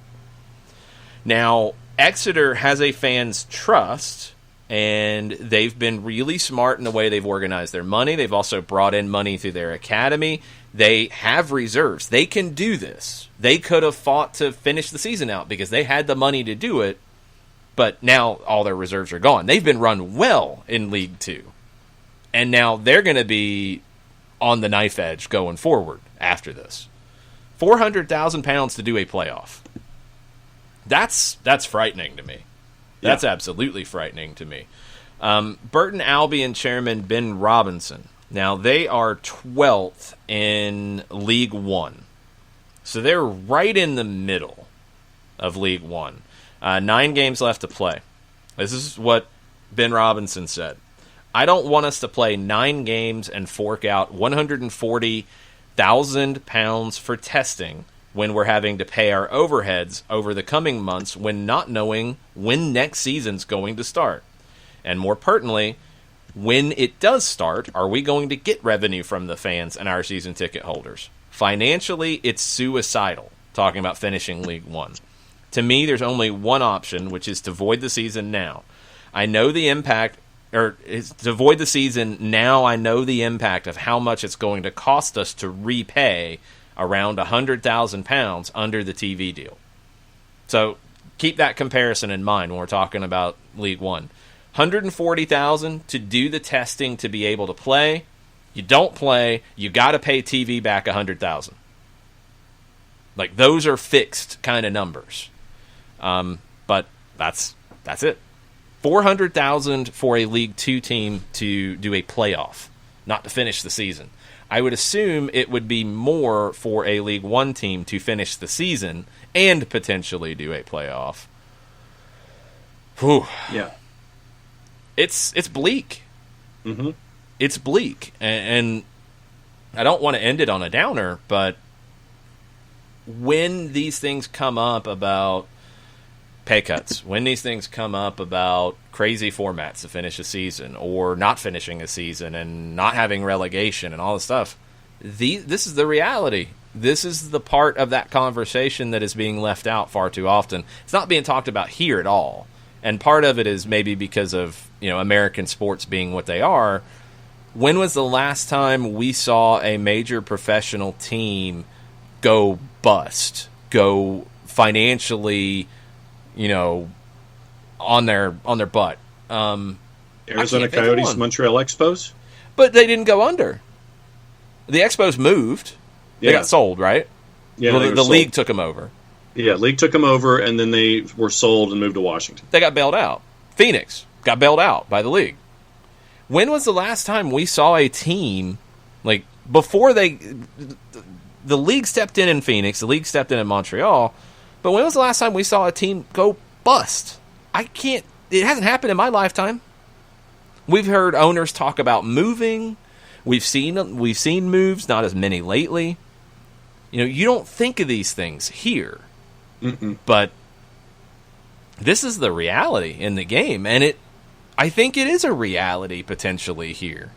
Now, Exeter has a fan's trust, and they've been really smart in the way they've organized their money. They've also brought in money through their academy. They have reserves. They can do this. They could have fought to finish the season out because they had the money to do it, but now all their reserves are gone. They've been run well in League 2, and now they're going to be on the knife edge going forward after this. £400,000 to do a playoff. That's frightening to me. That's absolutely frightening to me. Burton Albion chairman Ben Robinson. Now, they are 12th in League 1. So they're right in the middle of League 1. 9 games left to play. This is what Ben Robinson said. "I don't want us to play 9 games and fork out £140,000 for testing when we're having to pay our overheads over the coming months when not knowing when next season's going to start. And more pertinently, when it does start, are we going to get revenue from the fans and our season ticket holders? Financially, it's suicidal," talking about finishing League 1. "To me, there's only one option, which is to void the season now. I know the impact of how much it's going to cost us to repay around £100,000 under the TV deal." So keep that comparison in mind when we're talking about League 1. $140,000 to do the testing to be able to play. You don't play, you got to pay TV back $100,000. Like, those are fixed kind of numbers. But that's it. $400,000 for a League 2 team to do a playoff, not to finish the season. I would assume it would be more for a League One team to finish the season and potentially do a playoff. Whew. Yeah. It's bleak. Mm-hmm. It's bleak. And I don't want to end it on a downer, but when these things come up about pay cuts, when these things come up about crazy formats to finish a season or not finishing a season and not having relegation and all this stuff, this is the reality. This is the part of that conversation that is being left out far too often. It's not being talked about here at all. And part of it is maybe because of, American sports being what they are. When was the last time we saw a major professional team go bust, go financially on their butt? Arizona Coyotes, Montreal Expos? But they didn't go under. The Expos moved. They got sold, right? Yeah, well, the league took them over. Yeah, league took them over, and then they were sold and moved to Washington. They got bailed out. Phoenix got bailed out by the league. When was the last time we saw a team, before the league stepped in Phoenix, the league stepped in Montreal, but when was the last time we saw a team go bust? It hasn't happened in my lifetime. We've heard owners talk about moving. We've seen moves, not as many lately. You don't think of these things here. Mm-mm. But this is the reality in the game, and I think it is a reality potentially here.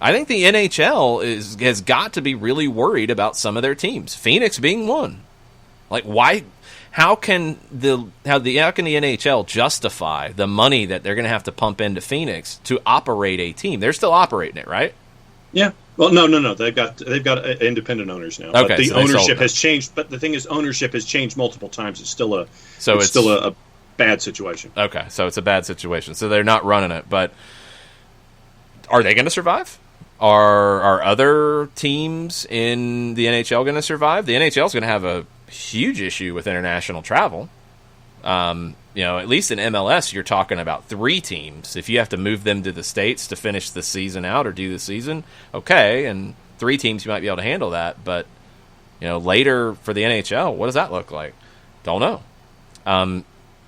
I think the NHL has got to be really worried about some of their teams, Phoenix being one. Why? How can the NHL justify the money that they're going to have to pump into Phoenix to operate a team? They're still operating it, right? Yeah. Well, no. They've got independent owners now. Okay, but the so ownership has changed. But the thing is, ownership has changed multiple times. It's still a bad situation. Okay, so it's a bad situation. So they're not running it. But are they going to survive? Are other teams in the NHL going to survive? The NHL is going to have a huge issue with international travel. At least in MLS, you're talking about 3 teams. If you have to move them to the States to finish the season out or do the season, okay, and 3 teams you might be able to handle that. But, later for the NHL, what does that look like? Don't know.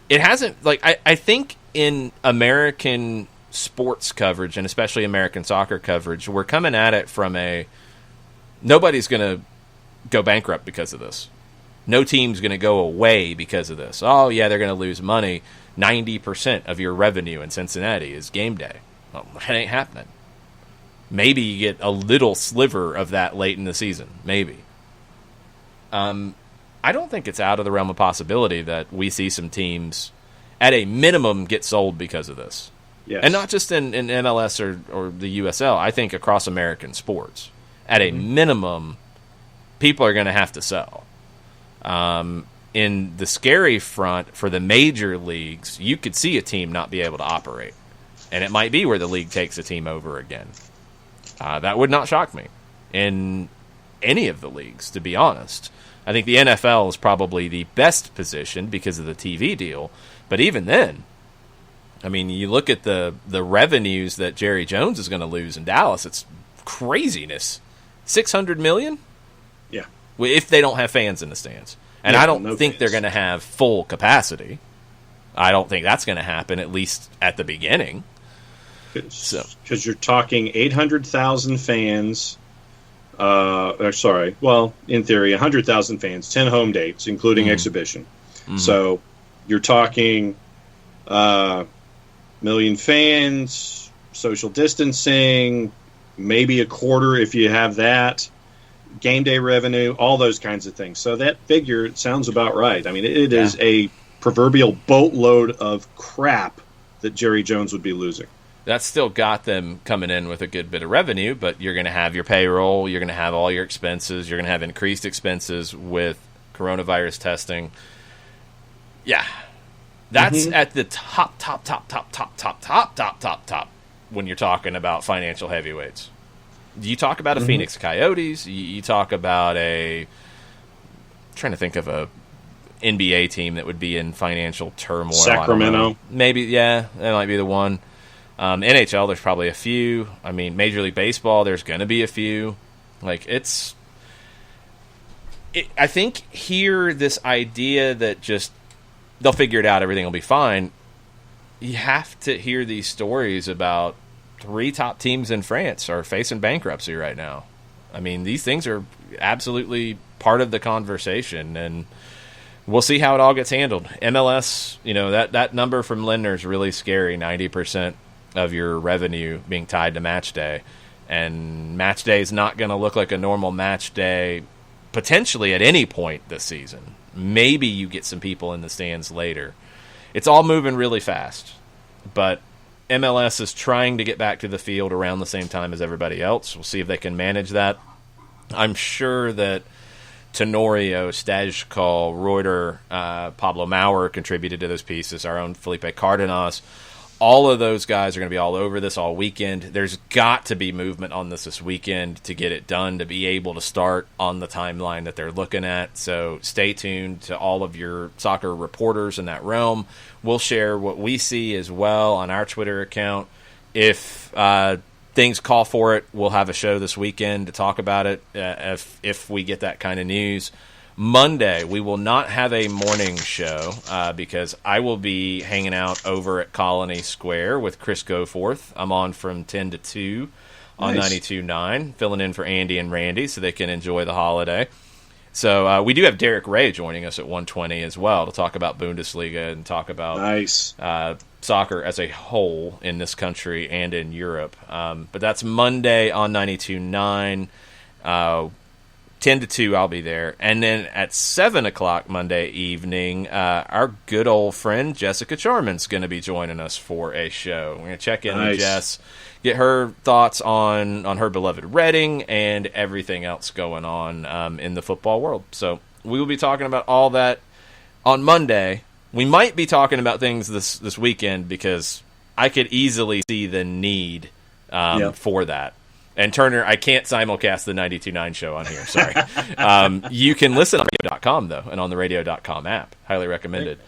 It hasn't, I think in American sports coverage, and especially American soccer coverage, we're coming at it from nobody's going to go bankrupt because of this. No team's going to go away because of this. Oh, yeah, they're going to lose money. 90% of your revenue in Cincinnati is game day. Well, that ain't happening. Maybe you get a little sliver of that late in the season. Maybe. I don't think it's out of the realm of possibility that we see some teams, at a minimum, get sold because of this. Yes. And not just in MLS or the USL. I think across American sports. At a minimum, people are going to have to sell. In the scary front for the major leagues, you could see a team not be able to operate. And it might be where the league takes a team over again. That would not shock me in any of the leagues, to be honest. I think the NFL is probably the best position because of the TV deal. But even then, you look at the revenues that Jerry Jones is going to lose in Dallas, it's craziness. $600 million? Yeah. If they don't have fans in the stands. And I don't think they're going to have full capacity. I don't think that's going to happen, at least at the beginning. Because you're talking 800,000 fans. In theory, 100,000 fans, 10 home dates, including exhibition. Mm-hmm. So you're talking million fans, social distancing, maybe a quarter if you have that. Game day revenue, all those kinds of things. So that figure sounds about right. It is a proverbial boatload of crap that Jerry Jones would be losing. That's still got them coming in with a good bit of revenue, but you're going to have your payroll, you're going to have all your expenses, you're going to have increased expenses with coronavirus testing. Yeah. That's at the top when you're talking about financial heavyweights. You talk about a Phoenix Coyotes. You talk about I'm trying to think of a NBA team that would be in financial turmoil. Sacramento. Maybe, yeah, that might be the one. NHL, there's probably a few. Major League Baseball, there's going to be a few. Like, I think here, this idea that just they'll figure it out, everything will be fine. You have to hear these stories about 3 top teams in France are facing bankruptcy right now. I mean, these things are absolutely part of the conversation, and we'll see how it all gets handled. MLS, that number from Lindner is really scary, 90% of your revenue being tied to match day. And match day is not going to look like a normal match day potentially at any point this season. Maybe you get some people in the stands later. It's all moving really fast, but MLS is trying to get back to the field around the same time as everybody else. We'll see if they can manage that. I'm sure that Tenorio, Stajkal, Reuter, Pablo Maurer contributed to those pieces, our own Felipe Cardenas. All of those guys are going to be all over this all weekend. There's got to be movement on this weekend to get it done, to be able to start on the timeline that they're looking at. So stay tuned to all of your soccer reporters in that realm. We'll share what we see as well on our Twitter account. If things call for it, we'll have a show this weekend to talk about it if we get that kind of news. Monday, we will not have a morning show because I will be hanging out over at Colony Square with Chris Goforth. I'm on from 10 to 2 on 92.9, filling in for Andy and Randy so they can enjoy the holiday. So we do have Derek Ray joining us at 1:20 as well to talk about Bundesliga and talk about soccer as a whole in this country and in Europe. But that's Monday on 92.9. 10 to 2, I'll be there. And then at 7 o'clock Monday evening, our good old friend Jessica Charman's going to be joining us for a show. We're going to check in with Jess, get her thoughts on her beloved Reading and everything else going on in the football world. So we will be talking about all that on Monday. We might be talking about things this weekend because I could easily see the need for that. And Turner, I can't simulcast the 92.9 show on here. Sorry. You can listen on radio.com, though, and on the radio.com app. Highly recommended.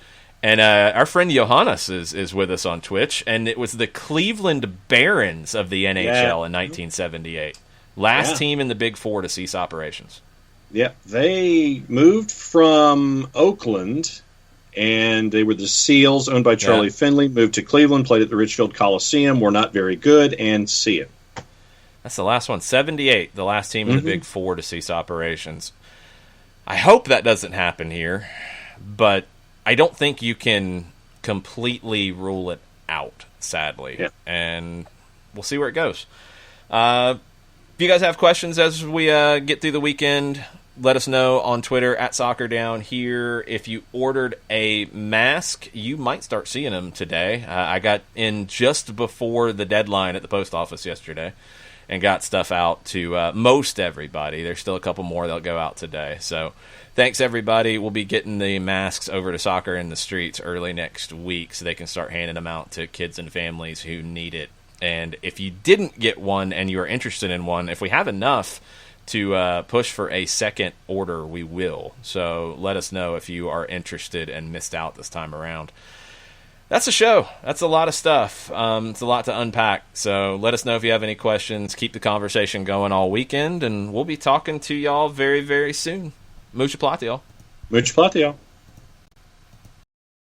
And our friend Johannes is with us on Twitch, and it was the Cleveland Barons of the NHL in 1978. Last team in the Big Four to cease operations. Yeah, they moved from Oakland, and they were the Seals, owned by Charlie Finley, moved to Cleveland, played at the Richfield Coliseum, were not very good, and see it. That's the last one. 78, the last team in the Big Four to cease operations. I hope that doesn't happen here, but I don't think you can completely rule it out, sadly. Yeah. And we'll see where it goes. If you guys have questions as we get through the weekend, let us know on Twitter at SoccerDownHere. If you ordered a mask, you might start seeing them today. I got in just before the deadline at the post office yesterday and got stuff out to most everybody. There's still a couple more that'll go out today. So thanks, everybody. We'll be getting the masks over to Soccer in the Streets early next week so they can start handing them out to kids and families who need it. And if you didn't get one and you're interested in one, if we have enough to push for a second order, we will. So let us know if you are interested and missed out this time around. That's a show. That's a lot of stuff. It's a lot to unpack. So let us know if you have any questions. Keep the conversation going all weekend, and we'll be talking to y'all very, very soon. Mucha plata, y'all. Mucha plata, y'all.